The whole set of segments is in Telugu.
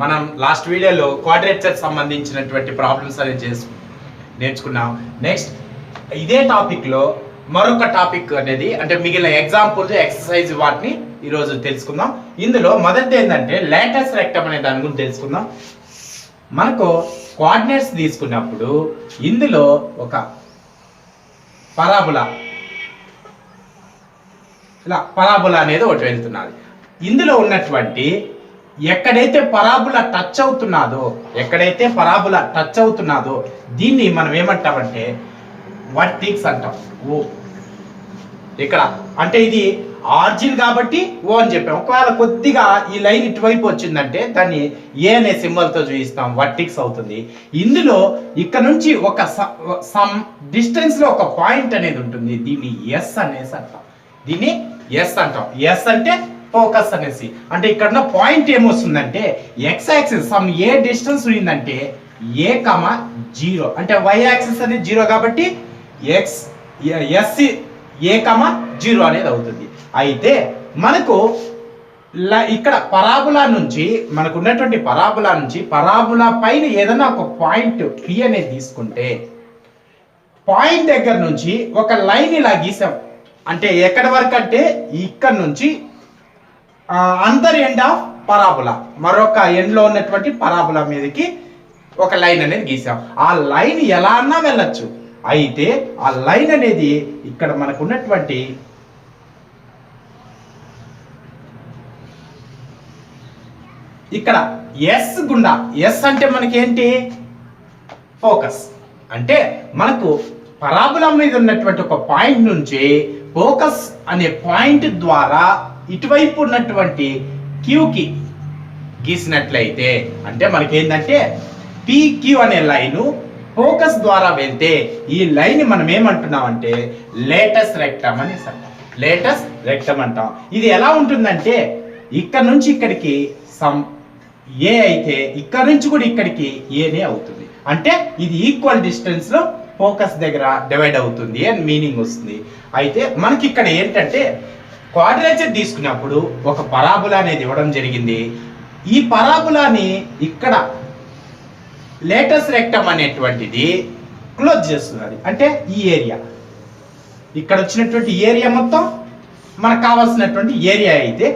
మనం లాస్ట్ వీడియోలో క్వాడ్రేచర్ సంబంధించినటువంటి ప్రాబ్లమ్స్ అనేది నేర్చుకున్నాం. నెక్స్ట్ ఇదే టాపిక్లో మరొక టాపిక్ అనేది అంటే మిగిలిన ఎగ్జాంపుల్స్ ఎక్సర్సైజ్ వాటిని ఈరోజు తెలుసుకుందాం. ఇందులో మొదటిది ఏంటంటే లేటెస్ట్ రెక్టమ్ అనే దాని గురించి తెలుసుకుందాం. మనకు కోఆర్డినేట్స్ తీసుకున్నప్పుడు ఇందులో ఒక పరాబులా ఇలా పరాబులా అనేది ఒకటి వెళ్తున్నది. ఇందులో ఉన్నటువంటి ఎక్కడైతే పరాబులా టచ్ అవుతున్నదో దీన్ని మనం ఏమంటామంటే వర్టిక్స్ అంటాం. ఓ ఇక్కడ అంటే ఇది ఆర్జిన్ కాబట్టి ఓ అని చెప్పాం. ఒకవేళ కొద్దిగా ఈ లైన్ ఇటువైపు వచ్చిందంటే దాన్ని ఏ అనే సింబల్తో చూపిస్తాం, వర్టిక్స్ అవుతుంది. ఇందులో ఇక్కడ నుంచి ఒక సమ్ డిస్టెన్స్ లో ఒక పాయింట్ అనేది ఉంటుంది. దీన్ని ఎస్ అనేసి అంటాం. ఎస్ అంటే ఫోకస్ అనేసి. అంటే ఇక్కడ పాయింట్ ఏమొస్తుందంటే X axis some a distance ఉందంటే ఏ కమా 0 అంటే వై యాక్సిస్ అనేది 0 కాబట్టి ఎస్ ఏ కమా 0 అనేది అవుతుంది. అయితే మనకు ఇక్కడ పరాబులా నుంచి మనకు ఉన్నటువంటి పరాబులా పైన ఏదైనా ఒక పాయింట్ పి అనేది తీసుకుంటే పాయింట్ దగ్గర నుంచి ఒక లైన్ ఇలా గీసాం. అంటే ఎక్కడి వరకు అంటే ఇక్కడ నుంచి అంతర్ ఎండ్ ఆఫ్ పరాబులా మరొక ఎండ్ లో ఉన్నటువంటి పరాబులా మీదకి ఒక లైన్ అనేది గీసాం. ఆ లైన్ ఎలా అన్నా వెళ్ళచ్చు. అయితే ఆ లైన్ అనేది ఇక్కడ మనకు ఉన్నటువంటి ఇక్కడ ఎస్ గుండా, ఎస్ అంటే మనకి ఏంటి ఫోకస్. అంటే మనకు పరాబులా మీద ఉన్నటువంటి ఒక పాయింట్ నుంచి ఫోకస్ అనే పాయింట్ ద్వారా ఇటువైపు ఉన్నటువంటి క్యూకి గీసినట్లయితే అంటే మనకి ఏంటంటే పిక్యూ అనే లైను ఫోకస్ ద్వారా వెళ్తే ఈ లైన్ మనం ఏమంటున్నామంటే లేటెస్ట్ రెక్టమ్ అని అంటాం. ఇది ఎలా ఉంటుందంటే ఇక్కడ నుంచి ఇక్కడికి సమ్ ఏ అయితే ఇక్కడ నుంచి కూడా ఇక్కడికి ఏనే అవుతుంది. అంటే ఇది ఈక్వల్ డిస్టెన్స్ లో ఫోకస్ దగ్గర డివైడ్ అవుతుంది అని మీనింగ్ వస్తుంది. అయితే మనకి ఇక్కడ ఏంటంటే క్వాడ్రేచర్ తీసుకున్నప్పుడు ఒక పరాబులా అనేది ఇవ్వడం జరిగింది. ఈ పరాబులాని ఇక్కడ లేటెస్ట్ రెక్టమ్ అనేటువంటిది క్లోజ్ చేస్తున్నది. అంటే ఈ ఏరియా ఇక్కడ వచ్చినటువంటి ఏరియా మొత్తం మనకు కావాల్సినటువంటి ఏరియా అయితే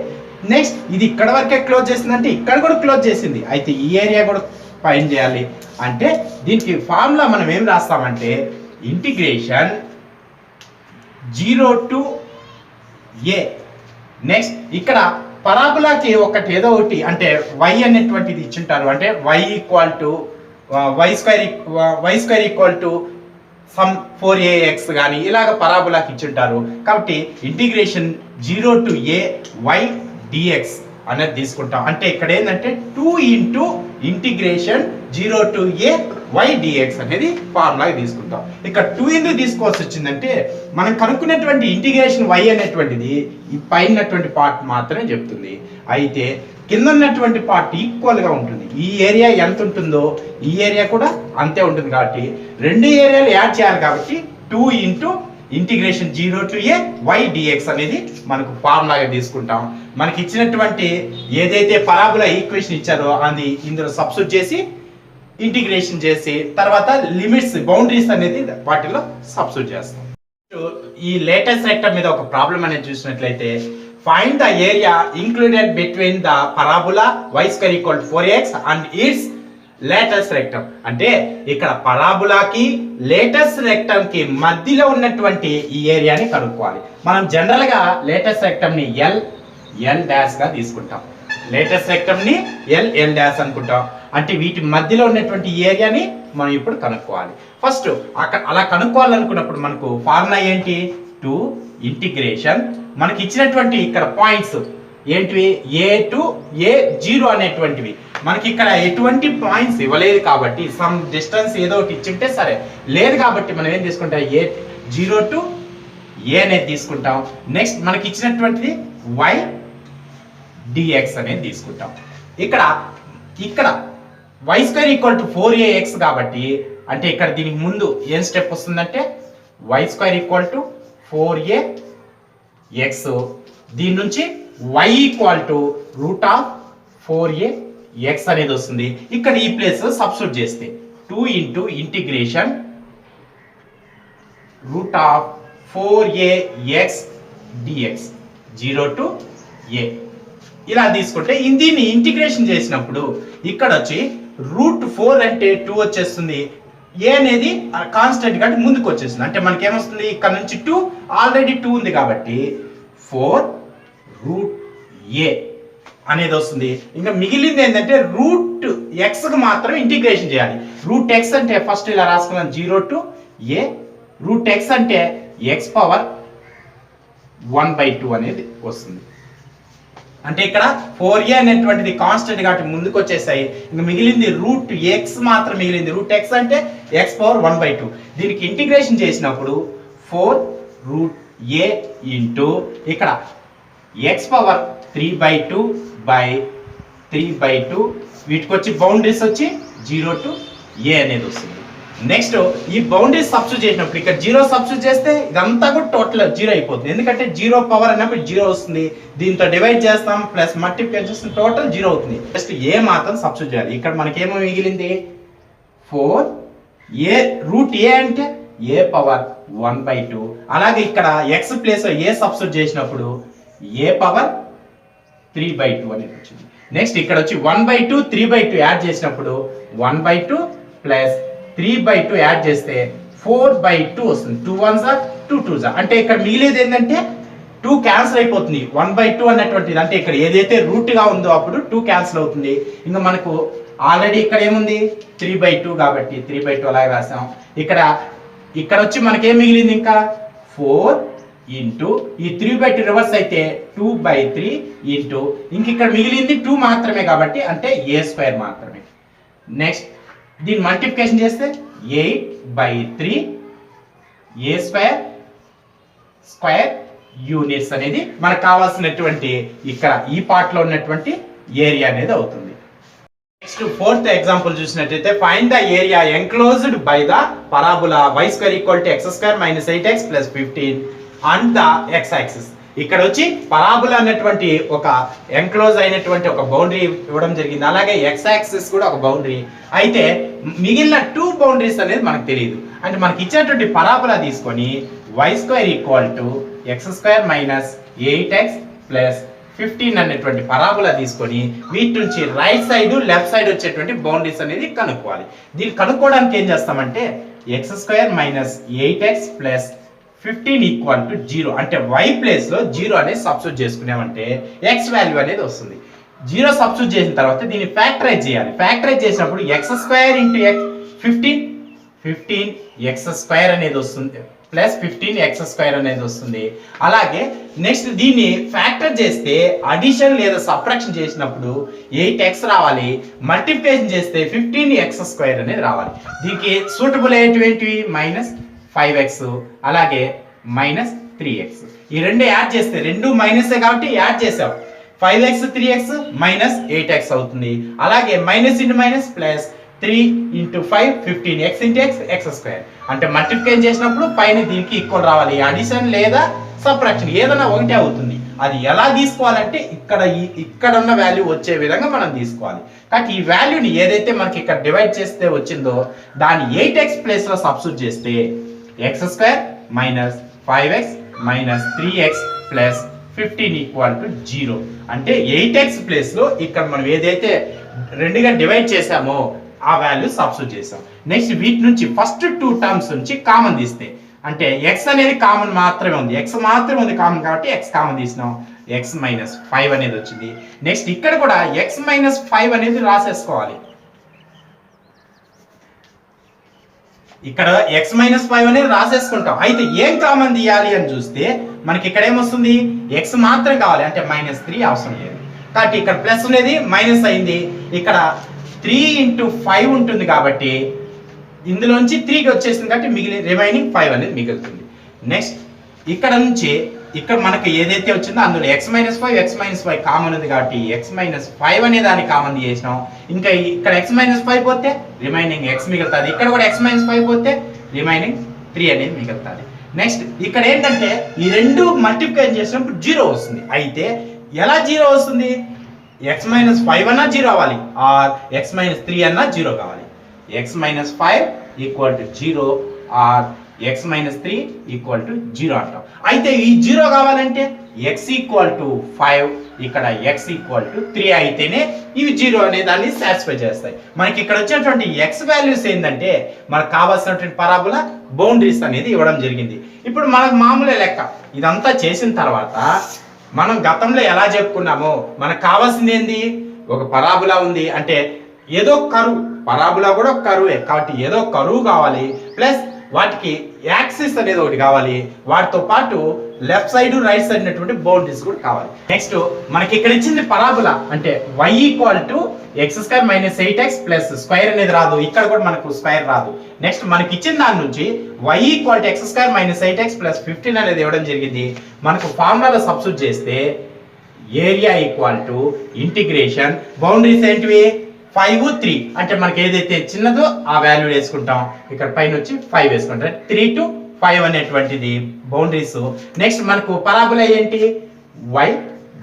నెక్స్ట్ ఇది ఇక్కడ వరకే క్లోజ్ చేసిందంటే ఇక్కడ కూడా క్లోజ్ చేసింది. అయితే ఈ ఏరియా కూడా ఫైండ్ చేయాలి. అంటే దీనికి ఫార్ములా మనం ఏం రాస్తామంటే ఇంటిగ్రేషన్ 0 to a. నెక్స్ట్ ఇక్కడ పరాబులాకి ఒకటి ఏదో ఒకటి అంటే y అనేటువంటిది ఇచ్చింటారు. అంటే y square equal to some 4ax కానీ ఇలాగ పరాబులాకి ఇచ్చింటారు. కాబట్టి integration 0 to a y dx అనేది తీసుకుంటాం. అంటే ఇక్కడ ఏంటంటే 2 into integration 0 to a y dx అనేది ఫార్ములా తీసుకుంటాం. ఇక్కడ 2 ఎందుకు తీసుకోవాల్సి వచ్చిందంటే మనం కనుక్కున్నటువంటి ఇంటిగ్రేషన్ y అనేటువంటిది ఈ పైనటువంటి పార్ట్ మాత్రమే చెప్తుంది. అయితే కింద ఉన్నటువంటి పార్ట్ ఈక్వల్ గా ఉంటుంది. ఈ ఏరియా ఎంత ఉంటుందో ఈ ఏరియా కూడా అంతే ఉంటుంది. కాబట్టి రెండు ఏరియాలు యాడ్ చేయాలి. కాబట్టి 2 into integration 0 to a y dx అనేది మనకు ఫార్ములాగా తీసుకుంటాం. మనకి ఇచ్చినటువంటి ఏదైతే పరాబులా ఈక్వేషన్ ఇచ్చారో అది ఇందులో సబ్స్టిట్యూట్ చేసి ఇంటిగ్రేషన్ చేసి తర్వాత లిమిట్స్ బౌండరీస్ అనేది వాటిలో సబ్స్టిట్యూట్ చేస్తాం. ఈ లేటెస్ట్ రెక్టమ్ మీద ఒక ప్రాబ్లం అనేది చూసినట్లయితే find the area included between the parabola y square equal 4x and its latus rectum. అంటే ఇక్కడ పరాబులాకి లేటెస్ట్ రెక్టమ్ కి మధ్యలో ఉన్నటువంటి ఈ ఏరియాని కనుక్కోవాలి. మనం జనరల్ గా లేటెస్ట్ రెక్టమ్ ని ఎల్ డాష్ గా తీసుకుంటాం. లేటెస్ట్ రెక్టమ్ ని ఎల్ డాష్ అనుకుంటాం. అంటే వీటి మధ్యలో ఉన్నటువంటి ఏరియాని మనం ఇప్పుడు కనుక్కోవాలి. ఫస్ట్ అలా కనుక్కోవాలనుకున్నప్పుడు మనకు ఫార్ములా ఏంటి 2 ఇంటిగ్రేషన్ మనకి ఇచ్చినటువంటి ఇక్కడ పాయింట్స్ ఏంటివి a to a0 అనేటువంటివి మనకి ఇక్కడ ఎటువంటి పాయింట్స్ ఇవ్వలేదు కాబట్టి సమ్ డిస్టెన్స్ ఏదో ఒకటి ఇచ్చింటే సరే, లేదు కాబట్టి మనం ఏం తీసుకుంటాం a0 to a అనేది తీసుకుంటాం. నెక్స్ట్ మనకి ఇచ్చినటువంటిది y dx అనేది తీసుకుంటాం. ఇక్కడ y square equal to 4ax కాబట్టి అంటే ఇక్కడ దీనికి ముందు ఏం స్టెప్ వస్తుందంటే y square equal to 4ax దీని నుంచి y equal to root of 4a X అనేది వస్తుంది. ఇక్కడ ఈ ప్లేస్ సబ్స్టిట్యూట్ చేస్తే 2 into integration root of 4ax dx 0 to a ఇలా తీసుకుంటే దీన్ని ఇంటిగ్రేషన్ చేసినప్పుడు ఇక్కడ వచ్చి రూట్ 4 అంటే 2 వచ్చేస్తుంది. ఏ అనేది కాన్స్టెంట్ కాబట్టి ముందుకు వచ్చేస్తుంది. అంటే మనకి ఏమొస్తుంది, ఇక్కడ నుంచి 2 ఆల్రెడీ 2 ఉంది కాబట్టి 4 రూట్ ఏ అనేది వస్తుంది. ఇంకా మిగిలింది ఏంటంటే రూట్ ఎక్స్కి మాత్రం ఇంటిగ్రేషన్ చేయాలి. రూట్ ఎక్స్ అంటే ఫస్ట్ ఇలా రాసుకున్నాం 0 to a, రూట్ ఎక్స్ అంటే ఎక్స్ పవర్ 1/2 అనేది వస్తుంది. అంటే ఇక్కడ 4a అనేటువంటిది కాన్స్టెంట్ కాబట్టి ముందుకు వచ్చేసాయి. ఇంకా మిగిలింది రూట్ ఎక్స్ మాత్రం మిగిలింది. రూట్ ఎక్స్ అంటే ఎక్స్ పవర్ 1/2. దీనికి ఇంటిగ్రేషన్ చేసినప్పుడు 4 రూట్ ఏ ఇంటూ ఇక్కడ ఎక్స్ పవర్ 3/2 బై 3/2 వీటికి వచ్చి బౌండరీస్ వచ్చి 0 to a అనేది వస్తుంది. నెక్స్ట్ ఈ బౌండరీస్ సబ్స్టిట్యూట్ చేసినప్పుడు ఇక్కడ 0 సబ్స్టిట్యూట్ చేస్తే ఇదంతా కూడా టోటల్ 0 అయిపోతుంది. ఎందుకంటే 0 పవర్ అన్నప్పుడు 0 వస్తుంది. దీంతో డివైడ్ చేస్తాం ప్లస్ మల్టిప్లై చేస్తే టోటల్ 0 అవుతుంది. జస్ట్ ఏ మాత్రం సబ్స్టిట్యూట్ చేయాలి. ఇక్కడ మనకి ఏమో మిగిలింది 4 ఏ రూట్ ఏ అంటే ఏ పవర్ 1/2. అలాగే ఇక్కడ ఎక్స్ ప్లేస్ ఏ సబ్స్టిట్యూట్ చేసినప్పుడు ఏ పవర్ 3/2 అనేది వచ్చింది. నెక్స్ట్ ఇక్కడ వచ్చి 1/2 3/2 యాడ్ చేసినప్పుడు 1/2 ప్లస్ 3/2 యాడ్ చేస్తే 4/2 వస్తుంది. 2 1s are 2 2s are. అంటే ఇక్కడ మిగిలేది ఏంటంటే 2 క్యాన్సిల్ అయిపోతుంది. 1/2 అన్నటువంటిది అంటే ఇక్కడ ఏదైతే రూట్ గా ఉందో అప్పుడు 2 క్యాన్సిల్ అవుతుంది. ఇంకా మనకు ఆల్రెడీ ఇక్కడ ఏముంది 3/2 కాబట్టి 3/2 అలాగే రాసాం. ఇక్కడ వచ్చి మనకేం మిగిలింది ఇంకా 4 ఇంటూ ఈ 3/2 రివర్స్ అయితే 2/3 ఇంటూ ఇంక ఇక్కడ మిగిలింది 2 మాత్రమే కాబట్టి అంటే a² మాత్రమే. నెక్స్ట్ దీన్ని మల్టిప్లికేషన్ చేస్తే 8/3 a² యూనిట్స్ అనేది మనకు కావాల్సినటువంటి ఇక్కడ ఈ పార్ట్ లో ఉన్నటువంటి ఏరియా అనేది అవుతుంది. నెక్స్ట్ ఫోర్త్ ఎగ్జాంపుల్ చూసినట్లయితే find the area enclosed by the parabola y² = x² - 8x + 15 and the x axis. ఇక్కడ వచ్చి పరాబోలా అన్నటువంటి ఒక ఎన్క్లోజ్ అయినటువంటి ఒక బౌండరీ ఇవ్వడం జరిగింది. అలాగే x యాక్సిస్ కూడా ఒక బౌండరీ. అయితే మిగిలిన 2 బౌండరీస్ అనేది మనకు తెలియదు. అంటే మనకి ఇచ్చినటువంటి పరాబోలా తీసుకొని y² = x² - 8x + 15 అనేటువంటి పరాబోలా తీసుకొని వీటి నుంచి రైట్ సైడ్ లెఫ్ట్ సైడ్ వచ్చేటువంటి బౌండరీస్ అనేది కనుక్కోవాలి. దీన్ని కనుక్కోవడానికి ఏం చేస్తామంటే x² - 8x + 15 = 0 అంటే y ప్లేస్ లో 0 అనేది సబ్స్టిట్యూట్ చేసుకున్నామంటే x వాల్యూ అనేది వస్తుంది. 0 సబ్స్టిట్యూట్ చేసిన తర్వాత దీన్ని ఫ్యాక్టరైజ్ చేయాలి. ఫ్యాక్టరైజ్ చేసినప్పుడు x² × x 15 x² అనేది వస్తుంది ప్లస్ 15 x² అనేది వస్తుంది. అలాగే నెక్స్ట్ దీన్ని ఫ్యాక్టర్ చేస్తే అడిషన్ లేదా సబ్ట్రాక్షన్ చేసినప్పుడు 8x రావాలి. మల్టిప్లికేషన్ చేస్తే 15 x² అనేది రావాలి. దీనికి సూటబుల్ అయ్యేటువంటి -5x అలాగే -3x. ఈ రెండు యాడ్ చేస్తే రెండు మైనస్ కాబట్టి యాడ్ చేసాం. 5x 3x -8x అవుతుంది. అలాగే minus into minus plus 3 × 5 15 x × x x². అంటే మల్టిప్లికేషన్ చేసినప్పుడు పైన దీనికి ఈక్వల్ రావాలి. అడిషన్ లేదా సబ్ట్రాక్షన్ ఏదైనా ఒకటే అవుతుంది. అది ఎలా తీసుకోవాలంటే ఇక్కడ ఉన్న వాల్యూ వచ్చే విధంగా మనం తీసుకోవాలి. కాబట్టి ఈ వాల్యూని ఏదైతే మనకి ఇక్కడ డివైడ్ చేస్తే వచ్చిందో దాన్ని 8x ప్లేస్ లో సబ్స్టిట్యూట్ చేస్తే x² - 5x - 3x + 15 = 0. అంటే 8x ప్లేస్ లో ఇక్కడ మనం ఏదైతే రెండుగా డివైడ్ చేసామో ఆ వాల్యూ సబ్స్టిట్యూట్ చేసాం. నెక్స్ట్ వీటి నుంచి ఫస్ట్ 2 టర్మ్స్ నుంచి కామన్ తీస్తే అంటే x అనేది కామన్ మాత్రమే ఉంది. x మాత్రమే ఉంది కామన్ కాబట్టి x కామన్ తీసినాం. x - 5 అనేది వచ్చింది. నెక్స్ట్ ఇక్కడ కూడా x - 5 అనేది రాసేసుకోవాలి. ఇక్కడ x - 5 అనేది రాసేసుకుంటాం. అయితే ఏం కామన్ తీయాలి అని చూస్తే మనకి ఇక్కడ ఏమొస్తుంది x మాత్రం కావాలి అంటే -3 అవసరం లేదు. కాబట్టి ఇక్కడ ప్లస్ అనేది మైనస్ అయింది. ఇక్కడ 3 × 5 ఉంటుంది కాబట్టి ఇందులోంచి 3కి వచ్చేసింది కాబట్టి మిగిలిన రిమైనింగ్ 5 అనేది మిగులుతుంది. నెక్స్ట్ ఇక్కడ నుంచి ఇక్కడ మనకి ఏదైతే వచ్చిందో అందులో x - 5 x - 5 కామన్ ఉంది కాబట్టి x - 5 అనే దాన్ని కామన్ చేసినాం. ఇంకా ఇక్కడ x - 5 పోతే రిమైనింగ్ x మిగులుతుంది. ఇక్కడ కూడా x - 5 పోతే రిమైనింగ్ 3 అనేది మిగులుతుంది. నెక్స్ట్ ఇక్కడ ఏంటంటే ఈ రెండు మల్టిప్లికేషన్ చేసినప్పుడు 0 వస్తుంది. అయితే ఎలా 0 వస్తుంది ఎక్స్ మైనస్ 5 అన్నా జీరో అవ్వాలి, ఆర్ ఎక్స్ మైనస్ 3 అన్నా జీరో కావాలి. X minus 5 equal to zero or x minus 3 equal to zero అంటాం. అయితే ఈ జీరో కావాలంటే ఎక్స్ ఈక్వల్ టు 5, ఇక్కడ ఎక్స్ ఈక్వల్ టు 3 అయితేనే ఇవి జీరో అనే దాన్ని సాటిస్ఫై చేస్తాయి. మనకి ఇక్కడ వచ్చేటువంటి ఎక్స్ వాల్యూస్ ఏంటంటే మనకు కావాల్సినటువంటి పరాబోలా బౌండరీస్ అనేది ఇవ్వడం జరిగింది. ఇప్పుడు మనకు మామూలే లెక్క. ఇదంతా చేసిన తర్వాత మనం గతంలో ఎలా చెప్పుకున్నామో మనకు కావాల్సింది ఏంది, ఒక పరాబోలా ఉంది అంటే ఏదో కరువు, పరాబోలా కూడా ఒక కరువే కాబట్టి ఏదో కరువు కావాలి, ప్లస్ వాటికి యాక్సిస్ అనేది ఒకటి కావాలి, వాటితో పాటు లెఫ్ట్ సైడ్ రైట్ సైడ్ ఉన్నటువంటి బౌండరీస్ కూడా కావాలి. నెక్స్ట్ మనకి ఇక్కడ ఇచ్చింది పరాబోలా అంటే y equal to X square minus 8x plus square అనేది రాదు, ఇక్కడ కూడా మనకు స్క్వేర్ రాదు. నెక్స్ట్ మనకి ఇచ్చిన దాని నుంచి y equal to X square minus 8x plus 15 అనేది ఇవ్వడం జరిగింది. మనకు ఫార్ములాలో సబ్స్టిట్యూట్ చేస్తే area equal to integration boundaries ఏంటివి 5 3 అంటే మనకి ఏదైతే చిన్నదో ఆ వాల్యూ వేసుకుంటాం, ఇక్కడ పైన వచ్చి 5 వేసుకుంటాం, 3 to 5 అనేటువంటిది బౌండరీస్. నెక్స్ట్ మనకు పరాబోలా ఏంటి y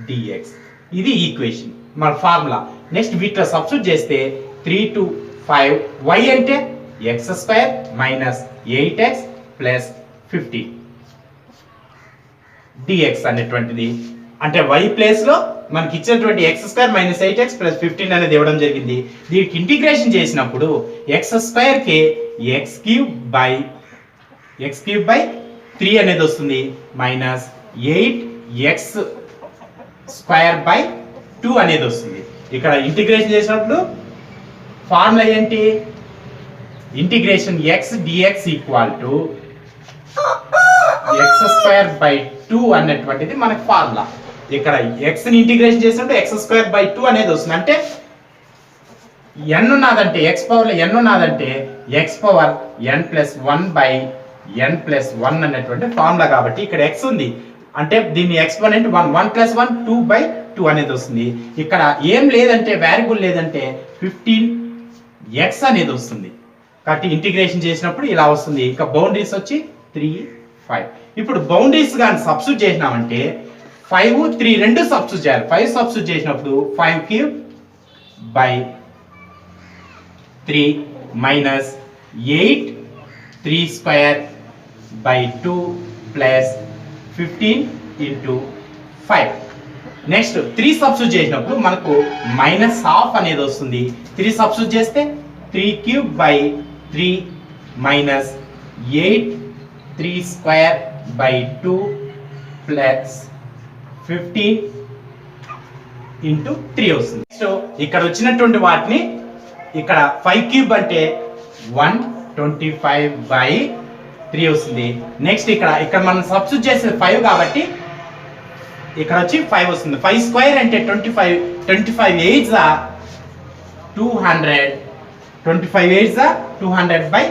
dx, ఇది ఈక్వేషన్ మన ఫార్ములా. నెక్స్ట్ వీటిలో సబ్స్టిట్యూట్ చేస్తే 3 to 5 y అంటే X square minus 8x plus 15 dx అనేటువంటిది అంటే y ప్లేస్ లో మనకి ఇచ్చినటువంటి X square minus 8x plus 15 అనేది ఇవ్వడం జరిగింది. దీనికి ఇంటిగ్రేషన్ చేసినప్పుడు ఎక్స్ స్క్వేర్ కి ఎక్స్ క్యూబ్ బై 3 అనేది వస్తుంది మైనస్ 8x స్క్వేర్ బై 2 అనేది వస్తుంది. ఇక్కడ ఇంటిగ్రేషన్ చేసినప్పుడు ఫార్ములా ఏంటి, integration x dx equal to X square by 2 అన్నటువంటిది మనకి ఫార్ములా. ఇక్కడ x ని ఇంటిగ్రేషన్ చేసినప్పుడు x స్క్వేర్ బై 2 అనేది వస్తుంది. అంటే n ఉన్నదంటే x పవర్ లో n ఉన్నదంటే x power n plus 1 by n plus 1 అనేటువంటి ఫార్ములా. కాబట్టి ఇక్కడ x ఉంది అంటే దీన్ని ఎక్స్పోనెంట్ 1 ప్లస్ 1 2 బై 2 అనేది వస్తుంది. ఇక్కడ ఏం లేదంటే వేరియబుల్ లేదంటే 15x అనేది వస్తుంది. కాబట్టి ఇంటిగ్రేషన్ చేసినప్పుడు ఇలా వస్తుంది. ఇంకా బౌండరీస్ వచ్చి 3 5. ఇప్పుడు బౌండరీస్ గాని సబ్స్టిట్యూట్ చేసినామంటే 5 3 రెండు సబ్స్టిట్యూట్ చేయాలి. 5 సబ్స్టిట్యూట్ చేసినప్పుడు 5 cube by 3 minus 8 3 square by 2 plus 15 into 5. Next 3 substitute చేసినప్పుడు మనకు మైనస్ హాఫ్ అనేది వస్తుంది. 3 సబ్స్టిట్యూట్ చేస్తే 3 cube by 3 minus 8 3 square by 2 plus 15 into 3 వస్తుంది. సో ఇక్కడ వచ్చినటువంటి వాటిని ఇక్కడ 5 క్యూబ్ అంటే 125 బై 3 వస్తుంది. నెక్స్ట్ ఇక్కడ మనం సబ్స్టిట్యూట్ చేసేది 5 కాబట్టి ఇక్కడ వచ్చి 5 వస్తుంది. 5 స్క్వేర్ అంటే 25 8 200 25 8 200 బై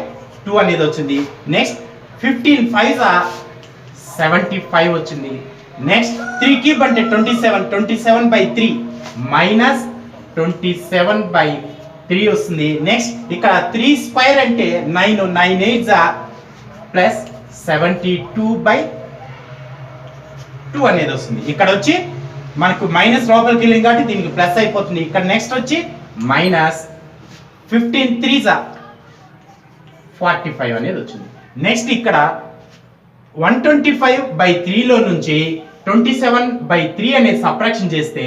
2 అనేది వచ్చింది. నెక్స్ట్ 15 5 75 వచ్చింది. నెక్స్ట్ 3 క్యూబ్ అంటే 27 బై 3 మైనస్ 27 బై 3 వస్తుంది. నెక్స్ట్ ఇక్కడ 3 స్క్వేర్ అంటే 9 8 ప్లస్ 72 బై 2 అనేది వస్తుంది. ఇక్కడ వచ్చి మనకు మైనస్ లోపలికి వెళ్ళింది కాబట్టి దీనికి ప్లస్ అయిపోతుంది. ఇక్కడ నెక్స్ట్ వచ్చి మైనస్ 15 3 45 అనేది వచ్చింది. నెక్స్ట్ ఇక్కడ 125 బై 3 లో నుంచి 27 బై 3 అనేది సబ్ట్రాక్షన్ చేస్తే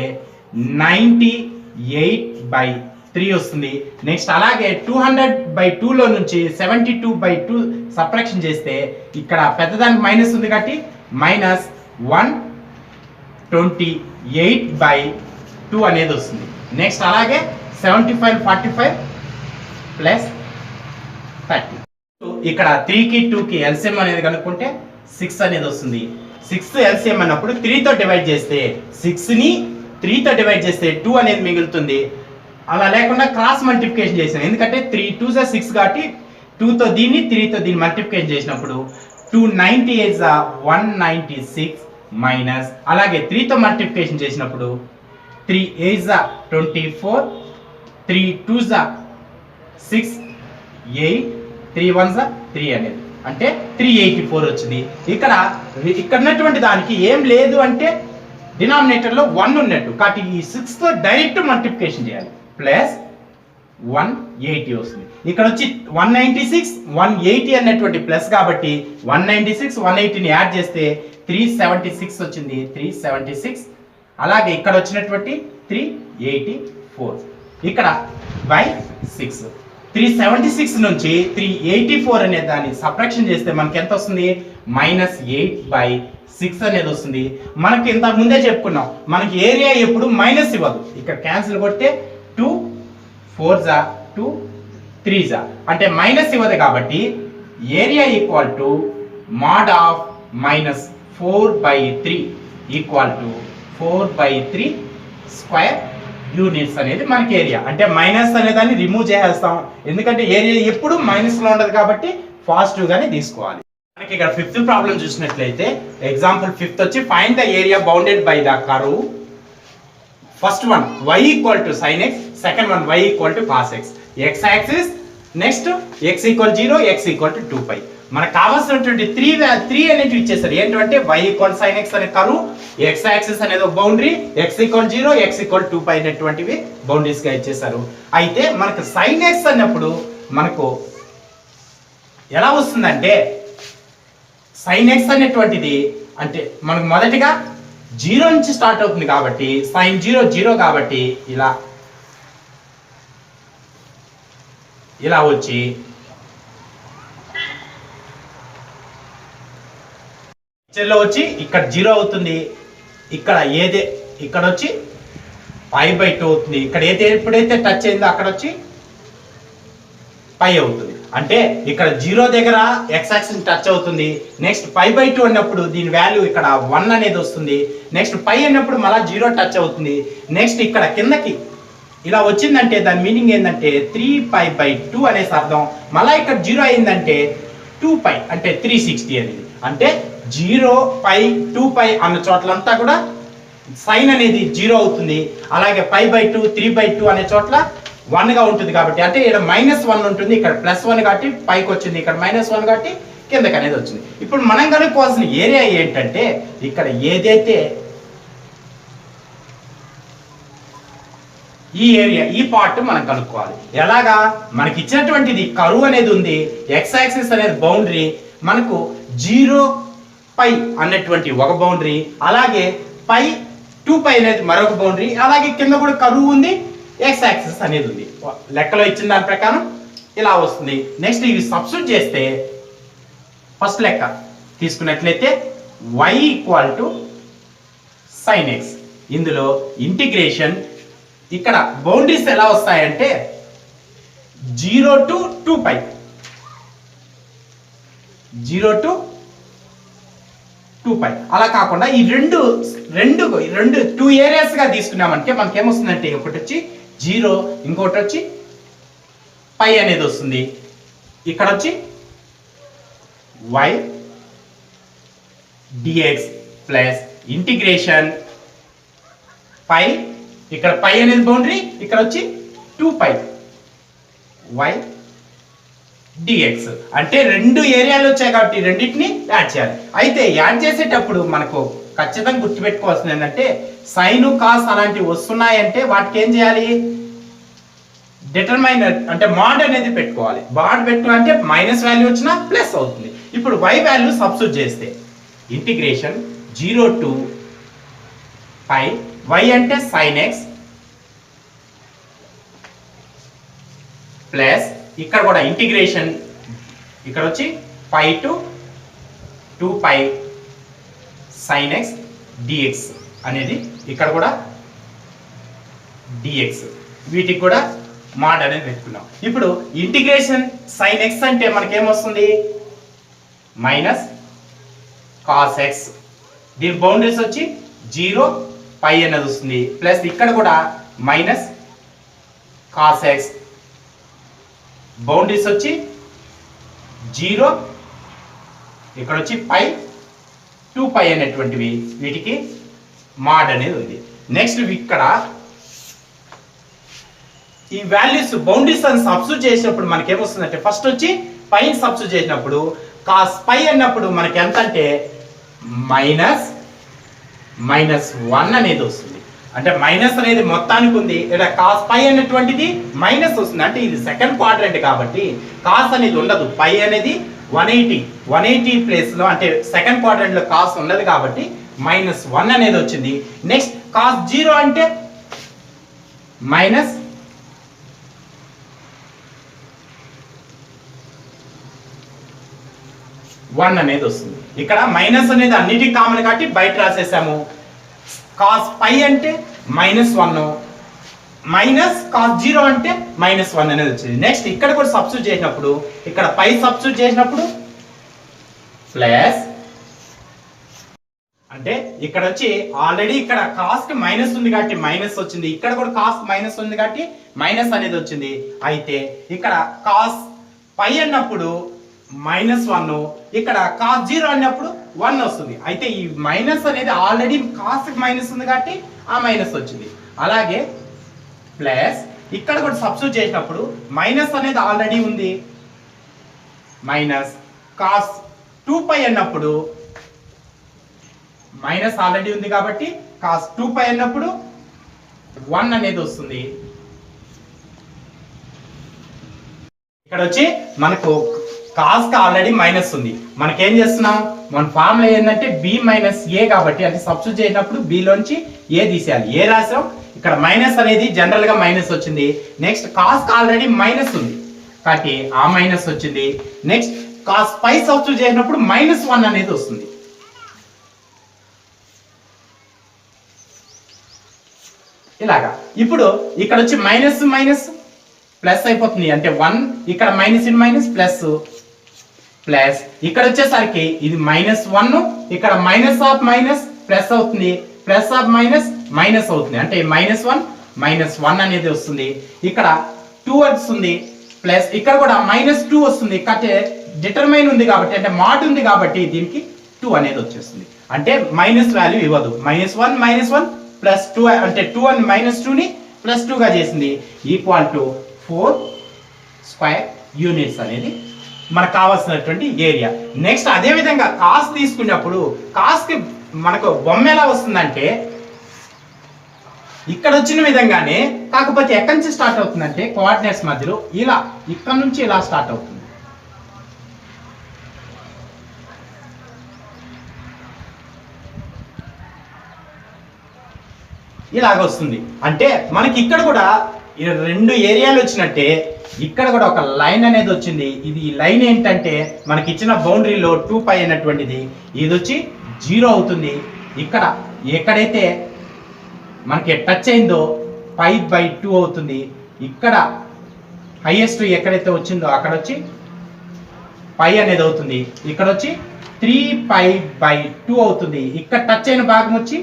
98 బై 3 వస్తుంది. నెక్స్ట్ అలాగే 200 బై 2 లో నుంచి 72 బై 2 సబ్ట్రాక్షన్ చేస్తే ఇక్కడ పెద్దదానికి మైనస్ ఉంది కాబట్టి మైనస్ 128 బై 2 అనేది వస్తుంది. నెక్స్ట్ అలాగే 75 45 ప్లస్ 30. ఇక్కడ 3 కి 2 కి ఎల్సిఎం అనేది కనుక్కుంటే 6 అనేది వస్తుంది. 6 ఎల్సిఎం అన్నప్పుడు 3 తో డివైడ్ చేస్తే 6 ని 3 తో డివైడ్ చేస్తే 2 అనేది మిగులుతుంది. అలా లేకుండా క్రాస్ మల్టిప్లికేషన్ చేసాం ఎందుకంటే 3 2 6 కాబట్టి 2 తో దీన్ని 3 తో దీన్ని మల్టిప్లికేషన్ చేసినప్పుడు 298 196 మైనస్ అలాగే 3 తో మల్టిప్లికేషన్ చేసినప్పుడు 3 8 24 3 2 6 8 3 1 3 అనేది అంటే 384 వచ్చింది. ఇక్కడ ఉన్నటువంటి దానికి ఏం లేదు అంటే డినామినేటర్లో 1 ఉన్నట్టు కాబట్టి ఈ 6తో డైరెక్ట్ మల్టిప్లికేషన్ చేయాలి ప్లస్ 180 వస్తుంది. ఇక్కడ వచ్చి 196 180 అన్నటువంటి ప్లస్ కాబట్టి 196 180ని యాడ్ చేస్తే 376 వచ్చింది. 376 అలాగే ఇక్కడ వచ్చినటువంటి 384 ఇక్కడ బై 6 376 నుంచి 384 అనే దాన్ని సబ్ట్రాక్షన్ చేస్తే మనకి ఎంత వస్తుంది -8/6 అనేది వస్తుంది. మనకి ఇంత ముందే చెప్పుకున్నాం మనకి ఏరియా ఎప్పుడు మైనస్ ఇవ్వదు. ఇక్కడ క్యాన్సిల్ కొడితే 2 4 జా 2 3 జా అంటే మైనస్ ఇవ్వదు కాబట్టి area equal to mod of -4/3 equal to 4/3 square units అనేది మనకి ఏరియా. అంటే మైనస్ అనే దాన్ని రిమూవ్ చేసేస్తాం ఎందుకంటే ఏరియా ఎప్పుడు మైనస్ లో ఉండదు కాబట్టి పాజిటివ్ గానే తీసుకోవాలి. మనకి ఇక్కడ ఫిఫ్త్ ప్రాబ్లం చూసినట్లయితే ఎగ్జాంపుల్ ఫిఫ్త్ వచ్చి find the area bounded by the curve. First one y equal to sin x, second one y equal to cos x. x axis next x equal 0 x equal to 2π. మనకు కావాల్సినటువంటి 3 అనేది ఇచ్చేసారు. ఏంటంటే y ఈక్వల్ sin x అనే కర్వ్, x యాక్సిస్ అనేది ఒక boundary, x equal 0 x equal 2π అనేటువంటివి బౌండరీస్ గా ఇచ్చేసారు. అయితే మనకు sin x అన్నప్పుడు మనకు ఎలా వస్తుందంటే sin x అనేటువంటిది అంటే మనకు మొదటిగా 0 నుంచి స్టార్ట్ అవుతుంది కాబట్టి sin 0 0 కాబట్టి ఇలా వచ్చి లో వచ్చి ఇక్కడ 0 అవుతుంది. ఇక్కడ వచ్చి π/2 అవుతుంది. ఇక్కడ ఎప్పుడైతే టచ్ అయిందో అక్కడ వచ్చి π అవుతుంది. అంటే ఇక్కడ 0 దగ్గర x యాక్సిస్ టచ్ అవుతుంది. నెక్స్ట్ π/2 అన్నప్పుడు దీని వాల్యూ ఇక్కడ 1 అనేది వస్తుంది. నెక్స్ట్ π అన్నప్పుడు మళ్ళీ 0 టచ్ అవుతుంది. నెక్స్ట్ ఇక్కడ కిందకి ఇలా వచ్చిందంటే దాని మీనింగ్ ఏంటంటే 3π/2 అనేసి అర్థం. మళ్ళీ ఇక్కడ 0 అయిందంటే 2π అంటే 360 అనేది. అంటే 0π 2π అన్న చోట్లంతా కూడా సైన్ అనేది 0 అవుతుంది. అలాగే π/2 3/2 అనే చోట్ల 1 గా ఉంటుంది కాబట్టి అంటే ఇక్కడ -1 ఉంటుంది, ఇక్కడ +1 కాబట్టి పైకి వచ్చింది, ఇక్కడ -1 కాబట్టి కిందకి అనేది వచ్చింది. ఇప్పుడు మనం కనుక్కోవాల్సిన ఏరియా ఏంటంటే ఇక్కడ ఏదైతే ఈ ఏరియా ఈ పార్ట్ మనం కనుక్కోవాలి. ఎలాగా మనకి ఇచ్చినటువంటిది కర్వ్ అనేది ఉంది, x యాక్సిస్ అనేది బౌండరీ, మనకు 0π అన్నటువంటి ఒక బౌండరీ, అలాగే π 2π అనేది మరొక బౌండరీ, అలాగే కింద కూడా కర్వ్ ఉంది, x యాక్సిస్ అనేది ఉంది. లెక్కలో ఇచ్చిన దాని ప్రకారం ఇలా వస్తుంది. నెక్స్ట్ ఇవి సబ్స్టిట్యూట్ చేస్తే ఫస్ట్ లెక్క తీసుకున్నట్లయితే y equal to sin x. ఇందులో ఇంటిగ్రేషన్ ఇక్కడ బౌండరీస్ ఎలా వస్తాయంటే 0 to 2π 0 to 2π అలా కాకుండా ఈ రెండు 2 ఏరియాస్ గా తీసుకున్నామంటే మనకి ఏమొస్తుందంటే ఒకటి వచ్చి 0 ఇంకోటి వచ్చి π అనేది వస్తుంది. ఇక్కడ వచ్చి y dx ప్లస్ ఇంటిగ్రేషన్ π, ఇక్కడ π అనేది బౌండరీ, ఇక్కడ వచ్చి 2π y dx. అంటే రెండు ఏరియాలు వచ్చాయి కాబట్టి రెండింటిని యాడ్ చేయాలి. అయితే యాడ్ చేసేటప్పుడు మనకు ఖచ్చితంగా గుర్తుపెట్టుకోవాల్సింది ఏంటంటే సైన్ కాస్ అలాంటివి వస్తున్నాయంటే వాటికి ఏం చేయాలి, డిటర్మైనర్ అంటే మాడ్ అనేది పెట్టుకోవాలి. మాడ్ పెట్టుకోవాలంటే మైనస్ వాల్యూ వచ్చినా ప్లస్ అవుతుంది. ఇప్పుడు y వాల్యూ సబ్స్టిట్యూట్ చేస్తే ఇంటిగ్రేషన్ 0 to π, y అంటే sin x ప్లస్ ఇక్కడ కూడా ఇంటిగ్రేషన్ ఇక్కడ వచ్చి π to 2π sin x dx అనేది ఇక్కడ కూడా dx, వీటికి కూడా మాడ్ అనేది పెట్టుకున్నాం. ఇప్పుడు ఇంటిగ్రేషన్ sin x అంటే మనకేమొస్తుంది -cos x, దీని బౌండరీస్ వచ్చి 0 π అనేది వస్తుంది, ప్లస్ ఇక్కడ కూడా -cos x బౌండరీస్ వచ్చి 0 ఇక్కడ వచ్చి π 2π అనేటువంటివి, వీటికి మాడ్ అనేది ఉంది. నెక్స్ట్ ఇక్కడ ఈ వాల్యూస్ బౌండరీస్ అని సబ్స్టిట్యూట్ చేసినప్పుడు మనకి ఏమొస్తుందంటే ఫస్ట్ వచ్చి పైన సబ్స్టిట్యూట్ చేసినప్పుడు cos π అన్నప్పుడు మనకి ఎంత అంటే -1 అనేది వస్తుంది. అంటే మైనస్ అనేది మొత్తానికి ఉంది, ఇక్కడ కాస్ పై అనేటువంటిది మైనస్ వస్తుంది. అంటే ఇది సెకండ్ క్వాడ్రంట్ కాబట్టి కాస్ అనేది ఉండదు. పై అనేది 180 ప్లేస్ లో అంటే సెకండ్ క్వాడ్రంట్ లో కాస్ ఉండదు కాబట్టి -1 అనేది వచ్చింది. నెక్స్ట్ కాస్ 0 అంటే -1 అనేది వస్తుంది. ఇక్కడ మైనస్ అనేది అన్నిటికీ కామన్ కాబట్టి బయట రాసేసాము. కాస్ పై అంటే -1 మైనస్ కాస్ 0 అంటే -1 అనేది వచ్చింది. నెక్స్ట్ ఇక్కడ కూడా సబ్స్టిట్యూట్ చేసినప్పుడు, ఇక్కడ పై సబ్స్టిట్యూట్ చేసినప్పుడు ప్లస్, అంటే ఇక్కడ వచ్చి ఆల్రెడీ ఇక్కడ కాస్ కి మైనస్ ఉంది కాబట్టి మైనస్ వచ్చింది, ఇక్కడ కూడా కాస్ మైనస్ ఉంది కాబట్టి మైనస్ అనేది వచ్చింది. అయితే ఇక్కడ కాస్ పై అన్నప్పుడు -1, ఇక్కడ కాస్ 0 అన్నప్పుడు 1 వస్తుంది. అయితే ఈ మైనస్ అనేది ఆల్రెడీ కాస్ కి మైనస్ ఉంది కాబట్టి ఆ మైనస్ వచ్చింది. అలాగే ప్లస్ ఇక్కడ కూడా సబ్స్టిట్యూట్ చేసినప్పుడు మైనస్ అనేది ఆల్రెడీ ఉంది, మైనస్ కాస్ 2π అన్నప్పుడు మైనస్ ఆల్రెడీ ఉంది కాబట్టి కాస్ 2π అన్నప్పుడు 1 అనేది వస్తుంది. ఇక్కడ వచ్చి మనకు కాస్ కి ఆల్రెడీ మైనస్ ఉంది, మనకేం చేస్తున్నాం, మన ఫార్ములా ఏంటంటే b - a కాబట్టి అంటే సబ్స్టిట్యూట్ చేసినప్పుడు b లోంచి a తీసేయాలి. ఏ రాసాం, ఇక్కడ మైనస్ అనేది జనరల్ గా మైనస్ వచ్చింది. నెక్స్ట్ కాస్ కి ఆల్రెడీ మైనస్ ఉంది కాబట్టి ఆ మైనస్ వచ్చింది. నెక్స్ట్ కాస్ పై సబ్స్టిట్యూట్ చేసినప్పుడు -1 అనేది వస్తుంది. ఇలాగా ఇప్పుడు ఇక్కడ వచ్చి మైనస్ మైనస్ ప్లస్ అయిపోతుంది, అంటే 1 ఇక్కడ మైనస్ ప్లస్ ప్లస్, ఇక్కడ వచ్చేసరికి ఇది -1, ఇక్కడ మైనస్ ఆఫ్ మైనస్ ప్లస్ అవుతుంది, ప్లస్ ఆఫ్ మైనస్ మైనస్ అవుతుంది, అంటే -1 అనేది వస్తుంది. ఇక్కడ 2 వస్తుంది ప్లస్, ఇక్కడ కూడా -2 వస్తుంది. అంటే డిటర్మైన్ ఉంది కాబట్టి అంటే మాడ్ ఉంది కాబట్టి దీనికి 2 అనేది వచ్చేస్తుంది. అంటే మైనస్ వాల్యూ ఇవ్వదు. -1 ప్లస్ 2 అంటే 2 అని -2 ని +2 గా చేసింది, ఈక్వల్ టు 4 స్క్వేర్ యూనిట్స్ అనేది మనకు కావాల్సినటువంటి ఏరియా. నెక్స్ట్ అదే విధంగా కాస్ తీసుకున్నప్పుడు కాస్ కి మనకు బొమ్మ ఎలా వస్తుందంటే ఇక్కడ వచ్చిన విధంగానే, కాకపోతే ఎక్కడి నుంచి స్టార్ట్ అవుతుందంటే కోఆర్డినేట్స్ మధ్యలో ఇలా ఇక్కడ నుంచి ఇలా స్టార్ట్ అవుతుంది. ఇలాగ వస్తుంది. అంటే మనకి ఇక్కడ కూడా రెండు ఏరియాలు వచ్చినట్టే ఇక్కడ కూడా ఒక లైన్ అనేది వచ్చింది. ఇది లైన్ ఏంటంటే మనకి ఇచ్చిన బౌండరీలో 2π అనేటువంటిది ఇది వచ్చి 0 అవుతుంది. ఇక్కడ ఎక్కడైతే మనకి టచ్ అయిందో π/2 అవుతుంది. ఇక్కడ హైయెస్ట్ ఎక్కడైతే వచ్చిందో అక్కడ వచ్చి π అనేది అవుతుంది. ఇక్కడ వచ్చి 3π/2 అవుతుంది. ఇక్కడ టచ్ అయిన భాగం వచ్చి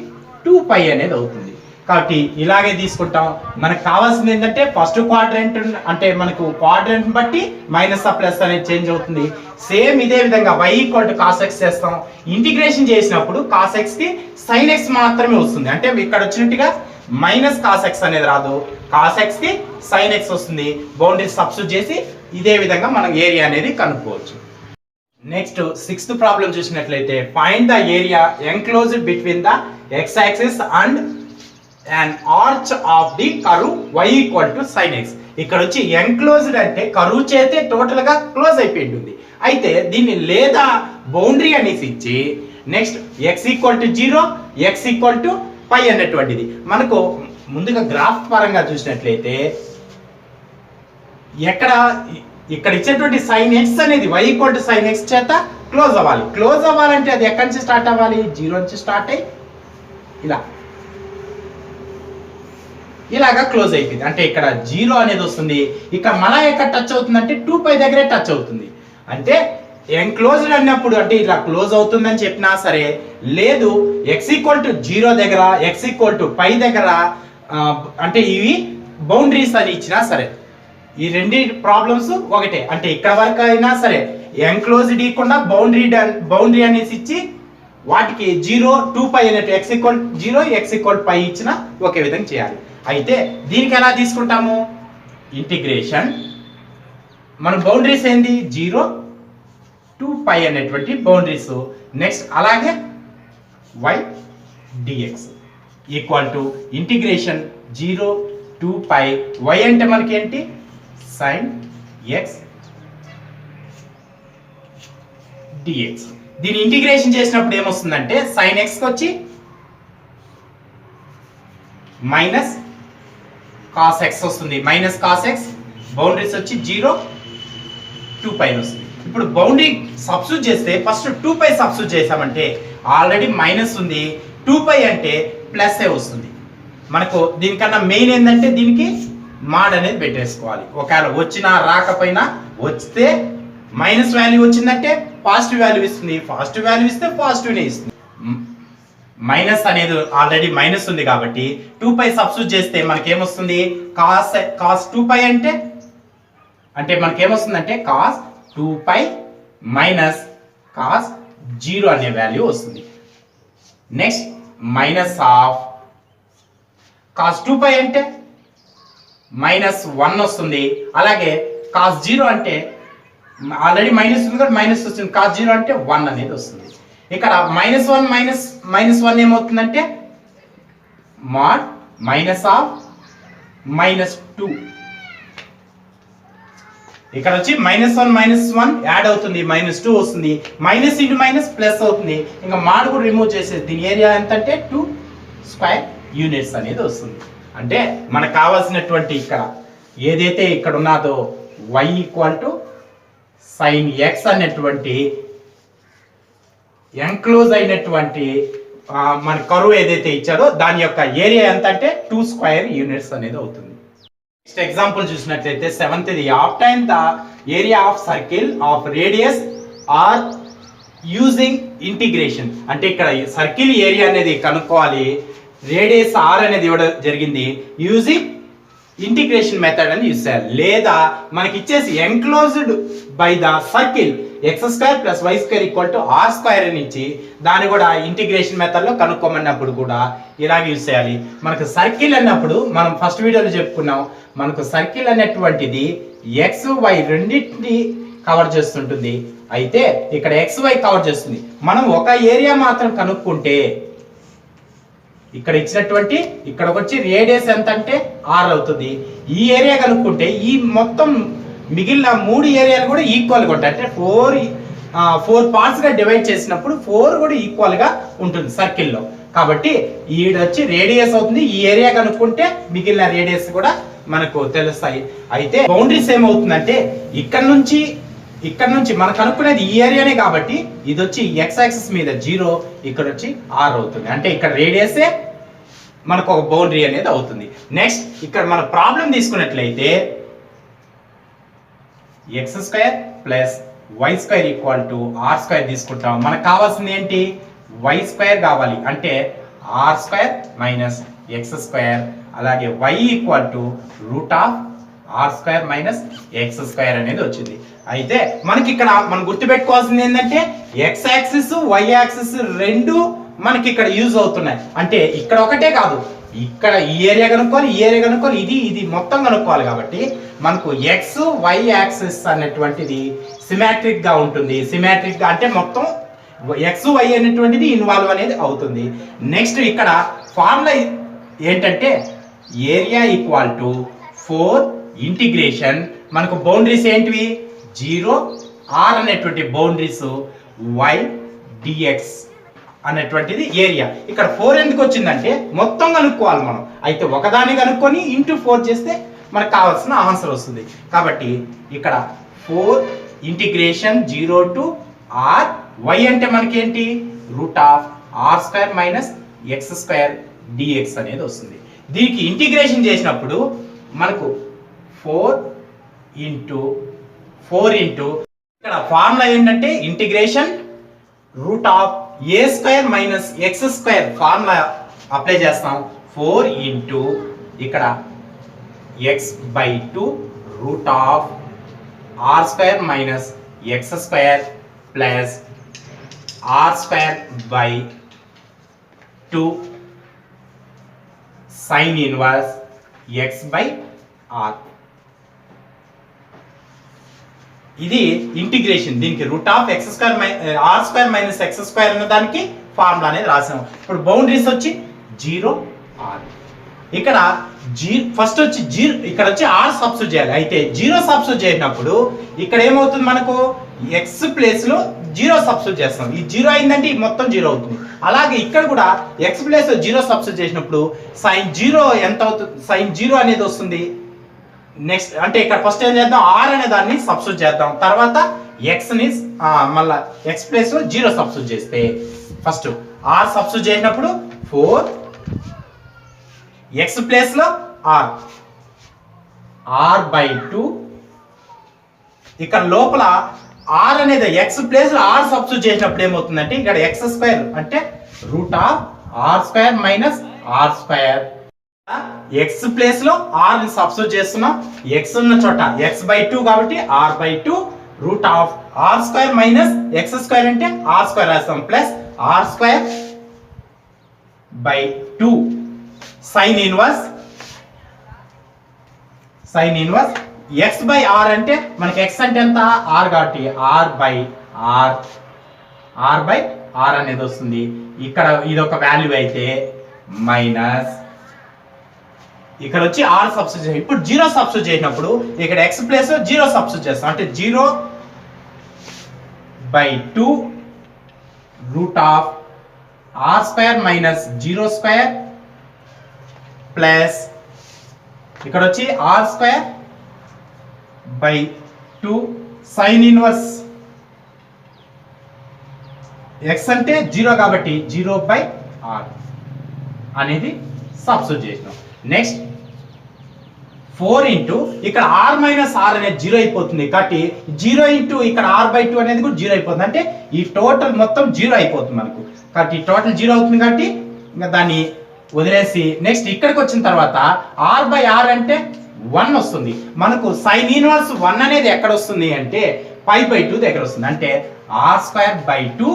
2π అనేది అవుతుంది. కాబట్టి ఇలాగే తీసుకుంటాం. మనకు కావాల్సింది ఏంటంటే ఫస్ట్ క్వాడ్రంట్ అంటే మనకు క్వాడ్రంట్ బట్టి మైనస్ ఆ ప్లస్ అనేది చేంజ్ అవుతుంది. సేమ్ ఇదే విధంగా y = cos x చేస్తాం. ఇంటిగ్రేషన్ చేసినప్పుడు cos x కి sin x మాత్రమే వస్తుంది. అంటే ఇక్కడ వచ్చినట్టుగా -cos x అనేది రాదు, cos x కి sin x వస్తుంది. బౌండరీ సబ్స్టిట్యూట్ చేసి ఇదే విధంగా మనం ఏరియా అనేది కనుక్కోవచ్చు. నెక్స్ట్ 6th ప్రాబ్లం చూసినట్లయితే find the area enclosed between the x axis and an arch of the curve y = sin x. ఇక్కడ వచ్చి ఎన్క్లోజ్డ్ అంటే కర్వ్ చేతే టోటల్ గా క్లోజ్ అయిపోయి ఉంటుంది. అయితే దీన్ని లేదా బౌండరీ అనేసి ఇచ్చి నెక్స్ట్ x = 0 x = π అనేటువంటిది మనకు ముందుగా గ్రాఫ్ పరంగా చూసినట్లయితే ఇక్కడ ఇచ్చేటువంటి sin x అనేది y = sin x చేత క్లోజ్ అవ్వాలి. క్లోజ్ అవ్వాలంటే అది ఎక్కడి నుంచి స్టార్ట్ అవ్వాలి, 0 నుంచి స్టార్ట్ అయ్యి ఇలాగా క్లోజ్ అయిపోయింది. అంటే ఇక్కడ 0 అనేది వస్తుంది. ఇక్కడ మళ్ళా ఎక్కడ టచ్ అవుతుంది అంటే 2π దగ్గరే టచ్ అవుతుంది. అంటే ఎన్క్లోజ్డ్ అన్నప్పుడు అంటే ఇలా క్లోజ్ అవుతుందని చెప్పినా సరే, లేదు x = 0 దగ్గర x = π దగ్గర అంటే ఇవి బౌండరీస్ అని ఇచ్చినా సరే, ఈ రెండు ప్రాబ్లమ్స్ ఒకటే. అంటే ఇక్కడ వరకు అయినా సరే ఎన్క్లోజ్డ్ ఇవ్వకుండా బౌండరీ అనేసి ఇచ్చి వాటికి 0 2π అనేది x = 0 x = π ఇచ్చిన ఒకే విధంగా చేయాలి. అయితే దీనికి ఎలా తీసుకుంటాము, ఇంటిగ్రేషన్ మన బౌండరీస్ ఏంది 0 2π అనేటువంటి బౌండరీస్. నెక్స్ట్ అలాగే y dx equal to integration 0 to pi y అంటే మనకి ఏంటి సైన్ ఎక్స్ డిఎక్స్. దీని ఇంటిగ్రేషన్ చేసినప్పుడు ఏమొస్తుందంటే సైన్ ఎక్స్కి వచ్చి మైనస్ కాస్ ఎక్స్ వస్తుంది, మైనస్ కాస్ ఎక్స్, బౌండరీస్ వచ్చి 0 to పై వస్తుంది. ఇప్పుడు బౌండరీ సబ్స్టిట్యూట్ చేస్తే ఫస్ట్ 2 పై సబ్స్టిట్యూట్ చేసామంటే ఆల్రెడీ మైనస్ ఉంది, 2 పై అంటే ప్లస్ ఏ వస్తుంది. మనకు దీనికన్నా మెయిన్ ఏంటంటే దీనికి మాడ్ అనేది పెట్టేసుకోవాలి. ఒకవేళ వచ్చినా రాకపోయినా వస్తే మైనస్ వాల్యూ వచ్చిందంటే పాజిటివ్ వాల్యూ ఇస్తుంది, పాజిటివ్ వాల్యూ ఇస్తే పాజిటివ్నే ఇస్తుంది. మైనస్ అనేది ఆల్రెడీ మైనస్ ఉంది కాబట్టి 2 పై సబ్స్టిట్యూట్ చేస్తే మనకేమొస్తుంది కాస్ 2 పై అంటే మనకేమొస్తుందంటే కాస్ 2 పై మైనస్ కాస్ 0 అనే వాల్యూ వస్తుంది. నెక్స్ట్ మైనస్ ఆఫ్ కాస్ 2 పై అంటే మైనస్ 1 వస్తుంది. అలాగే కాస్ 0 అంటే ఆల్రెడీ మైనస్ ఉంది కాబట్టి మైనస్ వస్తుంది, కాస్ 0 అంటే 1 అనేది వస్తుంది. ఇక్కడ -1 మైనస్ 1 ఏమవుతుందంటే మాడ్ మైనస్ ఆఫ్ -2. ఇక్కడ వచ్చి -1 యాడ్ అవుతుంది, -2 వస్తుంది, మైనస్ ఇంటూ మైనస్ ప్లస్ అవుతుంది. ఇంకా మాడ్ కూడా రిమూవ్ చేసేది. దీని ఏరియా ఎంత అంటే 2 స్క్వేర్ యూనిట్స్ అనేది వస్తుంది. అంటే మనకు కావాల్సినటువంటి ఇక్కడ ఏదైతే ఇక్కడ ఉన్నదో y equal to sign X అనేటువంటి ఎంక్లోజ్ అయినటువంటి మన కర్వ్ ఏదైతే ఇచ్చారో దాని యొక్క ఏరియా ఎంత అంటే 2 స్క్వేర్ యూనిట్స్ అనేది అవుతుంది. నెక్స్ట్ ఎగ్జాంపుల్ చూసినట్లయితే 7th obtain the area of circle of radius r using integration. అంటే ఇక్కడ సర్కిల్ ఏరియా అనేది కనుక్కోవాలి, రేడియస్ ఆర్ అనేది ఇవ్వడం జరిగింది, యూజింగ్ ఇంటిగ్రేషన్ మెథడ్ అని యూజ్ చేయాలి. లేదా మనకి ఇచ్చేసి enclosed by the circle x² + y² = r² అని ఇచ్చి దాన్ని కూడా ఇంటిగ్రేషన్ మెథడ్ లో కనుక్కోమన్నప్పుడు కూడా ఇలాగే యూజ్ చేయాలి. మనకు సర్కిల్ అన్నప్పుడు మనం ఫస్ట్ వీడియోలో చెప్పుకున్నాం, మనకు సర్కిల్ అనేటువంటిది x y రెండింటిని కవర్ చేస్తుంటుంది. అయితే ఇక్కడ x y కవర్ చేస్తుంది. మనం ఒక ఏరియా మాత్రం కనుక్కుంటే ఇక్కడ ఇచ్చినటువంటి ఇక్కడికి వచ్చి రేడియస్ ఎంత అంటే r అవుతుంది. ఈ ఏరియా కనుక్కుంటే ఈ మొత్తం మిగిలిన 3 ఏరియాలు కూడా ఈక్వల్గా ఉంటాయి. అంటే 4 పార్ట్స్ గా డివైడ్ చేసినప్పుడు 4 కూడా ఈక్వల్ గా ఉంటుంది సర్కిల్లో. కాబట్టి ఈడొచ్చి రేడియస్ అవుతుంది. ఈ ఏరియా కనుక్కుంటే మిగిలిన రేడియస్ కూడా మనకు తెలుస్తాయి. అయితే బౌండరీస్ ఏమవుతుందంటే ఇక్కడ నుంచి మనం కనుక్కునేది ఈ ఏరియానే కాబట్టి ఇది వచ్చి x యాక్సిస్ మీద 0, ఇక్కడ వచ్చి r అవుతుంది. అంటే ఇక్కడ రేడియసే మనకు ఒక బౌండరీ అనేది అవుతుంది. నెక్స్ట్ ఇక్కడ మన ప్రాబ్లం తీసుకున్నట్లయితే x² + y² = r² తీసుకుంటాం. మనకు కావాల్సింది ఏంటి y² కావాలి, అంటే r² - x². అలాగే y = √r² - x² అనేది వచ్చింది. అయితే మనకి ఇక్కడ మనం గుర్తుపెట్టుకోవాల్సింది ఏంటంటే x యాక్సిస్ y యాక్సిస్ రెండు మనకి ఇక్కడ యూజ్ అవుతున్నాయి. అంటే ఇక్కడ ఒకటే కాదు, ఇక్కడ ఈ ఏరియా కనుక్కోవాలి, ఈ ఏరియా కనుక్కోవాలి, ఇది మొత్తం కనుక్కోవాలి. కాబట్టి మనకు x y యాక్సిస్ అనేటువంటిది సిమెట్రిక్ గా ఉంటుంది. సిమెట్రిక్ గా అంటే మొత్తం x y అనేటువంటిది ఇన్వాల్వ్ అనేది అవుతుంది. నెక్స్ట్ ఇక్కడ ఫార్ములా ఏంటంటే ఏరియా = 4 ఇంటిగ్రేషన్ మనకు బౌండరీస్ ఏంటివి 0 r అనేటువంటి బౌండరీస్ y dx అనేటువంటిది ఏరియా. ఇక్కడ 4 ఎందుకు వచ్చిందంటే మొత్తం కనుక్కోవాలి మనం. అయితే ఒకదాన్ని కనుక్కొని ఇంటూ 4 చేస్తే మనకు కావాల్సిన ఆన్సర్ వస్తుంది. కాబట్టి ఇక్కడ 4 ఇంటిగ్రేషన్ 0 to r, y అంటే మనకి ఏంటి √r² - x² dx అనేది వస్తుంది. దీనికి ఇంటిగ్రేషన్ చేసినప్పుడు మనకు 4 ఇక్కడ ఫార్ములా ఏంటంటే integration √a² - x² formula apply చేస్తాం. 4 ఇక్కడ x/2 √r² - x² plus r²/2 sin inverse x/r. ఇది ఇంటిగ్రేషన్. దీనికి √r² - x² అన్న దానికి ఫార్ములా అనేది రాసాం. ఇప్పుడు బౌండరీస్ వచ్చి 0 r. ఇక్కడ ఫస్ట్ వచ్చి 0, ఇక్కడ వచ్చి r సబ్స్టిట్యూట్ చేయాలి. అయితే 0 సబ్స్టిట్యూట్ చేసినప్పుడు ఇక్కడ ఏమవుతుంది, మనకు x ప్లేస్ లో 0 సబ్స్టిట్యూట్ చేస్తాం. ఈ 0 అయిందంటే ఈ మొత్తం 0 అవుతుంది. అలాగే ఇక్కడ కూడా x ప్లేస్ లో 0 సబ్స్టిట్యూట్ చేసినప్పుడు sin 0 ఎంత అవుతుంది, sin 0 అనేది వస్తుంది. నెక్స్ట్ అంటే ఇక్కడ ఫస్ట్ ఏం చేద్దాం, r అనే దాన్ని సబ్స్టిట్యూట్ చేద్దాం. తర్వాత x ని మళ్ళా x ప్లేస్ లో 0 సబ్స్టిట్యూట్ చేస్తే ఫస్ట్ r సబ్స్టిట్యూట్ చేసినప్పుడు 4, x ప్లేస్ లో r/2, ఇక్కడ లోపల r అనేది x ప్లేస్ లో r సబ్స్టిట్యూట్ చేసినప్పుడు ఏమవుతుందంటే ఇక్కడ x² అంటే √r² - r². x ప్లేస్ లో r ని సబ్స్టిట్యూట్ చేస్తున్నాం. x ఉన్న చోట x/2 కాబట్టి r/2 √r² - x² అంటే r² రాస్తాం plus r²/2 sin inverse x/r అంటే మనకి x అంటే ఎంత r కాబట్టి r/r అనేది వస్తుంది. ఇక్కడ ఇది ఒక వాల్యూ అయితే మైనస్ ఇక్కడ వచ్చి r సబ్స్టిట్యూట్. ఇప్పుడు 0 సబ్స్టిట్యూట్ చేసినప్పుడు ఇక్కడ x ప్లేస్ లో 0 సబ్స్టిట్యూట్ చేస్తాం. అంటే 0/2 √r² - 0² ప్లస్ ఇక్కడ వచ్చి r²/2 sin ఇన్వర్స్ x అంటే 0 కాబట్టి 0/r అనేది సబ్స్టిట్యూట్ చేసినాం. నెక్స్ట్ 4 ఇంటూ ఇక్కడ r - r అనేది 0 అయిపోతుంది కాబట్టి 0 ఇంటూ ఇక్కడ r/2 అనేది కూడా 0 అయిపోతుంది. అంటే ఈ టోటల్ మొత్తం 0 అయిపోతుంది మనకు. కాబట్టి టోటల్ 0 అవుతుంది కాబట్టి ఇంకా దాన్ని వదిలేసి నెక్స్ట్ ఇక్కడికి వచ్చిన తర్వాత r/r అంటే 1 వస్తుంది. మనకు sin ఇన్వర్స్ 1 అనేది ఎక్కడ వస్తుంది అంటే π/2 దగ్గర వస్తుంది. అంటే r²/2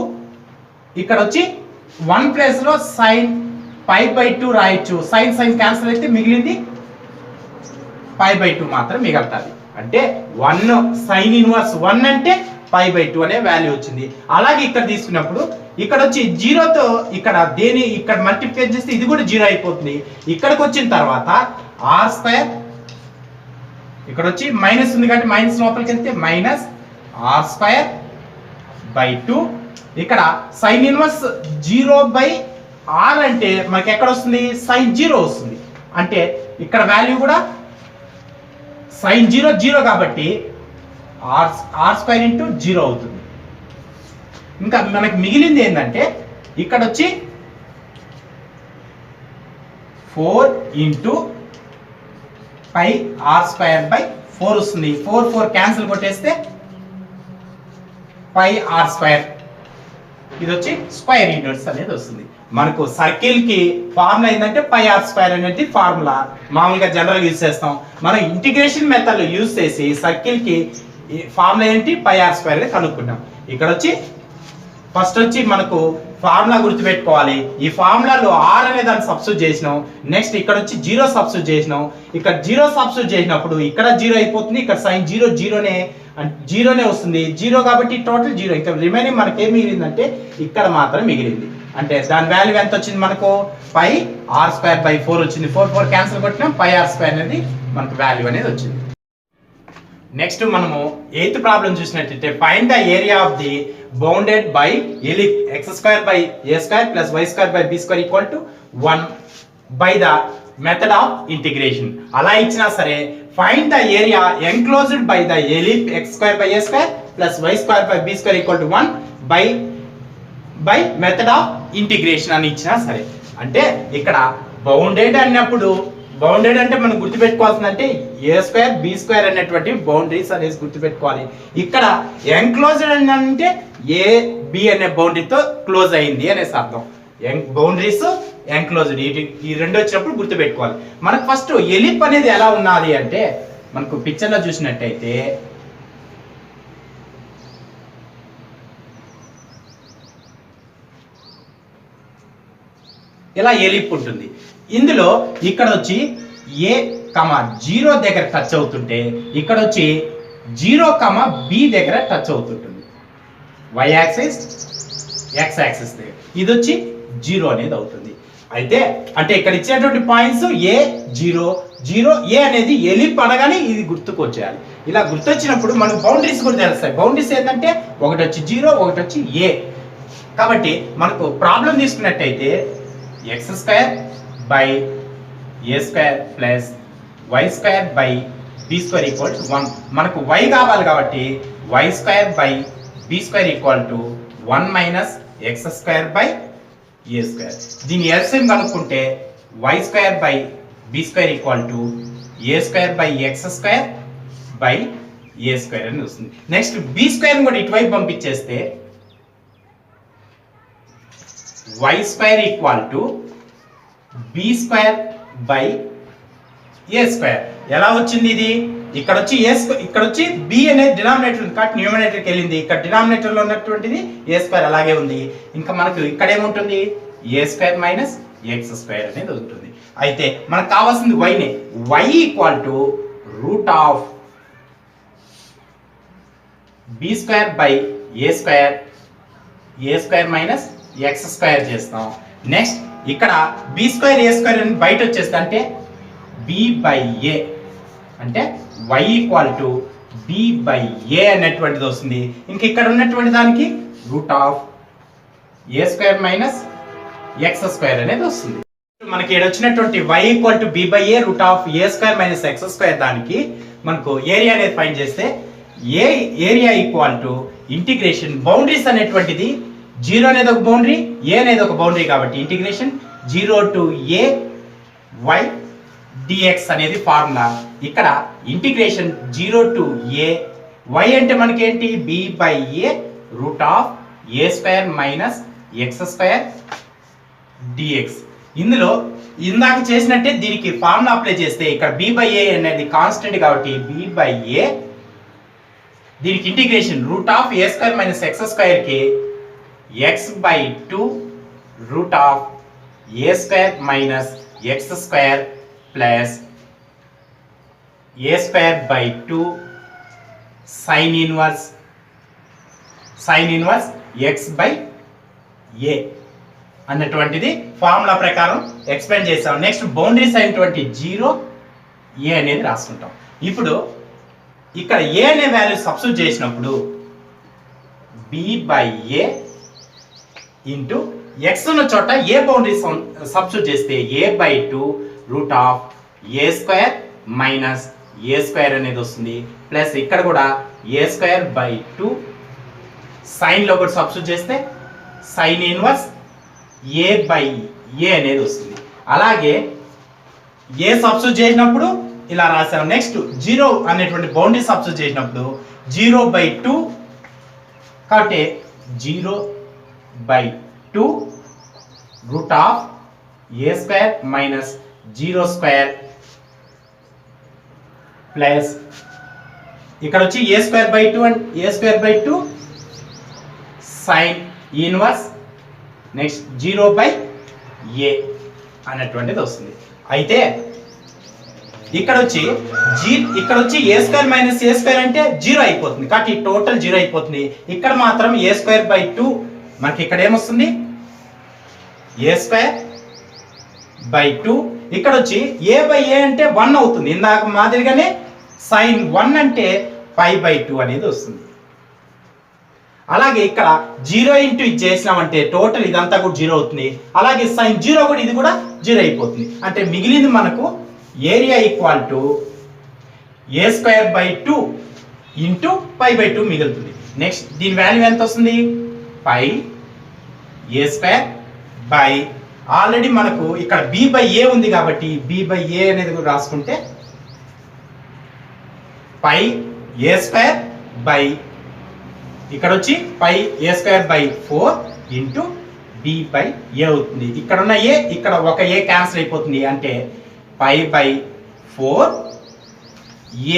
ఇక్కడ వచ్చి 1 ప్లేస్ లో sin π/2 రాయొచ్చు. sin క్యాన్సిల్ అయితే మిగిలింది π/2 మాత్రం మిగులుతుంది. అంటే 1 sin ఇన్వర్స్ 1 అంటే π/2 అనే వాల్యూ వచ్చింది. అలాగే ఇక్కడ తీసుకున్నప్పుడు ఇక్కడ వచ్చి 0తో ఇక్కడ ఇక్కడ మల్టిప్లై చేస్తే ఇది కూడా 0 అయిపోతుంది. ఇక్కడికి వచ్చిన తర్వాత r² ఇక్కడ వచ్చి మైనస్ ఉంది కాబట్టి మైనస్ లోపలికి వెళ్తే మైనస్ r²/2 ఇక్కడ sin ఇన్వర్స్ 0/r అంటే మనకి ఎక్కడ వస్తుంది sin 0 వస్తుంది. అంటే ఇక్కడ వాల్యూ కూడా sin 0 కాబట్టి r² ఇంటూ 0 అవుతుంది. ఇంకా మనకి మిగిలింది ఏంటంటే ఇక్కడ వచ్చి 4 ఇంటూ πr²/4 వస్తుంది. 4 క్యాన్సిల్ కొట్టేస్తే πr². ఇది వచ్చి స్క్వేర్ యూనిట్స్ అనేది వస్తుంది. మనకు సర్కిల్ కి ఫార్ములా ఏంటంటే πr² అనేది ఫార్ములా మామూలుగా జనరల్ యూజ్ చేస్తాం. మనం ఇంటిగ్రేషన్ మెథడ్ యూజ్ చేసి సర్కిల్ కి ఫార్ములా ఏంటి πr² కనుక్కున్నాం. ఇక్కడ వచ్చి ఫస్ట్ వచ్చి మనకు ఫార్ములా గుర్తుపెట్టుకోవాలి. ఈ ఫార్ములాలో r అనే దాన్ని సబ్స్టిట్యూట్ చేసినాం. నెక్స్ట్ ఇక్కడ వచ్చి 0 సబ్స్టిట్యూట్ చేసినాం. ఇక్కడ 0 సబ్స్టిట్యూట్ చేసినప్పుడు ఇక్కడ 0 అయిపోతుంది. ఇక్కడ sin 0 వస్తుంది. 0 కాబట్టి టోటల్ 0. ఇంకా రిమైనింగ్ మనకి ఏం మిగిలిందంటే ఇక్కడ మాత్రం మిగిలింది. అంటే దాని వాల్యూ ఎంత వచ్చింది మనకు πr²/4 వచ్చింది. 4 క్యాన్సిల్ కొట్టినాం. πr² అనేది మనకు వాల్యూ అనేది వచ్చింది. నెక్స్ట్ మనము 8th ప్రాబ్లం చూసినట్లయితే find the area of the bounded by ellipse x² + y² + b² = 1 by the method of integration. అలా ఇచ్చినా సరే find the area enclosed by the ellipse x² + a² + y² + b² = 1 by method of integration అని ఇచ్చినా సరే. అంటే ఇక్కడ బౌండెడ్ అన్నప్పుడు బౌండెడ్ అంటే మనం గుర్తుపెట్టుకోవాల్సిందంటే a² b² అనేటువంటి బౌండరీస్ అనేది గుర్తుపెట్టుకోవాలి. ఇక్కడ ఎన్క్లోజ్డ్ అంటే a b అనే బౌండరీతో క్లోజ్ అయింది అనేసి అర్థం. బౌండరీస్ ఎన్క్లోజ్డ్ ఈ రెండు వచ్చినప్పుడు గుర్తుపెట్టుకోవాలి. మనకు ఫస్ట్ ఎలిప్ అనేది ఎలా ఉన్నది అంటే మనకు పిక్చర్ లో చూసినట్టయితే ఇలా ఎలిప్ ఉంటుంది. ఇందులో ఇక్కడ వచ్చి a, 0 దగ్గర టచ్ అవుతుంటే ఇక్కడ వచ్చి 0, b దగ్గర టచ్ అవుతుంటుంది. y యాక్సిస్ ఎక్స్ యాక్సిస్ దగ్గర, ఇది వచ్చి 0 అనేది అవుతుంది. అయితే అంటే ఇక్కడ ఇచ్చినటువంటి పాయింట్స్ ఏ 0 0 ఏ అనేది ఎలిప్ అనగానే ఇది గుర్తుకు వచ్చేయాలి. ఇలా గుర్తొచ్చినప్పుడు మనకు బౌండరీస్ కూడా తెలుస్తాయి. బౌండరీస్ ఏంటంటే ఒకటి వచ్చి 0 ఒకటి వచ్చి ఏ. కాబట్టి మనకు ప్రాబ్లం తీసుకున్నట్టయితే x square by a square plus y square by b square equal to 1. మనకు y కావాలి కాబట్టి y square by b square equal to 1 minus x square by a square. దీని ఎల్సిఎం కనుక్కుంటే y square by b square equal to a square by x square by a square అని వస్తుంది. నెక్స్ట్ బి స్క్వేర్ కూడా ఇటువైపు పంపించేస్తే y square equal to b square by a square. ఎలా వచ్చింది ఇది? ఇక్కడ వచ్చి ఇక్కడ వచ్చి బి అనేది డినామినేటర్ ఉంది కాబట్టి న్యూమరేటర్కి వెళ్ళింది. ఇక్కడ డినామినేటర్ లో ఉన్నటువంటిది ఏ స్క్వేర్ అలాగే ఉంది. ఇంకా మనకు ఇక్కడ ఏముంటుంది? A square minus x square అనేది ఉంటుంది. అయితే మనకు కావాల్సింది వైనే. Y equal to root of b square by a square minus x square చేస్తాం. నెక్స్ట్ ఇక్కడ బి స్క్వేర్ ఏ స్క్వేర్ అని బయట వచ్చేస్తే అంటే బి బై ఏ అంటే y equal to b by a అనేటువంటిది వస్తుంది. ఇంక ఇక్కడ ఉన్నటువంటి దానికి root of a square minus x square అనేది వస్తుంది. మనకి ఇక్కడ వచ్చినటువంటి y equal to b by a root of a square minus x square దానికి మనకు ఏరియా అనేది ఫైండ్ చేస్తే area equal to integration boundaries అనేటువంటిది 0 అనేది ఒక బౌండరీ, ఏ అనేది ఒక బౌండరీ కాబట్టి integration 0 to a y dx అనేది ఫార్ములా. ఇక్కడ ఇంటిగ్రేషన్ 0 టు ఏ వై అంటే మనకి ఏంటి? B by a root of a square minus x square dx. ఇందులో ఇందాక చేసినట్టే దీనికి ఫార్ములా అప్లై చేస్తే ఇక్కడ బి బై ఏ అనేది కాన్స్టెంట్ కాబట్టి బి బై ఏ దీనికి integration root of a square minus x square కి x by 2 root of a square minus x square plus a square by 2 sine inverse x by a అన్నటువంటిది ఫార్ములా ప్రకారం ఎక్స్ప్లెయిన్ చేస్తాం. నెక్స్ట్ బౌండరీస్ అయినటువంటి 0 ఏ అనేది రాసుకుంటాం. ఇప్పుడు ఇక్కడ ఏ అనే వాల్యూ సబ్స్టిట్యూట్ చేసినప్పుడు b by a into x ఉన్న చోట ఏ బౌండరీ సబ్స్టిట్యూట్ చేస్తే a by 2 root of a square minus a square అనేది వస్తుంది. ప్లస్ ఇక్కడ కూడా ఏ స్క్వేర్ బై 2 సైన్లో కూడా సబ్స్టిట్యూట్ చేస్తే సైన్ ఇన్వర్స్ ఏ బై ఏ అనేది వస్తుంది. అలాగే ఏ సబ్స్టిట్యూట్ చేసినప్పుడు ఇలా రాసాం. నెక్స్ట్ 0 అనేటువంటి బౌండరీ సబ్స్టిట్యూట్ చేసినప్పుడు 0 బై 2 కాబట్టి 0 by 2 root of a square minus 0 square plus ఇక్కడ వచ్చి a square by 2 and a square by 2 sine inverse next 0 by a అనేటువంటిది వస్తుంది. అయితే ఇక్కడ వచ్చి a square minus a square అంటే 0 అయిపోతుంది కాబట్టి టోటల్ 0 అయిపోతుంది. ఇక్కడ మాత్రం ఏ స్క్వేర్ బై 2 మనకి ఇక్కడ ఏమొస్తుంది? ఏ స్క్వేర్ బై 2 ఇక్కడ వచ్చి ఏ బై ఏ అంటే 1 అవుతుంది. ఇందాక మాదిరిగానే సైన్ 1 అంటే పై బై 2 అనేది వస్తుంది. అలాగే ఇక్కడ 0 ఇంటూ ఇది చేసినామంటే టోటల్ ఇదంతా కూడా 0 అవుతుంది. అలాగే సైన్ 0 కూడా ఇది కూడా 0 అయిపోతుంది. అంటే మిగిలింది మనకు area equal to a square by 2 into pi by 2 మిగులుతుంది. నెక్స్ట్ దీని వాల్యూ ఎంత వస్తుంది? Pi a square by already మనకు ఇక్కడ బి బై ఏ ఉంది కాబట్టి బి బై ఏ అనేది కూడా రాసుకుంటే పై ఏ స్క్వేర్ బై ఇక్కడ వచ్చి pi a square by 4 into b by a అవుతుంది. ఇక్కడ ఉన్న ఏ ఇక్కడ ఒక ఏ క్యాన్సిల్ అయిపోతుంది అంటే pi by 4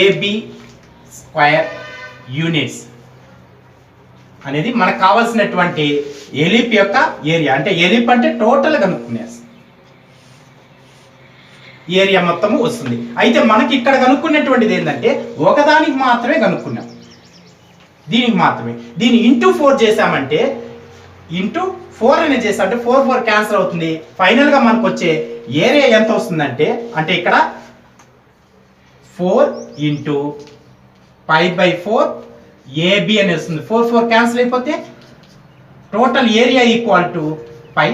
ab square units అనేది మనకు కావాల్సినటువంటి ఎలిప్ యొక్క ఏరియా. అంటే ఎలిప్ అంటే టోటల్ కనుక్కునేసి ఏరియా మొత్తము వస్తుంది. అయితే మనకి ఇక్కడ కనుక్కున్నటువంటిది ఏంటంటే ఒకదానికి మాత్రమే కనుక్కున్నాం, దీనికి మాత్రమే. దీన్ని ఇంటూ 4 చేసామంటే ఇంటూ 4 అనేది చేస్తే అంటే 4 క్యాన్సిల్ అవుతుంది. ఫైనల్ గా మనకు వచ్చే ఏరియా ఎంత వస్తుందంటే అంటే ఇక్కడ 4 ఇంటూ π/4 AB అని వస్తుంది. 4 క్యాన్సిల్ అయిపోతే total area equal to pi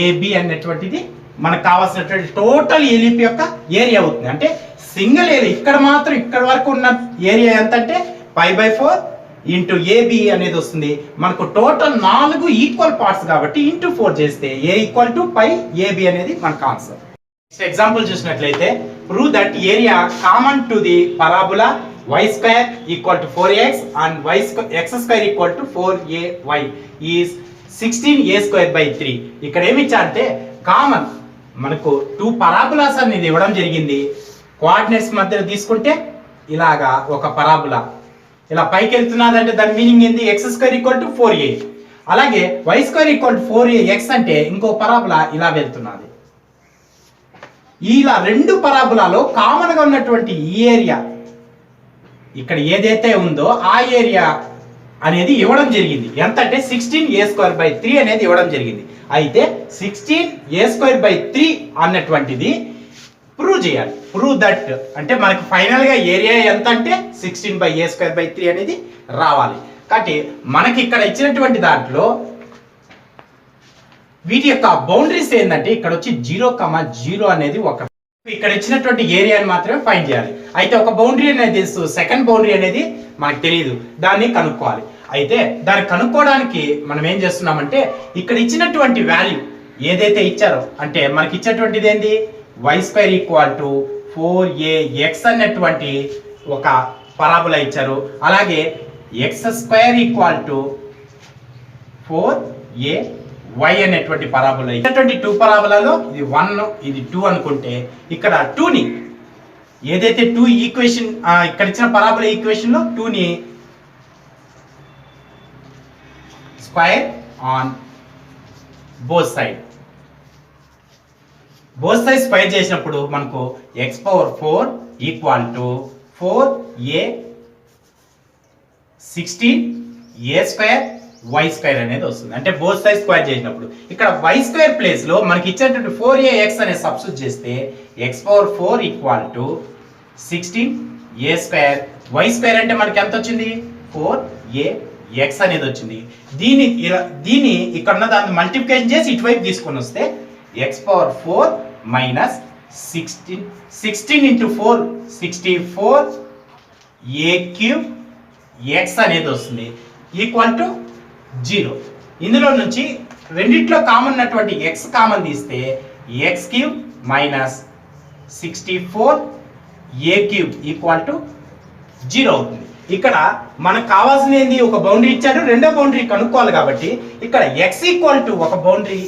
AB అనేటువంటిది మనకు కావాల్సినటువంటి టోటల్ ఎలిప్ యొక్క ఏరియా అవుతుంది. అంటే సింగిల్ ఏరియా ఇక్కడ మాత్రం ఇక్కడ వరకు ఉన్న ఏరియా ఎంత అంటే π/4 ఇంటూ AB అనేది వస్తుంది. మనకు టోటల్ 4 ఈక్వల్ పార్ట్స్ కాబట్టి ఇంటూ 4 చేస్తే A equal to pi AB అనేది మనకు ఆన్సర్. నెక్స్ట్ ఎగ్జాంపుల్ చూసినట్లయితే prove that area common to the parabola y² equal to 4x and x² equal to 4ay is 16a²/3. ఇక్కడ ఏమి ఇచ్చారంటే కామన్ మనకు 2 పరాబోలాస్ అనేది ఇవ్వడం జరిగింది. కోఆర్డినేట్స్ మధ్య తీసుకుంటే ఇలాగా ఒక పరాబోలా ఇలా పైకి వెళ్తున్నదంటే దాని మీనింగ్ ఏంది x² ఈక్వల్ టు 4a. అలాగే y² ఈక్వల్ టు 4ax అంటే ఇంకో పరాబోలా ఇలా వెళ్తున్నది. ఇలా రెండు పరాబోలాలో కామన్ గా ఉన్నటువంటి ఈ ఏరియా ఇక్కడ ఏదైతే ఉందో ఆ ఏరియా అనేది ఇవ్వడం జరిగింది. ఎంత అంటే 16a²/3 అనేది ఇవ్వడం జరిగింది. అయితే 16a²/3 అన్నటువంటిది ప్రూవ్ చేయాలి. ప్రూవ్ దట్ అంటే మనకి ఫైనల్ గా ఏరియా ఎంత అంటే 16/a²/3 అనేది రావాలి. కాబట్టి మనకి ఇక్కడ ఇచ్చినటువంటి దాంట్లో వీటి యొక్క బౌండరీస్ ఏంటంటే ఇక్కడ వచ్చి 0,0 అనేది ఒక ఇక్కడ ఇచ్చినటువంటి ఏరియాని మాత్రమే ఫైండ్ చేయాలి. అయితే ఒక బౌండరీ అనేది తెలుసు, సెకండ్ బౌండరీ అనేది మనకు తెలియదు, దాన్ని కనుక్కోవాలి. అయితే దాన్ని కనుక్కోవడానికి మనం ఏం చేస్తున్నామంటే ఇక్కడ ఇచ్చినటువంటి వాల్యూ ఏదైతే ఇచ్చారో అంటే మనకి ఇచ్చినటువంటిది ఏంది y² ఈక్వల్ టు 4ax అన్నటువంటి ఒక పరాబోలా ఇచ్చారు. అలాగే x² ఈక్వల్ టు 4ay అనేటువంటి పరాబోలా ఇచ్చినటువంటి 2 పరాబోలాలో ఇది 1 ఇది 2 అనుకుంటే ఇక్కడ 2ని ఏదైతే 2 ఈక్వేషన్ ఇక్కడ ఇచ్చిన పరాబోలా ఈక్వేషన్ లో 2ని square on both side square చేసినప్పుడు మనకు x⁴ equal to 4a 16a² y² అనేది వస్తుంది. అంటే బోత్ సైడ్ స్క్వేర్ చేసినప్పుడు ఇక్కడ y² ప్లేస్ లో మనకి ఇచ్చినటువంటి 4ax అనేది సబ్స్టిట్యూట్ చేస్తే x⁴ equal to 16a² y² అంటే మనకి ఎంత వచ్చింది 4ax అనేది వచ్చింది. దీన్ని ఇక్కడ ఉన్న దాన్ని మల్టిప్లికేషన్ చేసి ఇటువైపు తీసుకొని వస్తే x⁴ minus 16 into 4 64 a³ x అనేది వస్తుంది ఈక్వల్ టు 0. ఇందులో నుంచి రెండిట్లో కామన్ ఉన్నటువంటి x కామన్ తీస్తే x³ minus 64 a³ equal to 0 అవుతుంది. ఇక్కడ మనకు కావాల్సిన ఏంది ఒక బౌండరీ ఇచ్చాడు, రెండో బౌండరీ కనుక్కోవాలి కాబట్టి ఇక్కడ x ఈక్వల్ టు ఒక బౌండరీ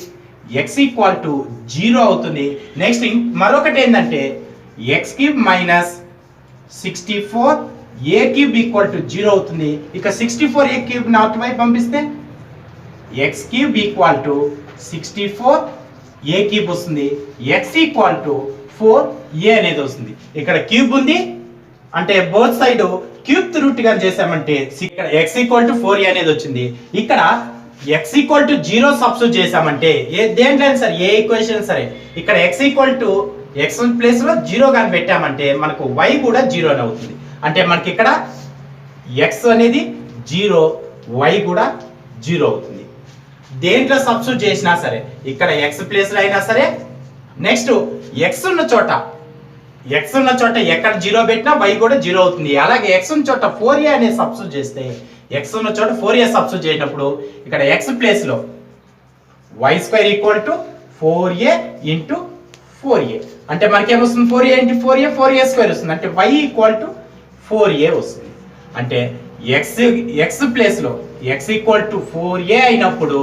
x ఈక్వల్ టు 0 అవుతుంది. నెక్స్ట్ మరొకటి ఏంటంటే x³ minus 64 a³ equal to 0 అవుతుంది. ఇక 64 a³ నాట్ వైపు పంపిస్తే x³ ఈక్వల్ టు 64 a³ వస్తుంది. x ఈక్వల్ టు 4a అనేది వస్తుంది. ఇక్కడ క్యూబ్ ఉంది అంటే బోత్ సైడ్ క్యూబ్ రూట్ గా చేసామంటే ఇక్కడ x ఈక్వల్ టు 4a అనేది వచ్చింది. ఇక్కడ x ఈక్వల్ టు 0 సబ్స్టిట్యూట్ చేసామంటే దేంట్లో సరే ఏ ఈక్వేషన్ సరే ఇక్కడ x equal to x place లో 0 గాని పెట్టామంటే మనకు y కూడా 0 అని అవుతుంది. అంటే మనకి ఇక్కడ x అనేది 0 y కూడా 0 అవుతుంది. దేంట్లో సబ్స్టిట్యూట్ చేసినా సరే ఇక్కడ x ప్లేస్ లో అయినా సరే నెక్స్ట్ x ఉన్న చోట ఎక్కడ 0 పెట్టినా y కూడా 0 అవుతుంది. అలాగే x ఉన్న చోట 4a అనే సబ్స్టిట్యూట్ చేస్తే x ఉన్న చోట 4a సబ్స్టిట్యూట్ చేసినప్పుడు ఇక్కడ x ప్లేస్ లో y² equal to 4a into 4a అంటే మనకి ఏమొస్తుంది 4a ఇంటూ 4a స్క్వేర్ వస్తుంది. అంటే y ఈక్వల్ టు 4a వస్తుంది. అంటే x ప్లేస్ లో x ఈక్వల్ టు 4a అయినప్పుడు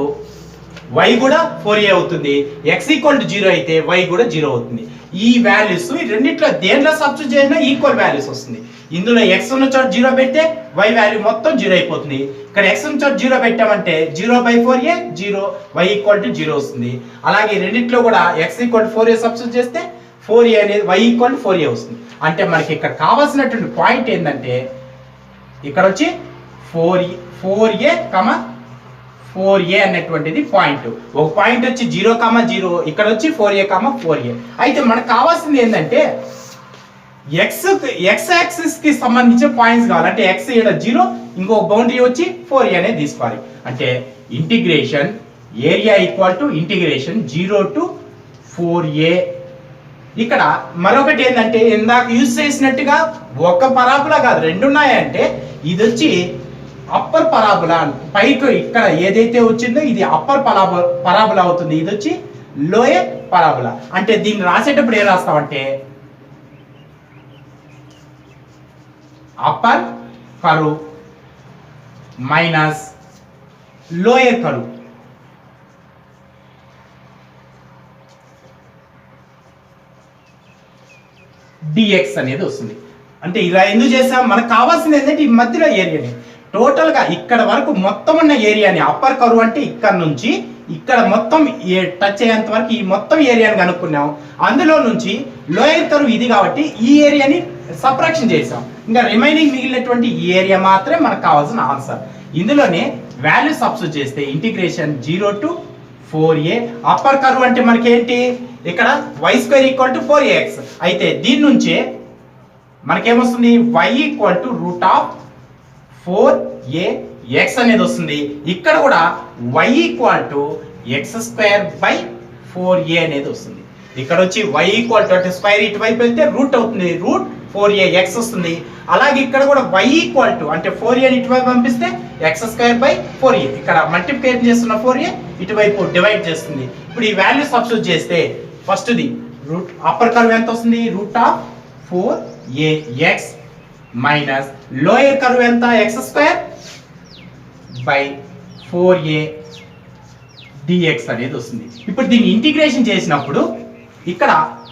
y కూడా 4a అవుతుంది. x ఈక్వల్ టు 0 అయితే y కూడా 0 అవుతుంది. ఈ వాల్యూస్ ఈ రెండిట్లో దేంట్లో సబ్స్టిట్యూట్ చేసినా ఈక్వల్ వాల్యూస్ వస్తుంది. ఇందులో x ఉన్న చోట 0 పెడితే y వాల్యూ మొత్తం 0 అయిపోతుంది. ఇక్కడ x ఉన్న చోట 0 పెట్టామంటే 0/4a 0 y ఈక్వల్ టు 0 వస్తుంది. అలాగే రెండిట్లో కూడా x equal to 4a substitute చేస్తే 4a అనేది y ఈక్వల్ టు 4a వస్తుంది. అంటే మనకి ఇక్కడ కావాల్సినటువంటి పాయింట్ ఏంటంటే ఇక్కడ వచ్చి 4a, 4a అనేటువంటిది పాయింట్. ఒక పాయింట్ వచ్చి 0,0, ఇక్కడ వచ్చి 4a. అయితే మనకు కావాల్సింది ఏంటంటే ఎక్స్ యాక్సిస్ కి సంబంధించిన పాయింట్స్ కావాలి. అంటే ఎక్స్ ఇక్కడ 0, ఇంకొక బౌండరీ వచ్చి 4a అనేది తీసుకోవాలి. అంటే integration area equal to integration 0 to 4a. ఇక్కడ మరొకటి ఏంటంటే ఇందాక యూజ్ చేసినట్టుగా ఒక పరాబులా కాదు, రెండు ఉన్నాయంటే ఇది వచ్చి అప్పర్ పరాబులా, పైకి ఇక్కడ ఏదైతే వచ్చిందో ఇది అప్పర్ పరాబులా అవుతుంది, ఇది వచ్చి లోయర్ పరాబులా. అంటే దీన్ని రాసేటప్పుడు ఏం రాస్తామంటే upper curve minus lower curve. Dx అనేది వస్తుంది. అంటే ఇలా ఎందుకు చేసాం, మనకు కావాల్సింది ఏంటంటే ఈ మధ్యలో ఏరియాని టోటల్ గా ఇక్కడ వరకు మొత్తం ఉన్న ఏరియాని, అప్పర్ కర్వ్ అంటే ఇక్కడ నుంచి ఇక్కడ మొత్తం టచ్ అయ్యేంత వరకు ఈ మొత్తం ఏరియాని కనుక్కున్నాం. అందులో నుంచి లోయర్ కర్వ్ ఇది కాబట్టి ఈ ఏరియాని సబ్ట్రాక్షన్ చేసాం. ఇంకా రిమైనింగ్ మిగిలినటువంటి ఈ ఏరియా మాత్రమే మనకు కావాల్సిన ఆన్సర్. ఇందులోనే వాల్యూ సబ్స్టిట్యూట్ చేస్తే integration 0 to 4a. Upper curve అంటే మనకి ఏంటి, ఇక్కడ y² = 4ax. అయితే దీని నుంచే మనకేమొస్తుంది, y = √4ax అనేది వస్తుంది. ఇక్కడ కూడా y = x²/4a అనేది వస్తుంది. ఇక్కడ వచ్చి y = స్క్వేర్ ఇటువైపు వెళ్తే రూట్ అవుతుంది, √4ax వస్తుంది. అలాగే ఇక్కడ కూడా y అంటే 4a ఇటువైపు పంపిస్తే x²/4a. ఇక్కడ మల్టిప్లికేషన్ చేస్తున్న 4a ఇటువైపు డివైడ్ చేస్తుంది. ఇప్పుడు ఈ వాల్యూ సబ్స్టిట్యూట్ చేస్తే first the root upper curve ఎంత వస్తుంది, √4ax మైనస్ లోయర్ కర్వ్ ఎంత, x²/4a dx అనేది వస్తుంది. ఇప్పుడు దీన్ని ఇంటిగ్రేషన్ చేసినప్పుడు ఇక్కడ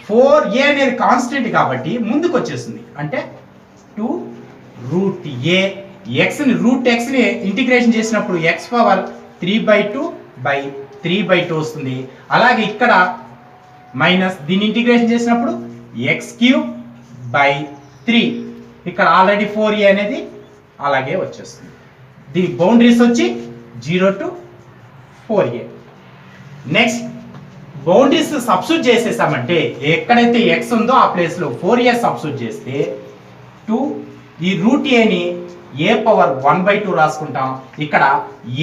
4a అనేది కాన్స్టెంట్ కాబట్టి ముందుకు వచ్చేస్తుంది. అంటే 2√a x ని ఇంటిగ్రేషన్ చేసినప్పుడు x⁻3/2/3/2 వస్తుంది. అలాగే ఇక్కడ మైనస్ దీన్ని ఇంటిగ్రేషన్ చేసినప్పుడు x³/3. ఇక్కడ ఆల్రెడీ 4a అనేది అలాగే వచ్చేస్తుంది. దీని బౌండరీస్ వచ్చి 0 to 4a. Next boundaries substitute చేసేసామంటే ఎక్కడైతే x ఉందో ఆ ప్లేస్ లో 4a సబ్స్టిట్యూట్ చేస్తే 2 ఈ √a ని a⁻1/2 రాసుకుంటాం. ఇక్కడ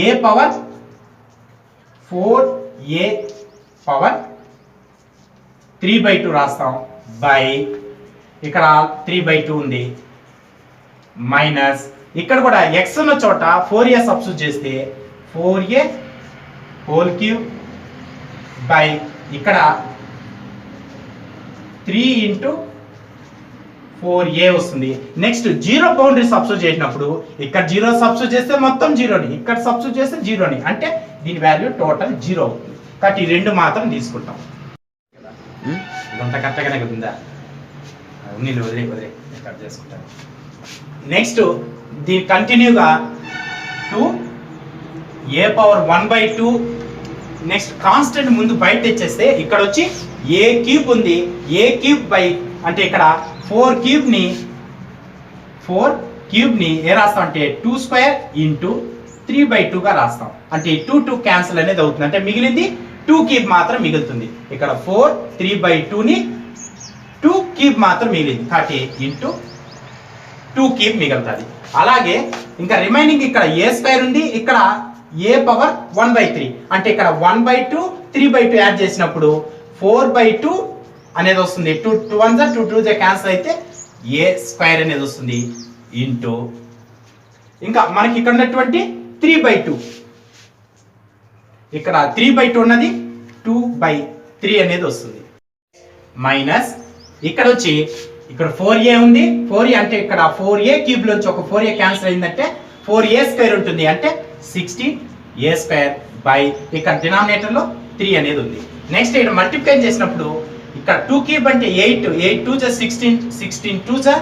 a⁻4a⁻3/2 రాస్తాం బై ఇక్కడ 3/2 ఉంది మైనస్ ఇక్కడ కూడా x ఉన్న చోట 4a సబ్స్టిట్యూట్ చేస్తే 4a³ బై ఇక్కడ 3 × 4a వస్తుంది. నెక్స్ట్ 0 బౌండరీ సబ్స్టిట్యూట్ చేసినప్పుడు ఇక్కడ 0 సబ్స్టిట్యూట్ చేస్తే మొత్తం 0ని, ఇక్కడ సబ్స్టిట్యూట్ చేస్తే 0ని, అంటే దీని వాల్యూ టోటల్ 0 అవుతుంది. కాబట్టి ఈ రెండు మాత్రం తీసుకుంటాం. ఇదంతా కరెక్ట్గానే ఉందా, నీళ్ళు వదిలే కట్ చేసుకుంటాను. నెక్స్ట్ దీని కంటిన్యూగా 2a⁻1/2. నెక్స్ట్ కాన్స్టెంట్ ముందు బయట తెచ్చేస్తే ఇక్కడ వచ్చి a³ ఉంది, a³ అంటే ఇక్కడ 4³ ని ఏ రాస్తాం అంటే 2² × 3/2గా రాస్తాం. అంటే 2 క్యాన్సిల్ అనేది అవుతుంది. అంటే మిగిలింది 2³ మాత్రం మిగులుతుంది. ఇక్కడ 4 3/2ని 2³ మాత్రం మిగిలింది కాబట్టి ×2³ మిగులుతుంది. అలాగే ఇంకా రిమైనింగ్ ఇక్కడ a² ఉంది, ఇక్కడ a⁻1/3 అంటే ఇక్కడ 1/2 3/2 యాడ్ చేసినప్పుడు 4/2 అనేది వస్తుంది. 2 1 2 2 క్యాన్సిల్ అయితే a² అనేది వస్తుంది ఇంటూ ఇంకా మనకి ఇక్కడ ఉన్నటువంటి 3/2 ఇక్కడ 3/2 ఉన్నది 2/3 అనేది వస్తుంది మైనస్ ఇక్కడ వచ్చి ఇక్కడ 4a ఉంది, 4a అంటే ఇక్కడ 4a³ నుంచి ఒక 4a క్యాన్సిల్ అయిందంటే 4a² ఉంటుంది, అంటే 16a² బై ఇక్కడ డినామినేటర్ లో 3 అనేది ఉంది. నెక్స్ట్ ఇక్కడ మల్టిప్లై చేసినప్పుడు ఇక్కడ 2³ అంటే 8 8 2 16 16 2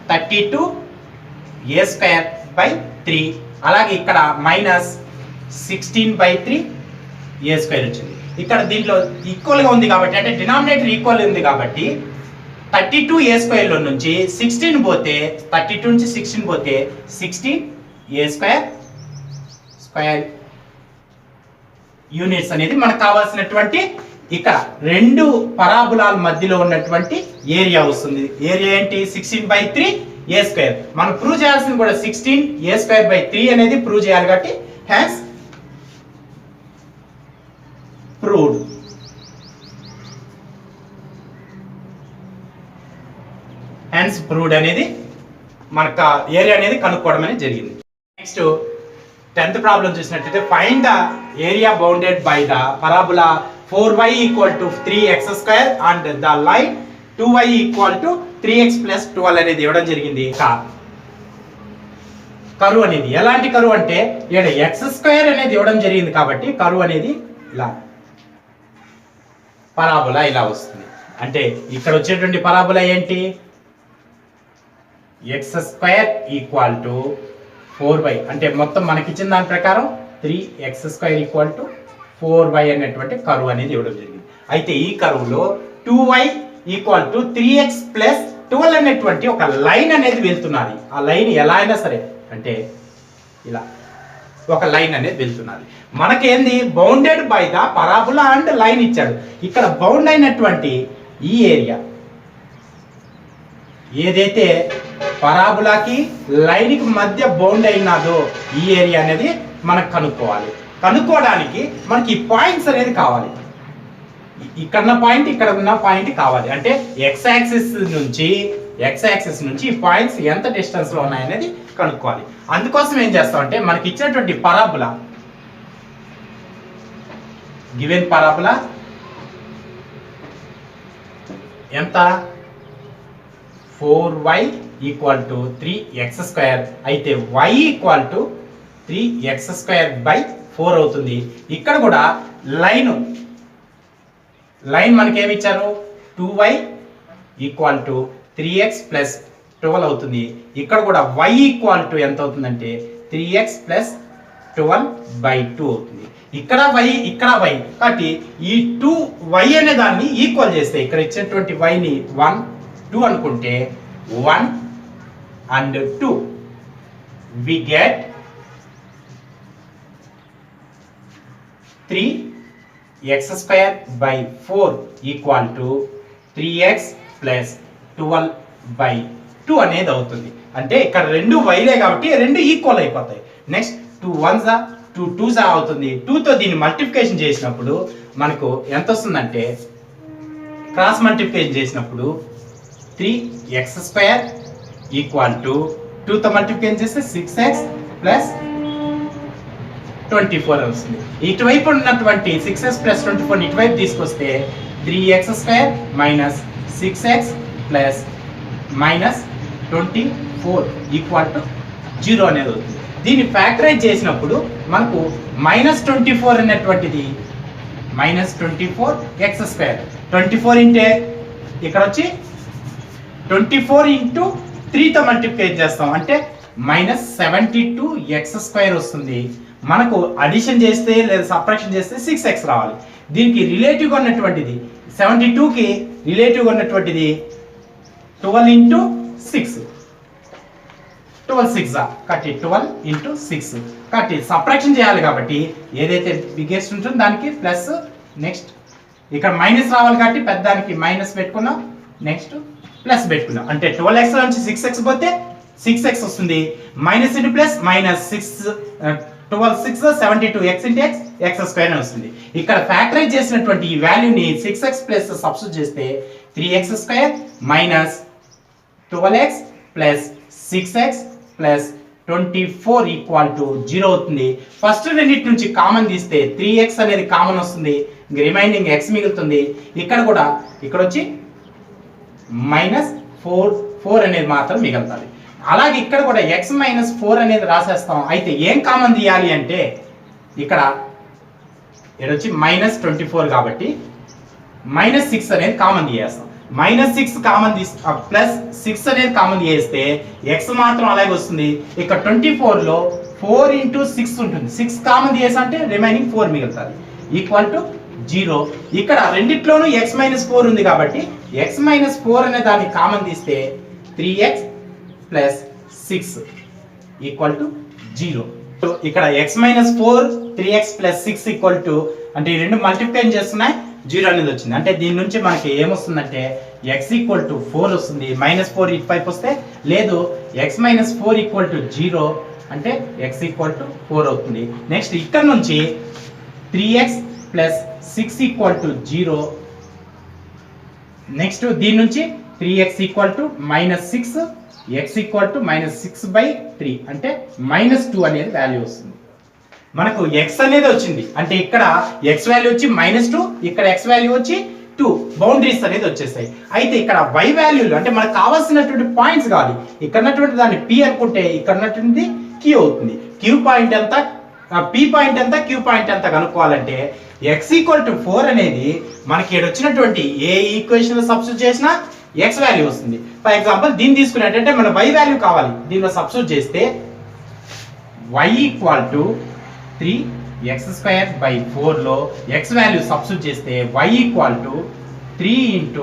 32a²/3. అలాగే ఇక్కడ మైనస్ 16/3 a² వచ్చింది. ఇక్కడ దీంట్లో ఈక్వల్ గా ఉంది కాబట్టి అంటే డినామినేటర్ ఈక్వల్ ఉంది కాబట్టి 32a² లో నుంచి 16 పోతే 32 నుంచి 16 పోతే 16a² యూనిట్స్ అనేది మనకు కావాల్సినటువంటి ఇక్కడ రెండు పరాబులాల మధ్యలో ఉన్నటువంటి ఏరియా వస్తుంది. ఏరియా ఏంటి? 16/3 a స్క్వేర్. మనం ప్రూవ్ చేయాల్సింది కూడా 16 a స్క్వేర్ బై 3 అనేది ప్రూవ్ చేయాలి కాబట్టి హ్యాస్ ప్రూవ్డ్. హ్యాన్స్ ప్రూవ్డ్ అనేది మనకు ఏరియా అనేది కనుక్కోవడం అనేది జరిగింది. నెక్స్ట్ 10th ప్రాబ్లం చూసినట్లయితే find the area bounded by the parabola 4y = 3x² and the line 2y = 3x + 12 అనేది ఇవ్వడం జరిగింది. కరువు అనేది ఎలాంటి కరువు అంటే ఇక్కడ x² అనేది ఇవ్వడం జరిగింది కాబట్టి కరువు అనేది ఇలా పరాబులా ఇలా వస్తుంది. అంటే ఇక్కడ వచ్చేటువంటి పరాబులా ఏంటి? x² = 4y అంటే మొత్తం మనకి ఇచ్చిన దాని ప్రకారం 3x² = 4y అనేటువంటి కరువు అనేది ఇవ్వడం జరిగింది. అయితే ఈ కరువులో 2y = 3x + 12 అనేటువంటి ఒక లైన్ అనేది వెళ్తున్నది. ఆ లైన్ ఎలా అయినా సరే అంటే ఇలా ఒక లైన్ అనేది వెళ్తున్నది. మనకేంది? Bounded by the parabola and line ఇచ్చాడు. ఇక్కడ బౌండ్ అయినటువంటి ఈ ఏరియా ఏదైతే పరాబులాకి లైన్కి మధ్య బౌండ్ అయినదో ఈ ఏరియా అనేది మనకు కనుక్కోవాలి. కనుక్కోవడానికి మనకి ఈ పాయింట్స్ అనేది కావాలి. ఇక్కడ ఉన్న పాయింట్, ఇక్కడ ఉన్న పాయింట్ కావాలి. అంటే ఎక్స్ యాక్సిస్ నుంచి ఈ పాయింట్స్ ఎంత డిస్టెన్స్ లో ఉన్నాయనేది కనుక్కోవాలి. అందుకోసం ఏం చేస్తామంటే మనకి ఇచ్చినటువంటి పరాబులా గివెన్ పరాబులా ఎంత? 4y = 3x² అయితే y = 3x² / 4 అవుతుంది. ఇక్కడ కూడా లైన్ మనకేమి ఇచ్చారు? 2y = 3x + 12 అవుతుంది. ఇక్కడ కూడా y = ఎంత అవుతుందంటే 3x + 12/2 అవుతుంది. ఇక్కడ y ఇక్కడ y కాబట్టి ఈ 2y అనే దాన్ని ఈక్వల్ చేస్తే ఇక్కడ ఇచ్చినటువంటి y ని 1 2 అనుకుంటే 1 and 2 we get 3x² / 4 = 3x + 12/2 అనేది అవుతుంది. అంటే ఇక్కడ రెండు వైలే కాబట్టి రెండు ఈక్వల్ అయిపోతాయి. నెక్స్ట్ 2 1s 2 2s అవుతుంది. 2 తో దీన్ని మల్టిప్లికేషన్ చేసినప్పుడు మనకు ఎంత వస్తుందంటే క్రాస్ మల్టిప్లికేషన్ చేసినప్పుడు 3x² = 2 తో మల్టిప్లికేషన్ చేస్తే 6x + 24 వస్తుంది. ఇటువైపు ఉన్నటువంటి 6x + 24 ఇటువైపు తీసుకొస్తే 3x² - 6x + -24 = 0 అనేది అవుతుంది. దీన్ని ఫ్యాక్టరైజ్ చేసినప్పుడు మనకు -24 అనేటువంటిది -24x². 24 ఇంటే ఇక్కడ వచ్చి 24 × 3 తో మల్టిప్లై చేస్తాం అంటే -72x² వస్తుంది. మనకు అడిషన్ చేస్తే లేదా సబ్ట్రాక్షన్ చేస్తే 6x రావాలి. దీనికి రిలేటివ్గా ఉన్నటువంటిది 72కి రిలేటివ్గా ఉన్నటువంటిది 12 × 6 12 6 కాబట్టి 12 × 6 కాబట్టి సబ్ట్రాక్షన్ చేయాలి కాబట్టి ఏదైతే బిగ్గెస్ట్ ఉంటుందో దానికి ప్లస్ నెక్స్ట్ ఇక్కడ మైనస్ రావాలి కాబట్టి పెద్దానికి మైనస్ పెట్టుకున్నాం నెక్స్ట్ ప్లస్ పెట్టుకున్నాం అంటే 12x నుంచి 6x పోతే 6x వస్తుంది minus into plus -6 12 6 72x × x x² అని వస్తుంది. ఇక్కడ ఫ్యాక్టరైజ్ చేసినటువంటి ఈ వాల్యూని 6x ప్లస్ సబ్స్టిట్యూట్ చేస్తే 3x² - 12x plus 6x plus 24 = 0 అవుతుంది. ఫస్ట్ రెండింటి నుంచి కామన్ తీస్తే 3x అనేది కామన్ వస్తుంది, రిమైనింగ్ x మిగులుతుంది. ఇక్కడ కూడా ఇక్కడ వచ్చి -4 అనేది మాత్రం మిగులుతుంది. అలాగే ఇక్కడ కూడా x - 4 అనేది రాసేస్తాం. అయితే ఏం కామన్ తీయాలి అంటే ఇక్కడ వచ్చి -24 కాబట్టి -6 అనేది కామన్ తీయేస్తాం. -6 కామన్ ప్లస్ 6 అనేది కామన్ చేస్తే x మాత్రం అలాగే వస్తుంది. ఇక్కడ 24 లో 4 × 6 ఉంటుంది. 6 కామన్ చేసా అంటే రిమైనింగ్ 4 మిగులుతుంది =0. ఇక్కడ రెండిట్లోనూ x - 4 ఉంది కాబట్టి x - 4 అనే దాన్ని కామన్ తీస్తే 3x ప్లస్ 6 = 0. ఇక్కడ x - 4 3x ప్లస్ 6 = అంటే ఈ రెండు మల్టిప్లై చేస్తున్నాయి, 0 అనేది వచ్చింది. అంటే దీని నుంచి మనకి ఏమొస్తుందంటే x ఈక్వల్ టు 4 వస్తుంది. -4 ఇటు వైపు వస్తే లేదు, x - 4 ఈక్వల్ టు 0 అంటే x ఈక్వల్ టు 4 అవుతుంది. నెక్స్ట్ ఇక్కడ నుంచి 3x plus 6 equal to 0. Next దీని నుంచి 3x equal to -6, x equal to -6/3 అంటే -2 అనేది వాల్యూ వస్తుంది. మనకు x అనేది వచ్చింది, అంటే ఇక్కడ x వాల్యూ వచ్చి -2, ఇక్కడ x వాల్యూ వచ్చి 2, బౌండరీస్ అనేది వచ్చేసాయి. అయితే ఇక్కడ y వాల్యూలు అంటే మనకు కావాల్సినటువంటి పాయింట్స్ కాదు, ఇక్కడ ఉన్నటువంటి దాన్ని p అనుకుంటే ఇక్కడ ఉన్నటువంటి q అవుతుంది. q పాయింట్ ఎంత, p పాయింట్ ఎంత, q పాయింట్ ఎంత కనుక్కోవాలంటే x ఈక్వల్ టు 4 అనేది మనకి ఇక్కడ వచ్చినటువంటి ఏ ఈక్వేషన్ లో సబ్స్టిట్యూట్ చేసినా x వాల్యూ వస్తుంది. ఫర్ ఎగ్జాంపుల్ దీన్ని తీసుకున్నట్టంటే మన y వాల్యూ కావాలి, దీనిలో సబ్స్టిట్యూట్ చేస్తే y equal to 3x² 4లో x value substitute చేస్తే y ఈక్వల్ టు 3 ×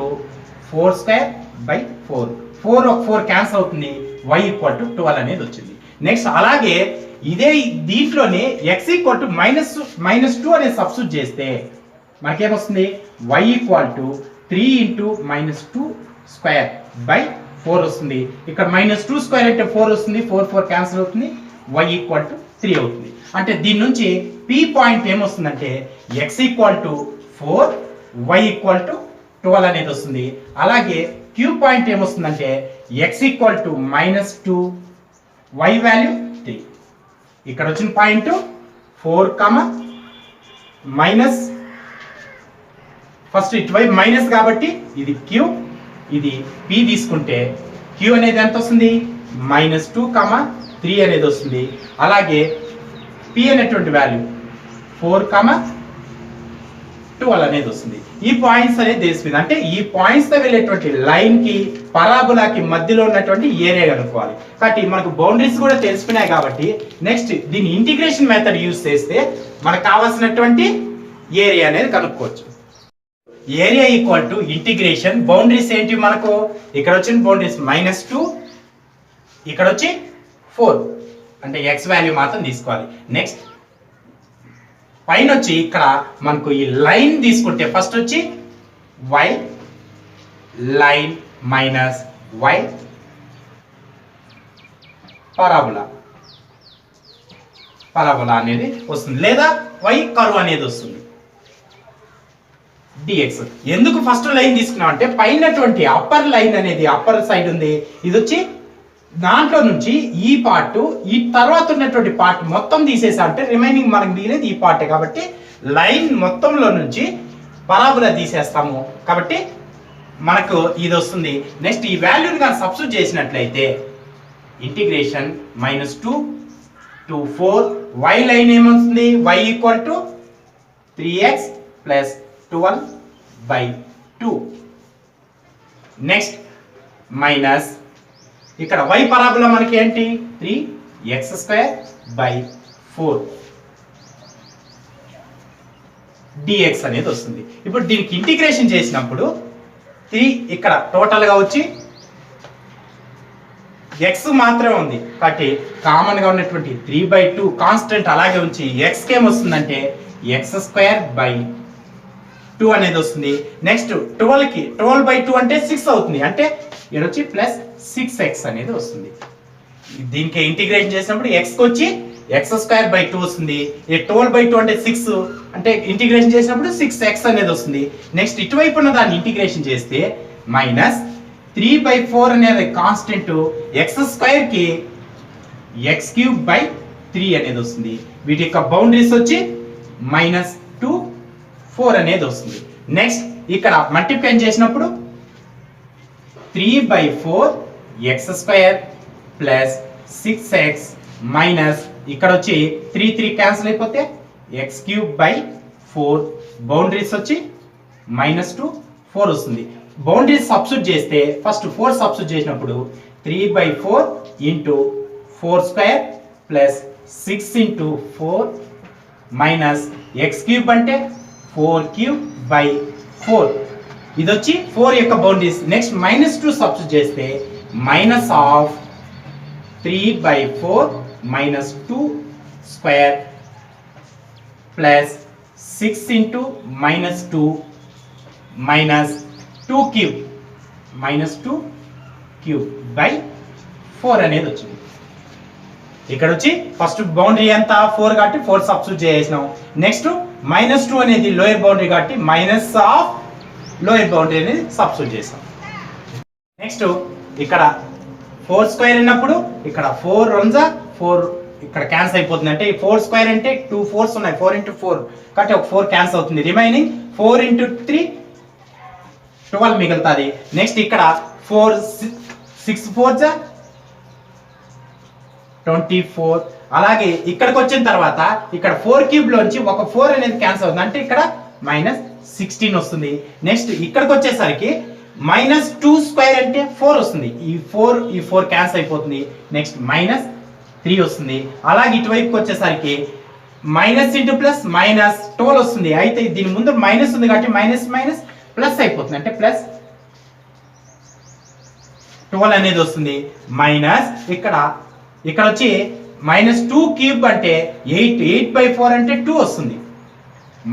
4² 4 4 క్యాన్సిల్ అవుతుంది, y ఈక్వల్ టు 12 అనేది వచ్చింది. నెక్స్ట్ అలాగే ఇదే దీంట్లోనే x ఈక్వల్ టు -2 అనేది సబ్స్టిట్యూట్ చేస్తే మనకేమొస్తుంది, y ఈక్వల్ టు 3 × -2² 4 వస్తుంది. ఇక్కడ -2² అంటే 4 వస్తుంది, 4 4 క్యాన్సిల్ అవుతుంది, y ఈక్వల్ టు 3 అవుతుంది. అంటే దీని నుంచి p పాయింట్ ఏమొస్తుందంటే x equal to 4, y equal to 12 అనేది వస్తుంది. అలాగే q పాయింట్ ఏమొస్తుందంటే x equal to -2, y value 3. ఇక్కడ వచ్చిన పాయింట్ 4, మైనస్, ఫస్ట్ ఇటువైపు మైనస్ కాబట్టి ఇది q, ఇది p తీసుకుంటే q అనేది ఎంత వస్తుంది, -2, 3 అనేది వస్తుంది. అలాగే p అనేటువంటి వాల్యూ 4, 12 అనేది వస్తుంది. ఈ పాయింట్స్ అనేది తెలిసింది, అంటే ఈ పాయింట్స్ తో వెళ్ళేటువంటి లైన్ కి పరాబోలాకి మధ్యలో ఉన్నటువంటి ఏరియా కనుక్కోవాలి. కాబట్టి మనకు బౌండరీస్ కూడా తెలిసిపోయినాయి కాబట్టి నెక్స్ట్ దీని ఇంటిగ్రేషన్ మెథడ్ యూజ్ చేస్తే మనకు కావాల్సినటువంటి ఏరియా అనేది కనుక్కోవచ్చు. Area equal to integration, boundaries ఏంటి మనకు, ఇక్కడ వచ్చిన బౌండరీస్ -2, ఇక్కడ వచ్చి 4, అంటే x వాల్యూ మాత్రం తీసుకోవాలి. నెక్స్ట్ పైన వచ్చి ఇక్కడ మనకు ఈ లైన్ తీసుకుంటే ఫస్ట్ వచ్చి y line minus y parabola అనేది వస్తుంది, లేదా y కర్వ్ అనేది వస్తుంది dx. ఎందుకు ఫస్ట్ లైన్ తీసుకున్నాం అంటే పైనటువంటి అప్పర్ లైన్ అనేది అప్పర్ సైడ్ ఉంది, ఇది వచ్చి దాంట్లో నుంచి ఈ పార్ట్, ఈ తర్వాత ఉన్నటువంటి పార్ట్ మొత్తం తీసేసా అంటే రిమైనింగ్ మనకు మిగిలేదు ఈ పార్టే. కాబట్టి లైన్ మొత్తంలో నుంచి పరాబోలా తీసేస్తాము, కాబట్టి మనకు ఇది వస్తుంది. నెక్స్ట్ ఈ వాల్యూని కానీ సబ్స్టిట్యూట్ చేసినట్లయితే ఇంటిగ్రేషన్ -2 to 4, y లైన్ ఏమవుతుంది, y equal to 3x plus 12/2. Next minus ఇక్కడ y పరాబోలా మనకి ఏంటి, 3x² 4 dx అనేది వస్తుంది. ఇప్పుడు దీనికి ఇంటిగ్రేషన్ చేసినప్పుడు 3 ఇక్కడ టోటల్ గా వచ్చి x మాత్రమే ఉంది కాబట్టి కామన్ గా ఉన్నటువంటి 3/2 కాన్స్టెంట్ అలాగే ఉంచి x కి ఏమొస్తుందంటే x² 2 అనేది వస్తుంది. నెక్స్ట్ 12 కి 12/2 అంటే 6 అవుతుంది, అంటే ఇక్కడ వచ్చి ప్లస్ 6x అనేది వస్తుంది. దీనికి ఇంటిగ్రేషన్ చేసినప్పుడు x కి వచ్చి x² 2 వస్తుంది. ఈ 12/2 అంటే 6, అంటే ఇంటిగ్రేషన్ చేసినప్పుడు 6x అనేది వస్తుంది. నెక్స్ట్ ఇటువైపు ఉన్న దాన్ని ఇంటిగ్రేషన్ చేస్తే -3/4 అనేది కాన్స్టెంట్, x² కి x³ 3 అనేది వస్తుంది. వీటి యొక్క బౌండరీస్ వచ్చి -2 4 అనేది వస్తుంది. నెక్స్ట్ ఇక్కడ మల్టిప్లై చేసినప్పుడు 3/4 x² ప్లస్ 6x మైనస్ ఇక్కడ వచ్చి 3 3 క్యాన్సిల్ అయిపోతే x³ 4, బౌండరీస్ వచ్చి -2 4 వస్తుంది. బౌండరీస్ సబ్స్టిట్యూట్ చేస్తే ఫస్ట్ 4 సబ్స్టిట్యూట్ చేసినప్పుడు 3/4 ఇంటూ 4² ప్లస్ 6 × 4 మైనస్ x³ అంటే 4³ 4, ఇది వచ్చి 4 యొక్క బౌండరీస్. నెక్స్ట్ -2 సబ్స్టిట్యూట్ చేస్తే -3/4 -2² plus 6 into -2 minus 2 cube -2 cube by 4 అనేది వచ్చింది. ఇక్కడ వచ్చి ఫస్ట్ బౌండరీ ఎంత 4 కాబట్టి 4 సబ్స్టిట్యూట్ చేసేసినాం. నెక్స్ట్ -2 అనేది లోయర్ బౌండరీ కాబట్టి మైనస్ ఆఫ్ లోయర్ బౌండరీ అనేది సబ్స్టిట్యూట్ చేసాం. నెక్స్ట్ ఇక్కడ 4 స్క్వేర్ అన్నప్పుడు ఇక్కడ 4 1 4 ఇక్కడ క్యాన్సిల్ అయిపోతుంది. అంటే 4 స్క్వేర్ అంటే 2 4s ఉన్నాయి, 4 into 4 కాబట్టి ఒక 4 క్యాన్సిల్ అవుతుంది. రిమైనింగ్ 4 into 3 12 మిగులుతుంది. నెక్స్ట్ ఇక్కడ 4 6 4s 24. అలాగే ఇక్కడికి వచ్చిన తర్వాత ఇక్కడ 4 క్యూబ్ లోంచి ఒక 4 అనేది క్యాన్సిల్ అవుతుంది, అంటే ఇక్కడ -16 వస్తుంది. నెక్స్ట్ ఇక్కడికి వచ్చేసరికి -2 స్క్వేర్ అంటే 4 వస్తుంది. ఈ 4 క్యాన్సిల్ అయిపోతుంది. నెక్స్ట్ -3 వస్తుంది. అలాగే ఇటువైపుకి వచ్చేసరికి మైనస్ ఇంటూ ప్లస్ -12 వస్తుంది. అయితే దీని ముందు మైనస్ ఉంది కాబట్టి మైనస్ మైనస్ ప్లస్ అయిపోతుంది, అంటే +12 అనేది వస్తుంది. మైనస్ ఇక్కడ వచ్చి -2 క్యూబ్ అంటే 8/4 అంటే 2 వస్తుంది.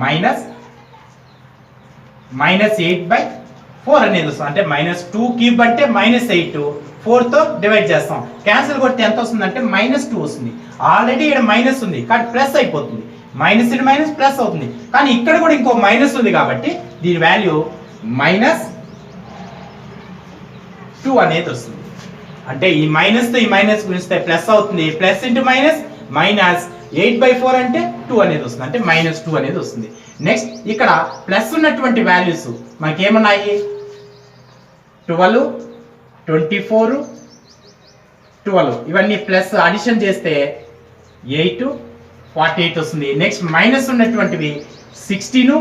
-8/4 అనేది వస్తుంది, అంటే -2 క్యూబ్ అంటే -8 4 తో డివైడ్ చేస్తాం. క్యాన్సిల్ కొడితే ఎంత వస్తుంది అంటే -2 వస్తుంది. ఆల్రెడీ ఇక్కడ మైనస్ ఉంది కాబట్టి ప్లస్ అయిపోతుంది. మైనస్ ఇంటూ మైనస్ ప్లస్ అవుతుంది. కానీ ఇక్కడ కూడా ఇంకో మైనస్ ఉంది కాబట్టి దీని వాల్యూ -2 అనేది వస్తుంది. అంటే ఈ మైనస్ తో ఈ మైనస్ గుణిస్తే ప్లస్ అవుతుంది. ప్లస్ ఇంటూ మైనస్ -8/4 అంటే 2 అనేది వస్తుంది, అంటే -2 అనేది వస్తుంది. నెక్స్ట్ ఇక్కడ ప్లస్ ఉన్నటువంటి వాల్యూస్ మనకి ఏమన్నాయి 12 24 12 ఇవన్నీ ప్లస్ అడిషన్ చేస్తే 8 48 వస్తుంది. నెక్స్ట్ మైనస్ ఉన్నటువంటివి 16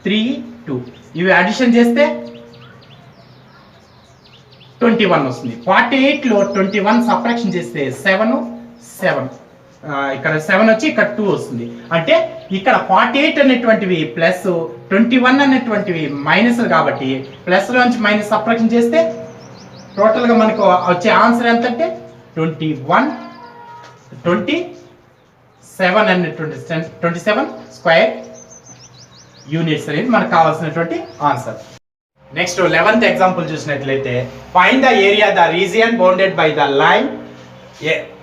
3 2 ఇవి అడిషన్ చేస్తే 21 వస్తుంది. 48 లో 21 సబ్ట్రాక్షన్ చేస్తే 7 ఇక్కడ 7 వచ్చి ఇక్కడ 2 వస్తుంది. అంటే ఇక్కడ 48 అనేటువంటివి ప్లస్ 21 అనేటువంటివి మైనస్ కాబట్టి ప్లస్ లోంచి మైనస్ సబ్ట్రాక్షన్ చేస్తే టోటల్ గా మనకు వచ్చే ఆన్సర్ ఎంత అంటే 27 స్క్వేర్ యూనిట్స్ అనేది మనకు కావాల్సినటువంటి ఆన్సర్. నెక్స్ట్ 11th ఎగ్జాంపుల్ చూసినట్లయితే find the area the region bounded by the line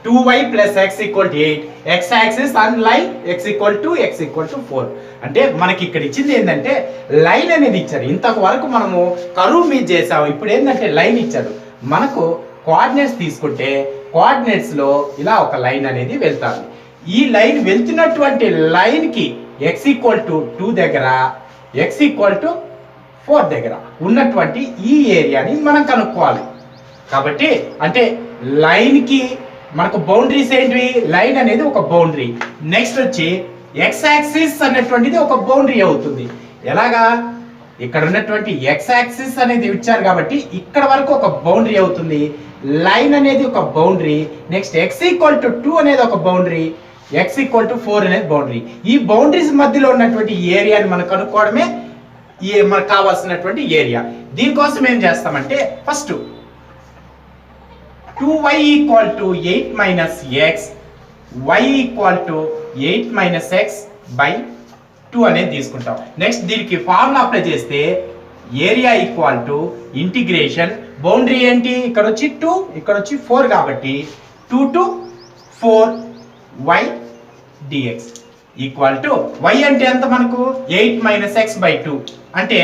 2y + x = 8 x axis and line x = 4. అంటే మనకి ఇక్కడ ఇచ్చింది ఏంటంటే లైన్ అనేది ఇచ్చారు. ఇంతవరకు మనము కర్వ్ మీద చేసాము. ఇప్పుడు ఏంటంటే లైన్ ఇచ్చారు. మనకు కోఆర్డినేట్స్ తీసుకుంటే కోఆర్డినేట్స్ లో ఇలా ఒక లైన్ అనేది వెళ్తారు. ఈ లైన్ వెళ్తున్నటువంటి లైన్ కి x = 2 దగ్గర x = 4 దగ్గర ఉన్నటువంటి ఈ ఏరియాని మనం కనుక్కోవాలి. కాబట్టి అంటే లైన్ కి మనకు బౌండరీస్ ఏంటివి, లైన్ అనేది ఒక బౌండరీ. నెక్స్ట్ వచ్చి x యాక్సిస్ అనేటువంటిది ఒక బౌండరీ అవుతుంది. ఎలాగా ఇక్కడ ఉన్నటువంటి x యాక్సిస్ అనేది ఇచ్చారు కాబట్టి ఇక్కడ వరకు ఒక బౌండరీ అవుతుంది. లైన్ అనేది ఒక బౌండరీ. నెక్స్ట్ x = 2 అనేది ఒక బౌండరీ, x = 4 అనేది బౌండరీ. ఈ బౌండరీస్ మధ్యలో ఉన్నటువంటి ఏరియాని మనం కనుక్కోవడమే మనకు కావాల్సినటువంటి ఏరియా. దీనికోసం ఏం చేస్తామంటే first 2y = 8 - x y = 8 - x / 2 అనేది తీసుకుంటాం. నెక్స్ట్ దీనికి ఫార్ములా అప్లై చేస్తే ఏరియా = ఇంటిగ్రేషన్ బౌండరీ ఏంటి ఇక్కడ వచ్చి 2 ఇక్కడ వచ్చి 4 కాబట్టి 2 to 4 y dx = y అంటే ఎంత మనకు 8 - x / 2 అంటే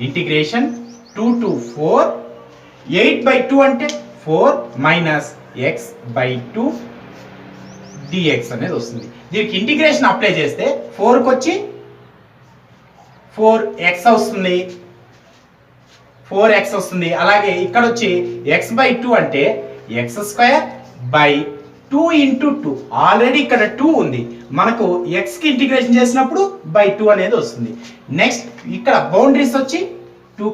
ఇంటిగ్రేషన్ 2 to 4 8/2 అంటే 4 - x / 2 dx అనేది వస్తుంది. దీనికి ఇంటిగ్రేషన్ అప్లై చేస్తే 4 కి వచ్చి 4x వస్తుంది, 4x వస్తుంది. అలాగే ఇక్కడ వచ్చి x / 2 అంటే x² / 2 × 2 ఆల్రెడీ ఇక్కడ 2 ఉంది. మనకు x కి ఇంటిగ్రేషన్ చేసినప్పుడు /2 అనేది వస్తుంది. నెక్స్ట్ ఇక్కడ బౌండరీస్ వచ్చి 2,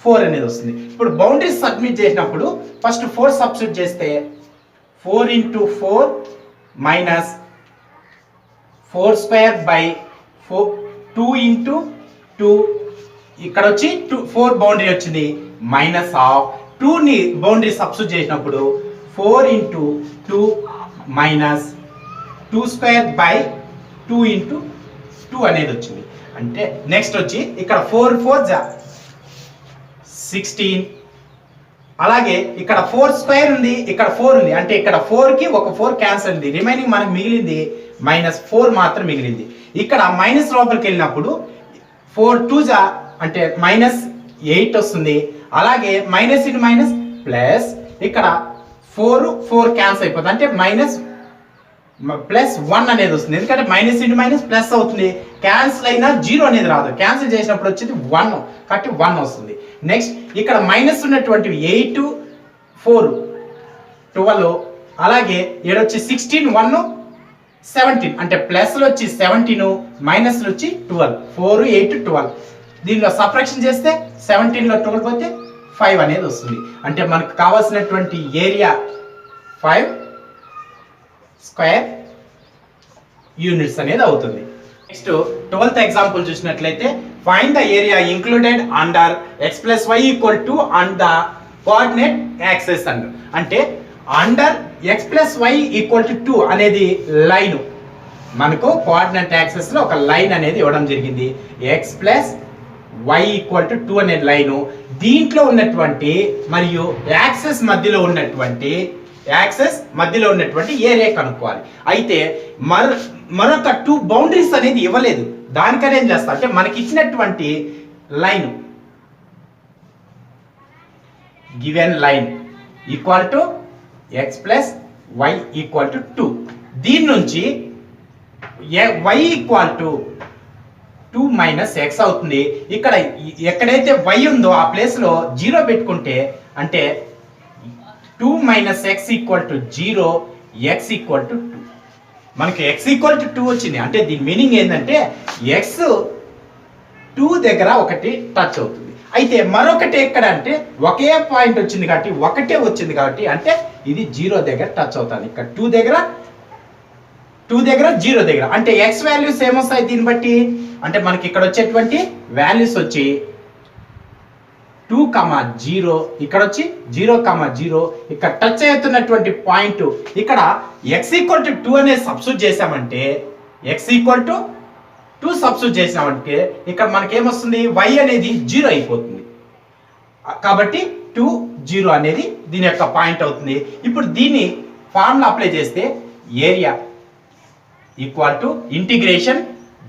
4 అనేది వస్తుంది. ఇప్పుడు బౌండరీస్ సబ్మిట్ చేసినప్పుడు ఫస్ట్ 4 సబ్స్టిట్యూట్ చేస్తే 4 × 4 - 4² / 2 × 2 ఇక్కడ వచ్చి 4 బౌండరీ వచ్చింది. -2 ని బౌండరీ సబ్స్టిట్యూట్ చేసినప్పుడు 4 × 2 - 2² / 2 × 2 అనేది వచ్చింది. అంటే నెక్స్ట్ వచ్చి ఇక్కడ 4 4 జా 16, అలాగే ఇక్కడ 4 స్క్వేర్ ఉంది, ఇక్కడ 4 ఉంది, అంటే ఇక్కడ 4 కి ఒక 4 క్యాన్సిల్ ఉంది, రిమైనింగ్ మనకు మిగిలింది -4 మాత్రం మిగిలింది. ఇక్కడ మైనస్ లోపలికి వెళ్ళినప్పుడు 4 2 జా అంటే -8 వస్తుంది, అలాగే మైనస్ ఇంటూ మైనస్ ప్లస్ ఇక్కడ 4 4 క్యాన్సిల్ అయిపోతుంది, అంటే +1 అనేది వస్తుంది, ఎందుకంటే మైనస్ ఇంటూ మైనస్ ప్లస్ అవుతుంది, క్యాన్సిల్ అయినా 0 అనేది రాదు, క్యాన్సిల్ చేసినప్పుడు వచ్చేది 1 కాబట్టి 1 వస్తుంది. నెక్స్ట్ ఇక్కడ మైనస్ ఉన్నటువంటివి 8 4 12, అలాగే ఏడొచ్చి 16 1 17, అంటే ప్లస్లు వచ్చి 17 మైనస్లు వచ్చి 12 4 8 12. దీనిలో సబ్ట్రాక్షన్ చేస్తే 17లో 12 పోతే 5 అనేది వస్తుంది, అంటే మనకు కావాల్సినటువంటి ఏరియా 5 స్క్వేర్ యూనిట్స్ అనేది అవుతుంది. నెక్స్ట్ 12th ఎగ్జాంపుల్ చూసినట్లయితే find the area included under x + y = on the coordinate axis and, అంటే అండర్ x + y = 2 అనేది లైన్, మనకు కోఆర్డినేట్ యాక్సిస్ లో ఒక లైన్ అనేది ఇవ్వడం జరిగింది, x + y = 2 అనే లైన్, దీంట్లో ఉన్నటువంటి మరియు యాక్సిస్ మధ్యలో ఉన్నటువంటి ఏరియా కనుక్కోవాలి. అయితే మరొక 2 బౌండరీస్ అనేది ఇవ్వలేదు, దానికనే ఏం చేస్తా అంటే మనకి ఇచ్చినటువంటి line given line equal to x + y = 2, దీని నుంచి y = 2 - x అవుతుంది. ఇక్కడ ఎక్కడైతే y ఉందో ఆ ప్లేస్ లో 0 పెట్టుకుంటే అంటే 2 - x = 0, x = 2. మనకి x = 2 వచ్చింది, అంటే దీని మీనింగ్ ఏంటంటే x 2 దగ్గర ఒకటి టచ్ అవుతుంది. అయితే మరొకటి ఎక్కడ అంటే ఒకే పాయింట్ వచ్చింది కాబట్టి ఒకటే వచ్చింది కాబట్టి అంటే ఇది 0 దగ్గర టచ్ అవుతుంది. ఇక్కడ 2 దగ్గర 0 దగ్గర, అంటే x వాల్యూస్ ఏమొస్తాయి దీన్ని బట్టి అంటే మనకి ఇక్కడ వచ్చేటువంటి వాల్యూస్ వచ్చి 2, 0, ఇక్కడ వచ్చి 0, 0, ఇక్కడ టచ్ అవుతున్నటువంటి పాయింట్ ఇక్కడ x = 2 అనేది సబ్స్టిట్యూట్ చేసామంటే x = 2 సబ్స్టిట్యూట్ చేసామంటే ఇక్కడ మనకి ఏమొస్తుంది y అనేది 0 అయిపోతుంది, కాబట్టి 2 0 అనేది దీని యొక్క పాయింట్ అవుతుంది. ఇప్పుడు దీన్ని ఫార్ములా అప్లై చేస్తే area equal to integration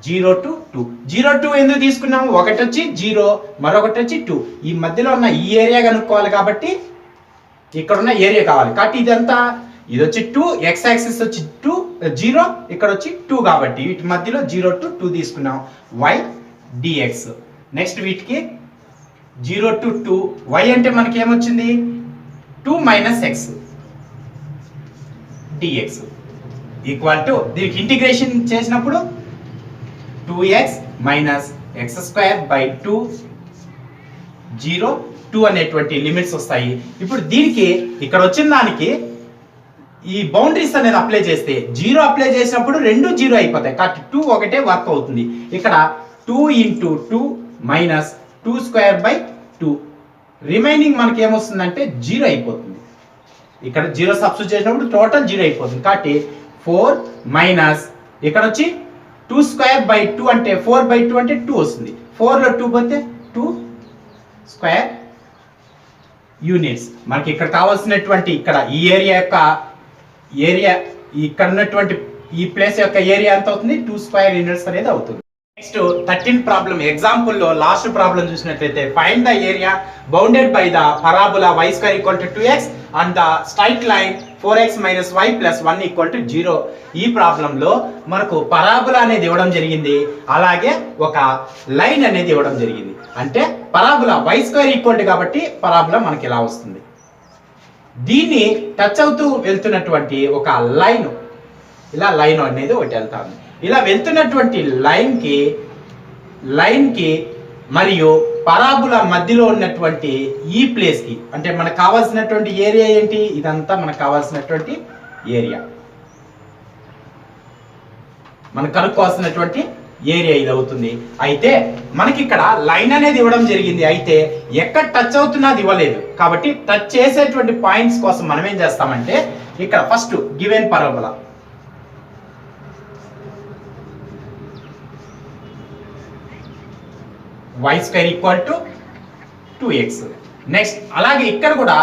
0 to 2. 0 to ఎందుకు తీసుకున్నాము, ఒకటి వచ్చి 0 మరొకటి వచ్చి 2, ఈ మధ్యలో ఉన్న ఈ ఏరియా కనుక్కోవాలి కాబట్టి ఇక్కడ ఉన్న ఏరియా కావాలి, కాబట్టి ఇదంతా ఇది వచ్చి 2, x యాక్సిస్ వచ్చి 0, ఇక్కడ వచ్చి 2, కాబట్టి వీటి మధ్యలో 0 to 2 తీసుకున్నాం, y dx. నెక్స్ట్ వీటికి 0 to 2, y అంటే మనకి ఏమొచ్చింది 2 - x dx ఈక్వల్ టు దీనికి ఇంటిగ్రేషన్ చేసినప్పుడు 2x - x² 2 0 2 అనేటువంటి లిమిట్స్ వస్తాయి. ఇప్పుడు దీనికి ఇక్కడ వచ్చిన దానికి ఈ బౌండరీస్ అనేది అప్లై చేస్తే 0 అప్లై చేసినప్పుడు రెండు 0 అయిపోతాయి, కాబట్టి 2 ఒకటే వర్క్ అవుతుంది. ఇక్కడ 2 × 2 - 2² 2, రిమైనింగ్ మనకి ఏమొస్తుందంటే 0 అయిపోతుంది. ఇక్కడ 0 సబ్స్టిట్యూట్ చేసినప్పుడు టోటల్ 0 అయిపోతుంది, కాబట్టి 4 మైనస్ ఇక్కడ వచ్చి 2² 2 అంటే 4/2 అంటే 2 వస్తుంది, 4లో 2 పోతే 2² యూనిట్స్. మనకి ఇక్కడ కావాల్సినటువంటి ఇక్కడ ఈ ఏరియా ఇక్కడ ఉన్నటువంటి ఈ ప్లేస్ యొక్క ఏరియా ఎంత అవుతుంది 2² యూనిట్స్ అనేది అవుతుంది. నెక్స్ట్ 13th ప్రాబ్లం ఎగ్జాంపుల్ లో లాస్ట్ ప్రాబ్లం చూసినట్లయితే find the area bounded by the parabola y² = 2x and the straight line 4x - y + 1 = 0. ఈ ప్రాబ్లంలో మనకు పరాబోలా అనేది ఇవ్వడం జరిగింది, అలాగే ఒక లైన్ అనేది ఇవ్వడం జరిగింది. అంటే పరాబోలా y² కాబట్టి పరాబోలా మనకి ఇలా వస్తుంది. దీన్ని టచ్ అవుతూ వెళ్తున్నటువంటి ఒక లైన్, ఇలా లైన్ అనేది ఒకటి వెళ్తాను, ఇలా వెళ్తున్నటువంటి లైన్ కి మరియు పరాబోలా మధ్యలో ఉన్నటువంటి ఈ ప్లేస్ కి అంటే మనకు కావాల్సినటువంటి ఏరియా ఏంటి, ఇదంతా మనకు కావాల్సినటువంటి ఏరియా, మనకు కనుక్కోవాల్సినటువంటి ఏరియా ఇది అవుతుంది. అయితే మనకి ఇక్కడ లైన్ అనేది ఇవ్వడం జరిగింది, అయితే ఎక్కడ టచ్ అవుతున్నది ఇవ్వలేదు, కాబట్టి టచ్ చేసేటువంటి పాయింట్స్ కోసం మనం ఏం చేస్తామంటే ఇక్కడ first given parabola y square equal to 2x. Next అలాగే ఇక్కడ కూడా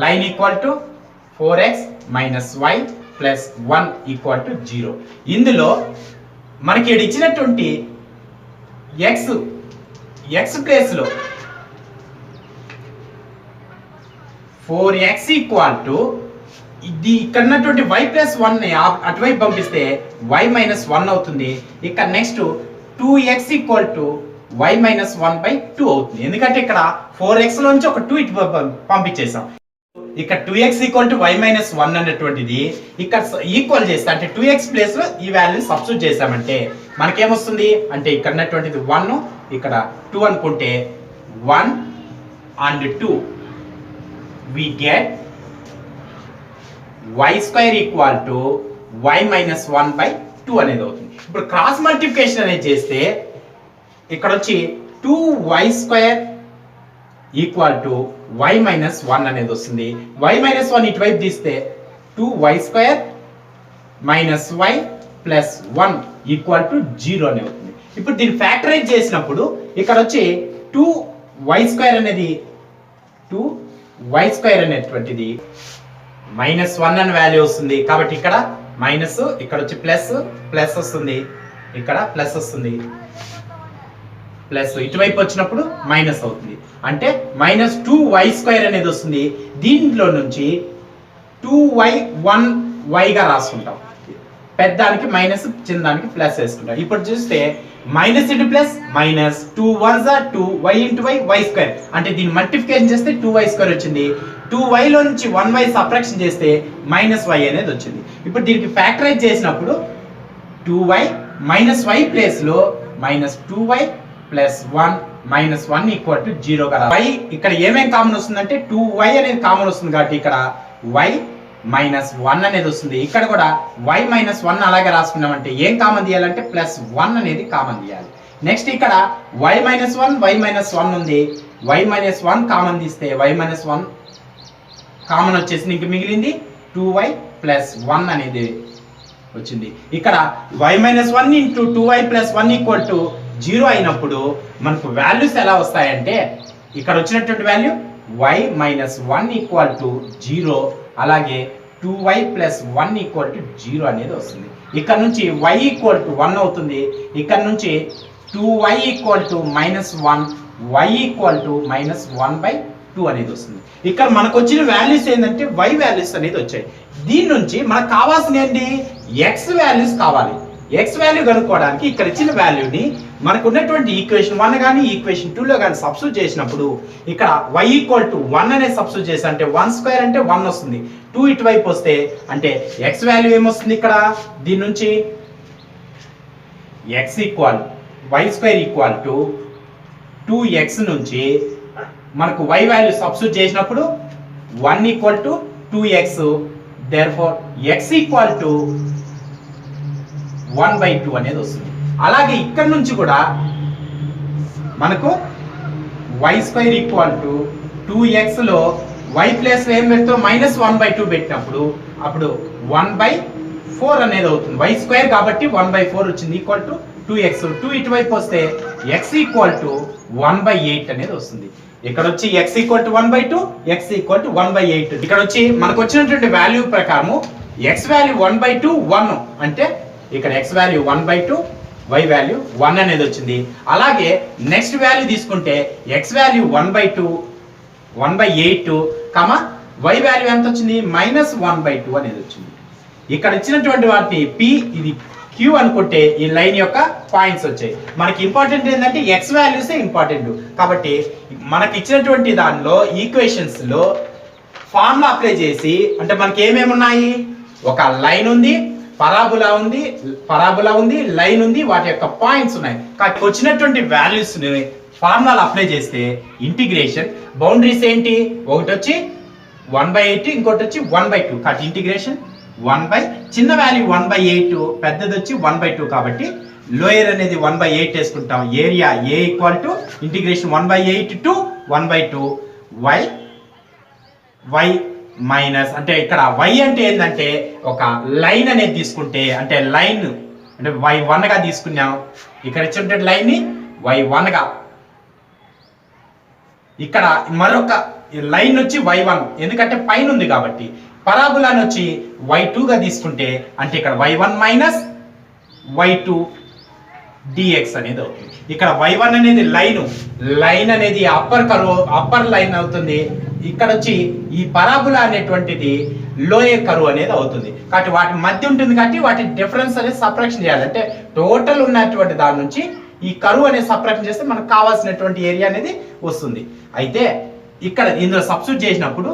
line equal to 4x minus y plus 1 equal to 0. ఇందులో మనకి ఇక్కడ ఇచ్చినటువంటి x ప్లేస్లో 4x ఈక్వల్ టు ఇది ఇక్కడ ఉన్నటువంటి y ప్లస్ 1ని అటువైపు పంపిస్తే y మైనస్ 1 అవుతుంది. ఇక్కడ next 2x equal to y minus 1/2 అవుతుంది. ఎందుకంటే ఇక్కడ 4x లోంచి ఒక 2 ఇటు పంపించేసాం. ఇక్కడ 2x equal to y minus 1 అనేటువంటిది ఇక్కడ ఈక్వల్ చేస్తే అంటే 2x ప్లేస్ లో ఈ వాల్యూ సబ్స్టిట్యూట్ చేసామంటే మనకేమొస్తుంది అంటే ఇక్కడ ఉన్నటువంటిది 1 ఇక్కడ 2 అనుకుంటే 1 and 2 we get y square equal to y minus 1/2 అనేది అవుతుంది. ఇప్పుడు క్రాస్ మల్టిప్లికేషన్ అనేది చేస్తే ఇక్కడ వచ్చి 2y square equal to y minus 1 అనేది వస్తుంది. y మైనస్ 1 ఇటువైపు తీస్తే 2y square minus y plus 1 equal to 0 అని అవుతుంది. ఇప్పుడు దీన్ని ఫ్యాక్టరైజ్ చేసినప్పుడు ఇక్కడ వచ్చి 2y స్క్వేర్ అనేది 2y స్క్వేర్ అనేటువంటిది మైనస్ 1 అని వాల్యూ వస్తుంది. కాబట్టి ఇక్కడ మైనస్ ఇక్కడ వచ్చి ప్లస్ వస్తుంది, ఇక్కడ ప్లస్ వస్తుంది, ప్లస్ ఇటువైపు వచ్చినప్పుడు మైనస్ అవుతుంది. అంటే మైనస్ 2y స్క్వేర్ అనేది వస్తుంది. దీంట్లో నుంచి 2y 1y గా రాసుకుంటాం. పెద్దానికి మైనస్, చిన్నదానికి ప్లస్ వేసుకుంటాం. ఇప్పుడు చూస్తే minus into plus minus 2 1s are 2 y into y square అంటే దీన్ని మల్టిప్లికేషన్ చేస్తే 2y స్క్వేర్ వచ్చింది. 2y లో నుంచి 1y సబ్ట్రాక్షన్ చేస్తే మైనస్ y అనేది వచ్చింది. ఇప్పుడు దీనికి ఫ్యాక్టరైజ్ చేసినప్పుడు 2y మైనస్ y ప్లేస్ లో minus 2y plus 1 minus 1 equal to 0 కదా. y ఇక్కడ ఏమేం కామన్ వస్తుందంటే 2y అనేది కామన్ వస్తుంది కాబట్టి ఇక్కడ y మైనస్ 1 అనేది వస్తుంది. ఇక్కడ కూడా y మైనస్ 1 అలాగే రాసుకున్నామంటే ఏం కామన్ తీయాలంటే ప్లస్ 1 అనేది కామన్ తీయాలి. నెక్స్ట్ ఇక్కడ y మైనస్ 1 y మైనస్ 1 ఉంది. y మైనస్ 1 కామన్ తీస్తే y మైనస్ 1 కామన్ వచ్చేసి ఇంక మిగిలింది 2y ప్లస్ 1 అనేది వచ్చింది. ఇక్కడ y minus 1 into 2y plus 1 equal to 0 అయినప్పుడు మనకు వాల్యూస్ ఎలా వస్తాయంటే ఇక్కడ వచ్చినటువంటి value y minus 1 equal to 0 అలాగే 2y ప్లస్ 1 ఈక్వల్ టు 0 అనేది వస్తుంది. ఇక్కడ నుంచి y ఈక్వల్ టు 1 అవుతుంది. ఇక్కడ నుంచి 2y equal to minus 1 y equal to minus 1/2 అనేది వస్తుంది. ఇక్కడ మనకు వచ్చిన వాల్యూస్ ఏంటంటే y వాల్యూస్ అనేది వచ్చాయి. దీని నుంచి మనకు కావాల్సిన ఏంటి x వాల్యూస్ కావాలి. x వాల్యూ కనుక్కోవడానికి ఇక్కడ ఇచ్చిన వాల్యూని మనకు ఉన్నటువంటి ఈక్వేషన్ 1 కానీ ఈక్వేషన్ 2 లో కానీ సబ్స్టిట్యూట్ చేసినప్పుడు ఇక్కడ y ఈక్వల్ టు 1 అనేది సబ్స్టిట్యూట్ చేస్తే అంటే 1 స్క్వేర్ అంటే 1 వస్తుంది. 2 ఇటువైపు వస్తే అంటే x వాల్యూ ఏమొస్తుంది ఇక్కడ దీని నుంచి x equal y square equal to 2x నుంచి మనకు y వాల్యూ సబ్స్టిట్యూట్ చేసినప్పుడు 1 equal to 2x therefore x equal to 1/2 అనేది వస్తుంది. అలాగే ఇక్కడ నుంచి కూడా మనకు y square equal to 2x లో y ప్లేస్ లో ఏం పెడతాం మైనస్ 1/2 పెట్టినప్పుడు అప్పుడు 1/4 అనేది అవుతుంది. y స్క్వేర్ కాబట్టి 1/4 వచ్చింది ఈక్వల్ టు 2x. 2 ఇటువైపు వస్తే x ఈక్వల్ టు 1/8 అనేది వస్తుంది. ఇక్కడ వచ్చి x equal to 1/2 x equal to 1/8. ఇక్కడ వచ్చి మనకు వచ్చినటువంటి వాల్యూ ప్రకారము x వాల్యూ 1/2 1 అంటే ఇక్కడ x వాల్యూ 1/2 y వాల్యూ 1 అనేది వచ్చింది. అలాగే నెక్స్ట్ వాల్యూ తీసుకుంటే x వాల్యూ 1/2 1/8 y వాల్యూ ఎంత వచ్చింది మైనస్ 1/2 అనేది వచ్చింది. ఇక్కడ ఇచ్చినటువంటి వాటిని p ఇది q అనుకుంటే ఈ లైన్ యొక్క పాయింట్స్ వచ్చాయి. మనకి ఇంపార్టెంట్ ఏంటంటే x వాల్యూస్ ఇంపార్టెంట్ కాబట్టి మనకి ఇచ్చినటువంటి దానిలో ఈక్వేషన్స్ లో ఫార్ములా అప్లై చేసి అంటే మనకి ఏమేమి ఉన్నాయి ఒక లైన్ ఉంది, పరాబులా ఉంది, లైన్ ఉంది, వాటి యొక్క పాయింట్స్ ఉన్నాయి. కాబట్టి వచ్చినటువంటి వాల్యూస్ ని ఫార్ములా అప్లై చేస్తే ఇంటిగ్రేషన్ బౌండరీస్ ఏంటి ఒకటి వచ్చి 1/8 ఇంకోటి వచ్చి 1/2 కాబట్టి ఇంటిగ్రేషన్ 1 చిన్న వాల్యూ 1/8 పెద్దది వచ్చి 1/2 కాబట్టి లోయర్ అనేది 1/8 వేసుకుంటాం. Area a equal to integration 1/8 to 1/2 y minus అంటే ఇక్కడ y అంటే ఏంటంటే ఒక లైన్ అనేది తీసుకుంటే అంటే లైన్ అంటే y1 గా తీసుకున్నాం. ఇక్కడ ఇచ్చిన లైన్ని y1 గా, ఇక్కడ మరొక లైన్ వచ్చి y1 ఎందుకంటే పైన ఉంది కాబట్టి, పరాబులాని వచ్చి y2 గా తీసుకుంటే అంటే ఇక్కడ y1 మైనస్ y2 dx అనేది అవుతుంది. ఇక్కడ y1 అనేది లైన్ అనేది అప్పర్ లైన్ అవుతుంది. ఇక్కడ వచ్చి ఈ పరాబులా అనేటువంటిది లోయర్ కరువు అనేది అవుతుంది. కాబట్టి వాటి మధ్య ఉంటుంది కాబట్టి వాటి డిఫరెన్స్ అనేది సపరేషన్ చేయాలి. అంటే టోటల్ ఉన్నటువంటి దాని నుంచి ఈ కరువు అనేది సపరేషన్ చేస్తే మనకు కావాల్సినటువంటి ఏరియా అనేది వస్తుంది. అయితే ఇక్కడ ఇందులో సబ్స్టిట్యూట్ చేసినప్పుడు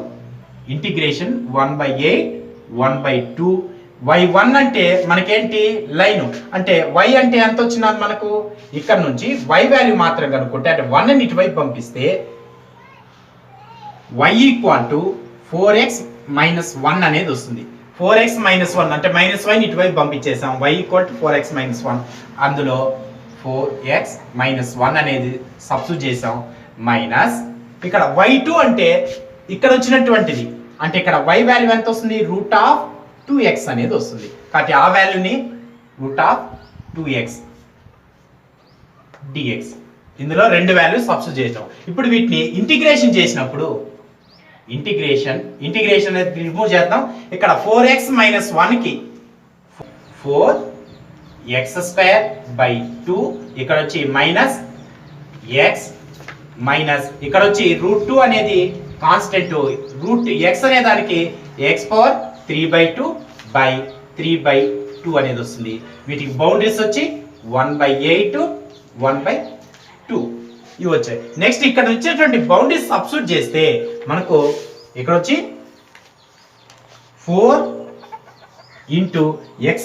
ఇంటిగ్రేషన్ 1/8 1/2 y1 అంటే మనకేంటి లైన్ అంటే y అంటే ఎంత వచ్చినది మనకు ఇక్కడ నుంచి y వాల్యూ మాత్రం కనుక్కుంటే అంటే 1 ని ఇటువైపు పంపిస్తే y equal to 4x minus 1 అనేది వస్తుంది. 4x మైనస్ 1 అంటే మైనస్ y ని ఇటువైపు పంపించేసాం. y equal to 4x minus 1 అందులో 4x మైనస్ 1 అనేది సబ్స్టిట్యూట్ చేసాం మైనస్ ఇక్కడ y2 అంటే ఇక్కడ వచ్చినటువంటిది అంటే ఇక్కడ y వాల్యూ ఎంత వస్తుంది రూట్ ఆఫ్ 2x అనేది వస్తుంది. కాబట్టి ఆ వాల్యూని రూట్ ఆఫ్ 2x dx ఇందులో రెండు వాల్యూస్ సబ్స్టిట్యూట్ చేసాం. ఇప్పుడు వీటిని ఇంటిగ్రేషన్ చేసినప్పుడు ఇంటిగ్రేషన్ అనేది రిమూవ్ చేద్దాం. ఇక్కడ 4x మైనస్ 1 కి 4x² 2 ఇక్కడ వచ్చి మైనస్ x మైనస్ ఇక్కడ వచ్చి రూట్ 2 అనేది కాన్స్టెంట్ రూట్ x అనే దానికి x పవర్ 3/2 బై 3/2 అనేది వస్తుంది. వీటికి బౌండరీస్ వచ్చి 1/8 1/2 ఇవి వచ్చాయి. నెక్స్ట్ ఇక్కడ వచ్చేటువంటి బౌండరీస్ సబ్స్టిట్యూట్ చేస్తే మనకు ఇక్కడ వచ్చి 4 ఇంటూ x²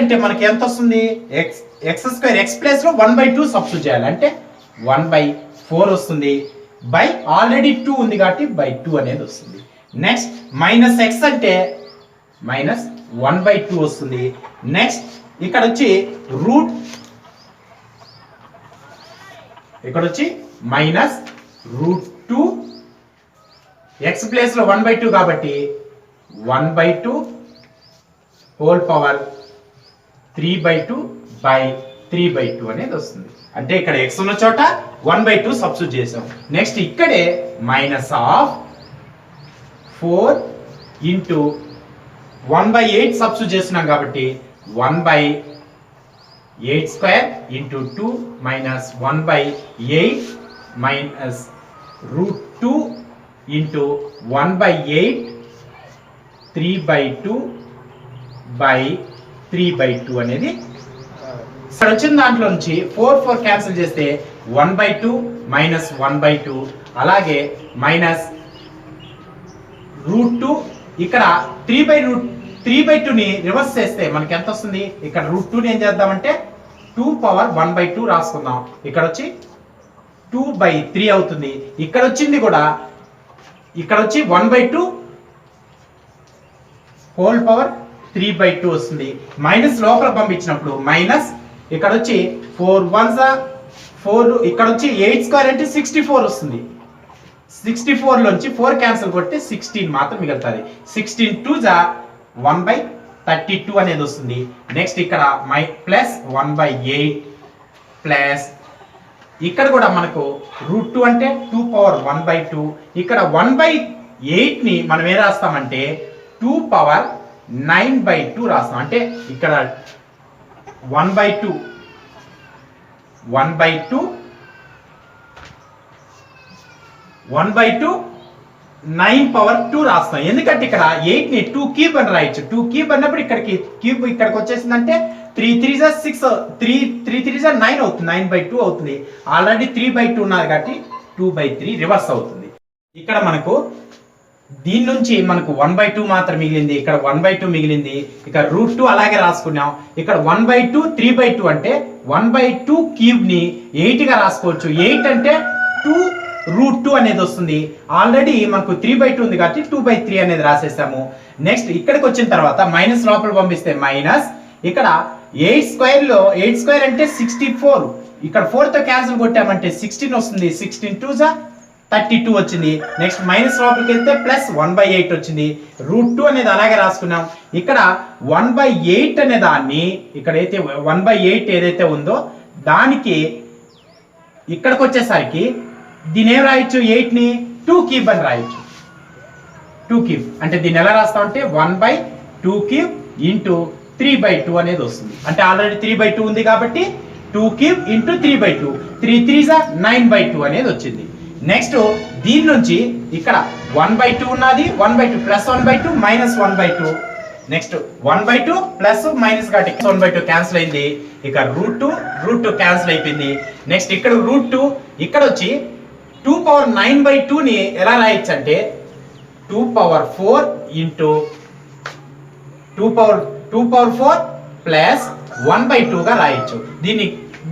అంటే మనకి ఎంత వస్తుంది x² x ప్లేస్ లో 1/2 సబ్స్టిట్యూట్ చేయాలి అంటే 1/4 వస్తుంది బై ఆల్రెడీ 2 ఉంది కాబట్టి బై 2 అనేది వస్తుంది. నెక్స్ట్ మైనస్ x అంటే మైనస్ 1/2 వస్తుంది. నెక్స్ట్ ఇక్కడ వచ్చి మైనస్ రూట్ 2 x ప్లేస్ లో 1/2 కాబట్టి 1/2 హోల్ పవర్ 3/2 బై 3/2 అనేది వస్తుంది. అంటే ఇక్కడ x ఉన్న చోట 1/2 సబ్స్టిట్యూట్ చేసాం. నెక్స్ట్ ఇక్కడే మైనస్ ఆఫ్ 4 ఇంటూ 1/8 సబ్స్టిట్యూట్ చేస్తున్నాం కాబట్టి 1/8² into 2 minus 1/8 minus root 2 into 1/8 3/2 by 3/2 అనేది ఇక్కడ వచ్చిన దాంట్లో నుంచి 4 క్యాన్సిల్ చేస్తే 1/2 మైనస్ 1/2 అలాగే మైనస్ రూట్ 2 ఇక్కడ 3/2 ని రివర్స్ చేస్తే మనకి ఎంత వస్తుంది ఇక్కడ రూట్ 2 ని ఏం చేద్దామంటే 2 పవర్ 1/2 రాసుకుందాం. ఇక్కడ వచ్చి 2/3 అవుతుంది. ఇక్కడ వచ్చింది కూడా ఇక్కడ వచ్చి 1/2 హోల్ పవర్ 3/2 వస్తుంది. మైనస్ లోపల పంపించినప్పుడు మైనస్ ఇక్కడ వచ్చి 4 1 4 ఇక్కడ వచ్చి 8² అంటే 64 వస్తుంది. 64 లోంచి 4 క్యాన్సిల్ కొడితే 16 మాత్రం మిగులుతుంది. 16 2 1/32 అనేది వస్తుంది. నెక్స్ట్ ఇక్కడ ప్లస్ 1/8 ప్లస్ ఇక్కడ కూడా మనకు రూట్ 2 అంటే 2 పవర్ 1/2 ఇక్కడ 1/8 ని మనం ఏ రాస్తామంటే 2 పవర్ 9/2 రాస్తాం. అంటే ఇక్కడ 1/2 9 పవర్ 2 రాస్తాం. ఎందుకంటే ఇక్కడ 8 ని 2 క్యూబ్ అని రాయొచ్చు. 2 క్యూబ్ అన్నప్పుడు ఇక్కడికి క్యూబ్ ఇక్కడికి వచ్చేసిందంటే 3 3 6 3 3 9 అవుతుంది. 9/2 అవుతుంది. ఆల్రెడీ 3/2 ఉన్నారు కాబట్టి 2/3 రివర్స్ అవుతుంది. ఇక్కడ మనకు దీని నుంచి మనకు 1/2 మాత్రం మిగిలింది. ఇక్కడ 1/2 మిగిలింది. ఇక్కడ రూట్ 2 అలాగే రాసుకున్నాం. ఇక్కడ 1/2 3/2 అంటే 1/2 క్యూబ్ ని 8 గా రాసుకోవచ్చు. 8 అంటే 2 రూట్ 2 అనేది వస్తుంది. ఆల్రెడీ మనకు 3/2 ఉంది కాబట్టి 2/3 అనేది రాసేసాము. నెక్స్ట్ ఇక్కడికి వచ్చిన తర్వాత మైనస్ లోపల పంపిస్తే మైనస్ ఇక్కడ 8² అంటే 64 ఇక్కడ 4 తో క్యాన్సిల్ కొట్టామంటే 16 వస్తుంది. 16 2 32 వచ్చింది. నెక్స్ట్ మైనస్ లోపలికి వెళ్తే ప్లస్ 1/8 వచ్చింది. √2 అనేది అలాగే రాసుకున్నాం. ఇక్కడ 1/8 అనే దాన్ని ఇక్కడైతే 1/8 ఏదైతే ఉందో దానికి ఇక్కడికి వచ్చేసరికి దీని ఏం రాయొచ్చు, 8ని 2 క్యూబ్ అని రాయొచ్చు. 2 క్యూబ్ అంటే దీన్ని ఎలా రాస్తాం అంటే 1/2 క్యూబ్ ఇంటూ 3/2 అనేది వస్తుంది. అంటే ఆల్రెడీ 3/2 ఉంది కాబట్టి 2 క్యూబ్ ఇంటూ 3/2, 3 3 9/2 అనేది వచ్చింది. నెక్స్ట్ దీని నుంచి ఇక్కడ 1/2 ఉన్నది, 1/2 plus 1/2 minus 1/2, next 1/2 plus minus కాబట్టి 1/2 క్యాన్సిల్ అయింది. ఇక √2 క్యాన్సిల్ అయిపోయింది. నెక్స్ట్ ఇక్కడ √2 ఇక్కడ వచ్చి 2^9/2ని ఎలా రాయొచ్చు అంటే 2^4 ఇంటూ 2^4 ప్లస్ 1/2 గా రాయొచ్చు.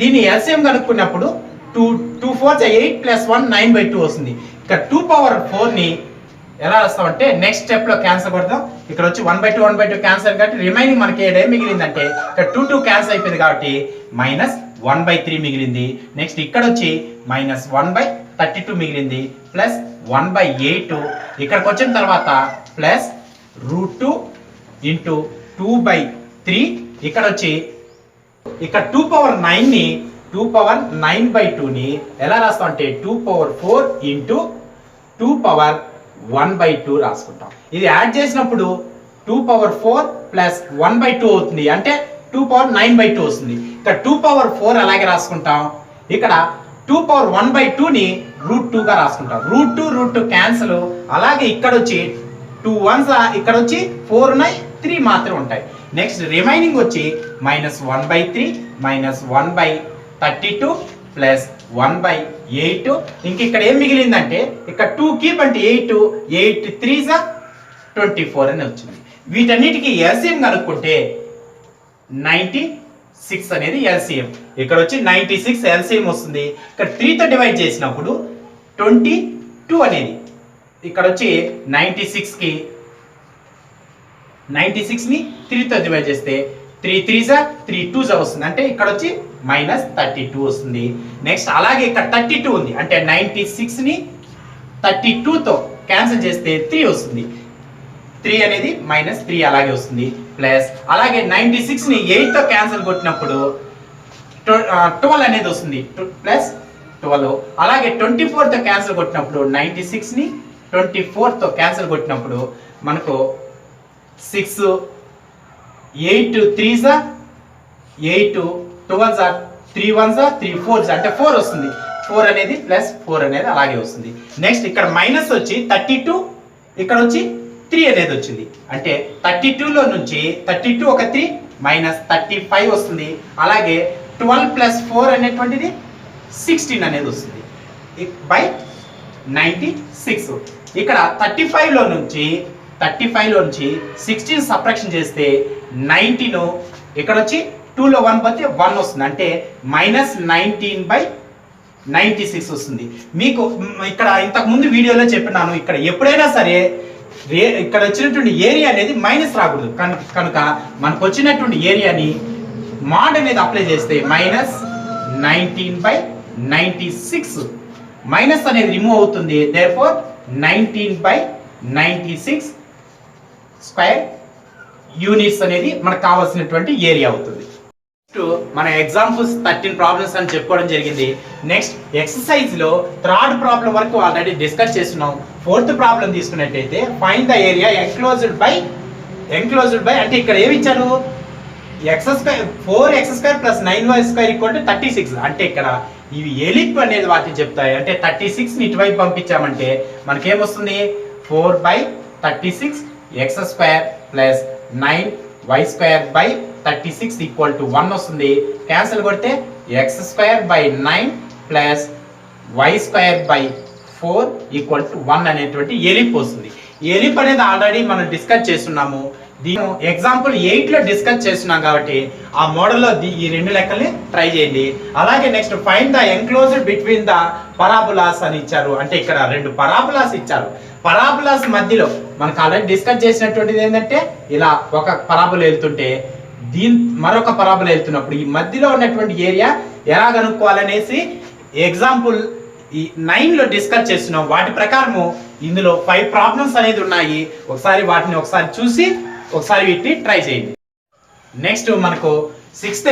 దీన్ని ఎల్సిఎం కనుక్కున్నప్పుడు 2 4 8 ప్లస్ 1 9/2 వస్తుంది. ఇక్కడ 2^4ని ఎలా రాస్తామంటే నెక్స్ట్ స్టెప్ లో క్యాన్సిల్ కొడతాం. ఇక్కడ వచ్చి 1/2 క్యాన్సిల్ కాబట్టి రిమైనింగ్ మనకి ఏం మిగిలిందంటే ఇక్కడ 2 క్యాన్సిల్ అయిపోయింది కాబట్టి మైనస్ 1/3 మిగిలింది. నెక్స్ట్ ఇక్కడ వచ్చి మైనస్ 1/32 మిగిలింది ప్లస్ 1/8. ఇక్కడికి వచ్చిన తర్వాత ప్లస్ √2 ఇంటూ 2/3. ఇక్కడ వచ్చి ఇక్కడ 2^9ని 2^9/2ని ఎలా రాస్తాం అంటే 2^4 ఇంటూ 2^1/2 రాసుకుంటాం. ఇది యాడ్ చేసినప్పుడు 2^4 ప్లస్ 1/2 అవుతుంది, అంటే 2^9/2 వస్తుంది. ఇక్కడ 2^4 అలాగే రాసుకుంటాం. ఇక్కడ 2^1/2ని √2 గా రాసుకుంటాం. √2 క్యాన్సిల్. అలాగే ఇక్కడ వచ్చి 2 1s ఇక్కడ వచ్చి 4 ఉన్నాయి, 3 మాత్రం ఉంటాయి. నెక్స్ట్ రిమైనింగ్ వచ్చి మైనస్ 1/3 మైనస్ 1/32 ప్లస్ 1/8. ఇంక ఇక్కడ ఏం మిగిలిందంటే ఇక్కడ 2 క్యూబ్ అంటే 8, 8 3s 24 అని వచ్చింది. వీటన్నిటికీ ఎల్సిఎం కనుక్కుంటే 96 అనేది ఎల్సిఎం. ఇక్కడ వచ్చి 96 ఎల్సిఎం వస్తుంది. ఇక్కడ 3తో డివైడ్ చేసినప్పుడు 22 అనేది ఇక్కడ వచ్చి 96ని 3తో డివైడ్ చేస్తే 3 3s 3 2s వస్తుంది, అంటే ఇక్కడ వచ్చి మైనస్ 32 వస్తుంది. నెక్స్ట్ అలాగే ఇక్కడ 32 ఉంది, అంటే 96ని 32తో క్యాన్సిల్ చేస్తే 3 వస్తుంది. 3 అనేది మైనస్ 3 అలాగే వస్తుంది. ప్లస్ అలాగే 96ని 8తో క్యాన్సిల్ కొట్టినప్పుడు 12 అనేది వస్తుంది ప్లస్ 12. అలాగే 24తో క్యాన్సిల్ కొట్టినప్పుడు 96ని 24తో క్యాన్సిల్ కొట్టినప్పుడు మనకు 6 8 3s 8 12s 3 1s 3 4s అంటే 4 వస్తుంది. 4 అనేది ప్లస్ 4 అనేది అలాగే వస్తుంది. నెక్స్ట్ ఇక్కడ మైనస్ వచ్చి 32, ఇక్కడ వచ్చి 3 అనేది వచ్చింది, అంటే 32లో నుంచి 32 ఒక 3 మైనస్ 35 వస్తుంది. అలాగే 12 ప్లస్ 4 అనేటువంటిది 16 అనేది వస్తుంది బై 96. ఇక్కడ 35లో నుంచి 16 సబ్ట్రాక్షన్ చేస్తే 19 ఇక్కడ వచ్చి 2లో 1 పోతే 1 వస్తుంది, అంటే మైనస్ 19/96 వస్తుంది. మీకు ఇక్కడ ఇంతకు ముందు వీడియోలో చెప్పినాను, ఇక్కడ ఎప్పుడైనా సరే ఇక్కడ వచ్చినటువంటి ఏరియా అనేది మైనస్ రాకూడదు. కనుక మనకు వచ్చినటువంటి ఏరియాని మాడ్ అనేది అప్లై చేస్తే మైనస్ 19/96 మైనస్ అనేది రిమూవ్ అవుతుంది. దేర్ఫోర్ 19/96 స్క్వేర్ యూనిట్స్ అనేది మనకు కావాల్సినటువంటి ఏరియా అవుతుంది. మన ఎగ్జాంపుల్స్ 13 ప్రాబ్లమ్స్ అని చెప్పుకోవడం జరిగింది. నెక్స్ట్ ఎక్సర్సైజ్ లో థర్డ్ ప్రాబ్లం వరకు ఆల్రెడీ డిస్కస్ చేస్తున్నాం. ఫోర్త్ ప్రాబ్లం తీసుకున్నట్టయితే find the area enclosed by అంటే ఇక్కడ ఏమి ఇచ్చారు, x² 4x² ప్లస్ 9y² = 36. అంటే ఇక్కడ ఇవి ఎలిప్ అనేది వాటిని చెప్తాయి. అంటే 36ని ఇటువైపు పంపించామంటే మనకేమొస్తుంది 4/36 x² ప్లస్ 9y²/36 = 1 వస్తుంది. క్యాన్సిల్ కొడితే x²/9 ప్లస్ y²/4 = 1 అనేటువంటి ఎలిప్ వస్తుంది. ఎలిప్ అనేది ఆల్రెడీ మనం డిస్కస్ చేస్తున్నాము. దీని ఎగ్జాంపుల్ 8లో డిస్కస్ చేస్తున్నాం కాబట్టి ఆ మోడల్లో ఈ రెండు లెక్కల్ని ట్రై చేయండి. అలాగే next find the enclosed between the parabolas అని ఇచ్చారు. అంటే ఇక్కడ రెండు పరాబులాస్ ఇచ్చారు. పరాబులాస్ మధ్యలో మనకు ఆల్రెడీ డిస్కస్ చేసినటువంటిది ఏంటంటే ఇలా ఒక పరాబుల్ వెళ్తుంటే మరొక పరాబుల్ వెళ్తున్నప్పుడు ఈ మధ్యలో ఉన్నటువంటి ఏరియా ఎలా కనుక్కోవాలనేసి ఎగ్జాంపుల్ ఈ 9లో డిస్కస్ చేస్తున్నాం. వాటి ప్రకారము ఇందులో 5 ప్రాబ్లమ్స్ అనేది ఉన్నాయి. ఒకసారి వాటిని ఒకసారి చూసి ఒకసారి వీటిని ట్రై చేయండి. నెక్స్ట్ మనకు సిక్స్త్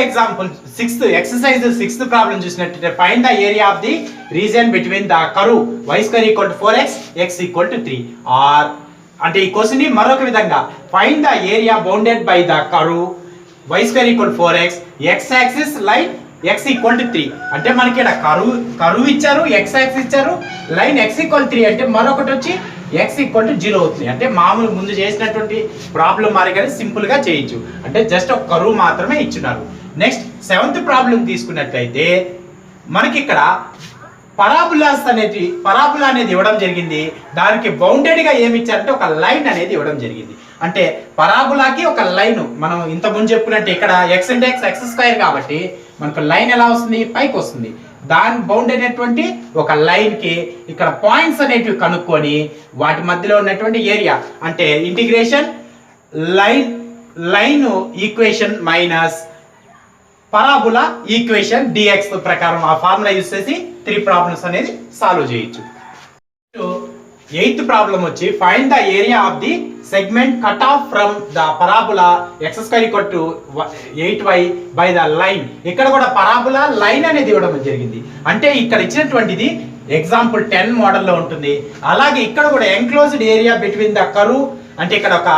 ఎక్సర్సైజ్ 6th ప్రాబ్లం చూసినట్లయితే find the area of the region between the curve y square equal to 4x x equal to 3. Or అంటే ఈ క్వశ్చన్ ని మరొక విధంగా find the area bounded by the curve y square equal 4x x axis line x equal to 3. అంటే మనకి ఇక్కడ కర్వ్ ఇచ్చారు, x యాక్సిస్ ఇచ్చారు, లైన్ x ఈక్వల్ 3 అంటే మరొకటి వచ్చి x ఈక్వల్ టు 0 అవుతుంది. అంటే మామూలు ముందు చేసినటువంటి ప్రాబ్లం మారిగానే సింపుల్ గా చేయొచ్చు. అంటే జస్ట్ ఒక కర్వ్ మాత్రమే ఇచ్చినారు. నెక్స్ట్ 7th ప్రాబ్లం తీసుకున్నట్లయితే మనకి ఇక్కడ పరాబులా అనేది ఇవ్వడం జరిగింది. దానికి బౌండెడ్ గా ఏమి ఇచ్చారంటే ఒక లైన్ అనేది ఇవ్వడం జరిగింది. అంటే పరాబులాకి ఒక లైన్ మనం ఇంత ముందు చెప్పుకున్నట్టు ఇక్కడ x అంటే x స్క్వేర్ కాబట్టి మనకు లైన్ ఎలా వస్తుంది, పైకి వస్తుంది. దాని బౌండ్ అయినటువంటి ఒక లైన్ కి ఇక్కడ పాయింట్స్ అనేటివి కనుక్కొని వాటి మధ్యలో ఉన్నటువంటి ఏరియా అంటే integration line equation minus parabola equation dx ప్రకారం ఆ ఫార్ములా యూస్ చేసి 3 ప్రాబ్లమ్స్ అనేది సాల్వ్ చేయొచ్చు. 8th ప్రాబ్లం వచ్చి find the area of the segment cut off from the parabola x square equal to 8y by the line. ఇక్కడ కూడా పరాబులా లైన్ అనేది ఇవ్వడం జరిగింది. అంటే ఇక్కడ ఇచ్చినటువంటిది ఎగ్జాంపుల్ 10 మోడల్లో ఉంటుంది. అలాగే ఇక్కడ కూడా enclosed area between the curve అంటే ఇక్కడ ఒక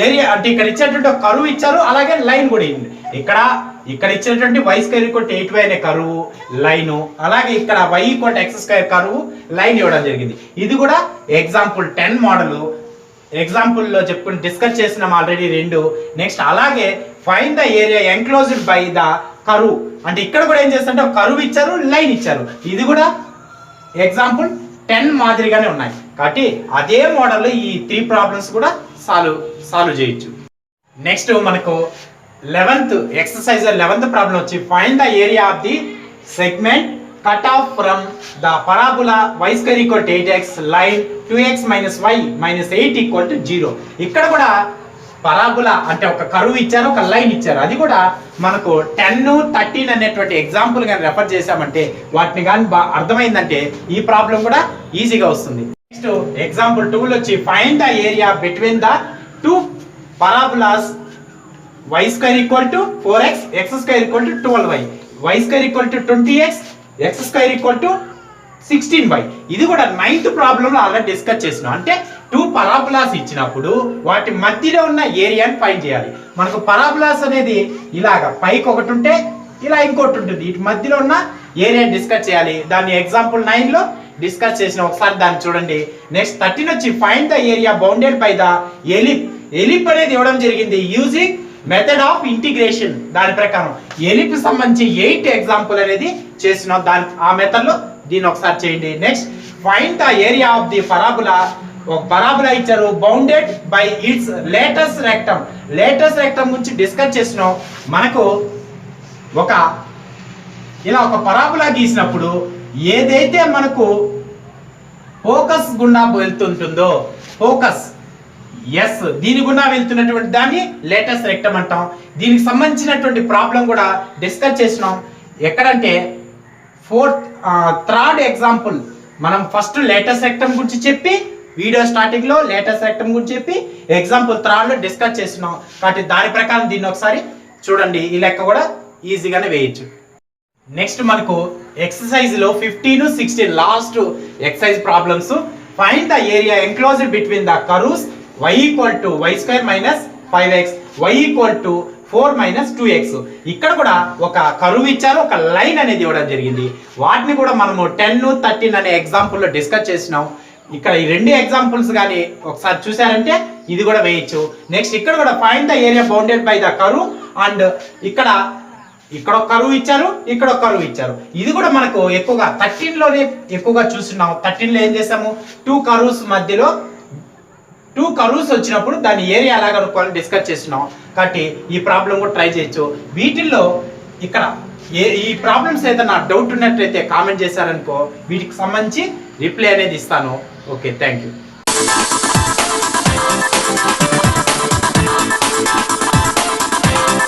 ఏరియా అంటే ఇక్కడ ఇచ్చినటువంటి ఒక కర్వ్ ఇచ్చారు, అలాగే లైన్ కూడా ఉంది. ఇక్కడ ఇచ్చినటువంటి y square equal to 8y అనే కర్వ్ లైన్, అలాగే ఇక్కడ y equal to x square curve line ఇవ్వడం జరిగింది. ఇది కూడా ఎగ్జాంపుల్ 10 మోడల్ ఎగ్జాంపుల్ లో చెప్పుకుని డిస్కస్ చేసినాం ఆల్రెడీ 2. నెక్స్ట్ అలాగే find the area enclosed by the curve అంటే ఇక్కడ కూడా ఏం చేస్తారంటే ఒక కర్వ్ ఇచ్చారు, లైన్ ఇచ్చారు. ఇది కూడా ఎగ్జాంపుల్ 10 మాదిరిగానే ఉన్నాయి కాబట్టి అదే మోడల్లో ఈ 3 ప్రాబ్లమ్స్ కూడా సాల్వ్ చేయొచ్చు. నెక్స్ట్ మనకు 11th ఎక్సర్సైజ్ 11th ప్రాబ్లం వచ్చి find the area of the segment cut off from the parabola y square equal to 8x line 2x minus y minus 8 equal to 0. ఇక్కడ కూడా పరాబులా అంటే ఒక కర్వ్ ఇచ్చారు, ఒక లైన్ ఇచ్చారు. అది కూడా మనకు 10, 13 అనేటువంటి ఎగ్జాంపుల్ కానీ రెఫర్ చేసామంటే వాటిని కానీ అర్థమైందంటే ఈ ప్రాబ్లం కూడా ఈజీగా వస్తుంది. నెక్స్ట్ ఎగ్జాంపుల్ 2 వచ్చి find the area between the 2 పరాబులాస్ y square equal to 4x x square equal to 12y y square equal to 20x x square equal to 16y. ఇది కూడా 9th ప్రాబ్లం లో ఆల్రెడీ డిస్కస్ చేసినాం. అంటే 2 పరాబులాస్ ఇచ్చినప్పుడు వాటి మధ్యలో ఉన్న ఏరియాని ఫైండ్ చేయాలి. మనకు పరాబులాస్ అనేది ఇలాగా పైకి ఒకటి ఉంటే ఇలా ఇంకోటి ఉంటుంది, వీటి మధ్యలో ఉన్న ఏరియా డిస్కస్ చేయాలి. దాన్ని ఎగ్జాంపుల్ 9 లో డిస్కస్ చేసిన ఒకసారి దాన్ని చూడండి. నెక్స్ట్ 13 వచ్చి find the area bounded by the ellipse అనేది ఇవ్వడం జరిగింది యూజింగ్ మెథడ్ ఆఫ్ ఇంటిగ్రేషన్. దాని ప్రకారం ఎలిప్ సంబంధించి 8 ఎగ్జాంపుల్ అనేది చేస్తున్నాం. ఆ మెథడ్ లో దీన్ని ఒకసారి చేయండి. Next find the area of the parabola. ఒక పరాబులా ఇచ్చారు bounded by its latus rectum గురించి డిస్కస్ చేస్తున్నాం. మనకు ఇలా ఒక పరాబులా గీసినప్పుడు ఏదైతే మనకు ఫోకస్ గుండా వెళ్తుంటుందో దీని గుండా వెళ్తున్నటువంటి దాన్ని లేటెస్ట్ రెక్టమ్ అంటాం. దీనికి సంబంధించినటువంటి ప్రాబ్లం కూడా డిస్కస్ చేసినాం. ఎక్కడంటే 3rd ఎగ్జాంపుల్ మనం ఫస్ట్ లేటెస్ట్ రెక్టమ్ గురించి చెప్పి వీడియో స్టార్టింగ్ లో లేటెస్ట్ రెక్టమ్ గురించి చెప్పి ఎగ్జాంపుల్ 3rd లో డిస్కస్ చేసినాం. కాబట్టి దాని ప్రకారం దీన్ని ఒకసారి చూడండి. ఈ లెక్క కూడా ఈజీగానే వేయచ్చు. నెక్స్ట్ మనకు ఎక్సర్సైజ్ లో 15, 16 last exercise problems. Find the area enclosed between the curves y equal to y square minus 5x y equal to 4 minus 2x. ఇక్కడ కూడా ఒక కర్వ్ ఇచ్చారు, ఒక లైన్ అనేది ఇవ్వడం జరిగింది. వాటిని కూడా మనము 10, 13 అనే ఎగ్జాంపుల్ లో డిస్కస్ చేసినాం. ఇక్కడ ఈ 2 ఎగ్జాంపుల్స్ కానీ ఒకసారి చూసారంటే ఇది కూడా వేయచ్చు. నెక్స్ట్ ఇక్కడ కూడా find the area bounded by the curve and ఇక్కడ ఒక కర్వ్ ఇచ్చారు, ఇక్కడ ఒక కర్వ్ ఇచ్చారు. ఇది కూడా మనకు ఎక్కువగా 13 లోనే ఎక్కువగా చూస్తున్నాం. 13 లో ఏం చేసాము, 2 కర్వ్స్ మధ్యలో 2 కర్వ్స్ వచ్చినప్పుడు దాని ఏరియా ఎలా కనుక్కోవాలని డిస్కస్ చేస్తున్నాం. కాబట్టి ఈ ప్రాబ్లం కూడా ట్రై చేయొచ్చు. వీటిల్లో ఇక్కడ ఈ ప్రాబ్లమ్స్ ఏదైనా డౌట్ ఉన్నట్లయితే కామెంట్ చేశారనుకో వీటికి సంబంధించి రిప్లై అనేది ఇస్తాను. Okay, thank you.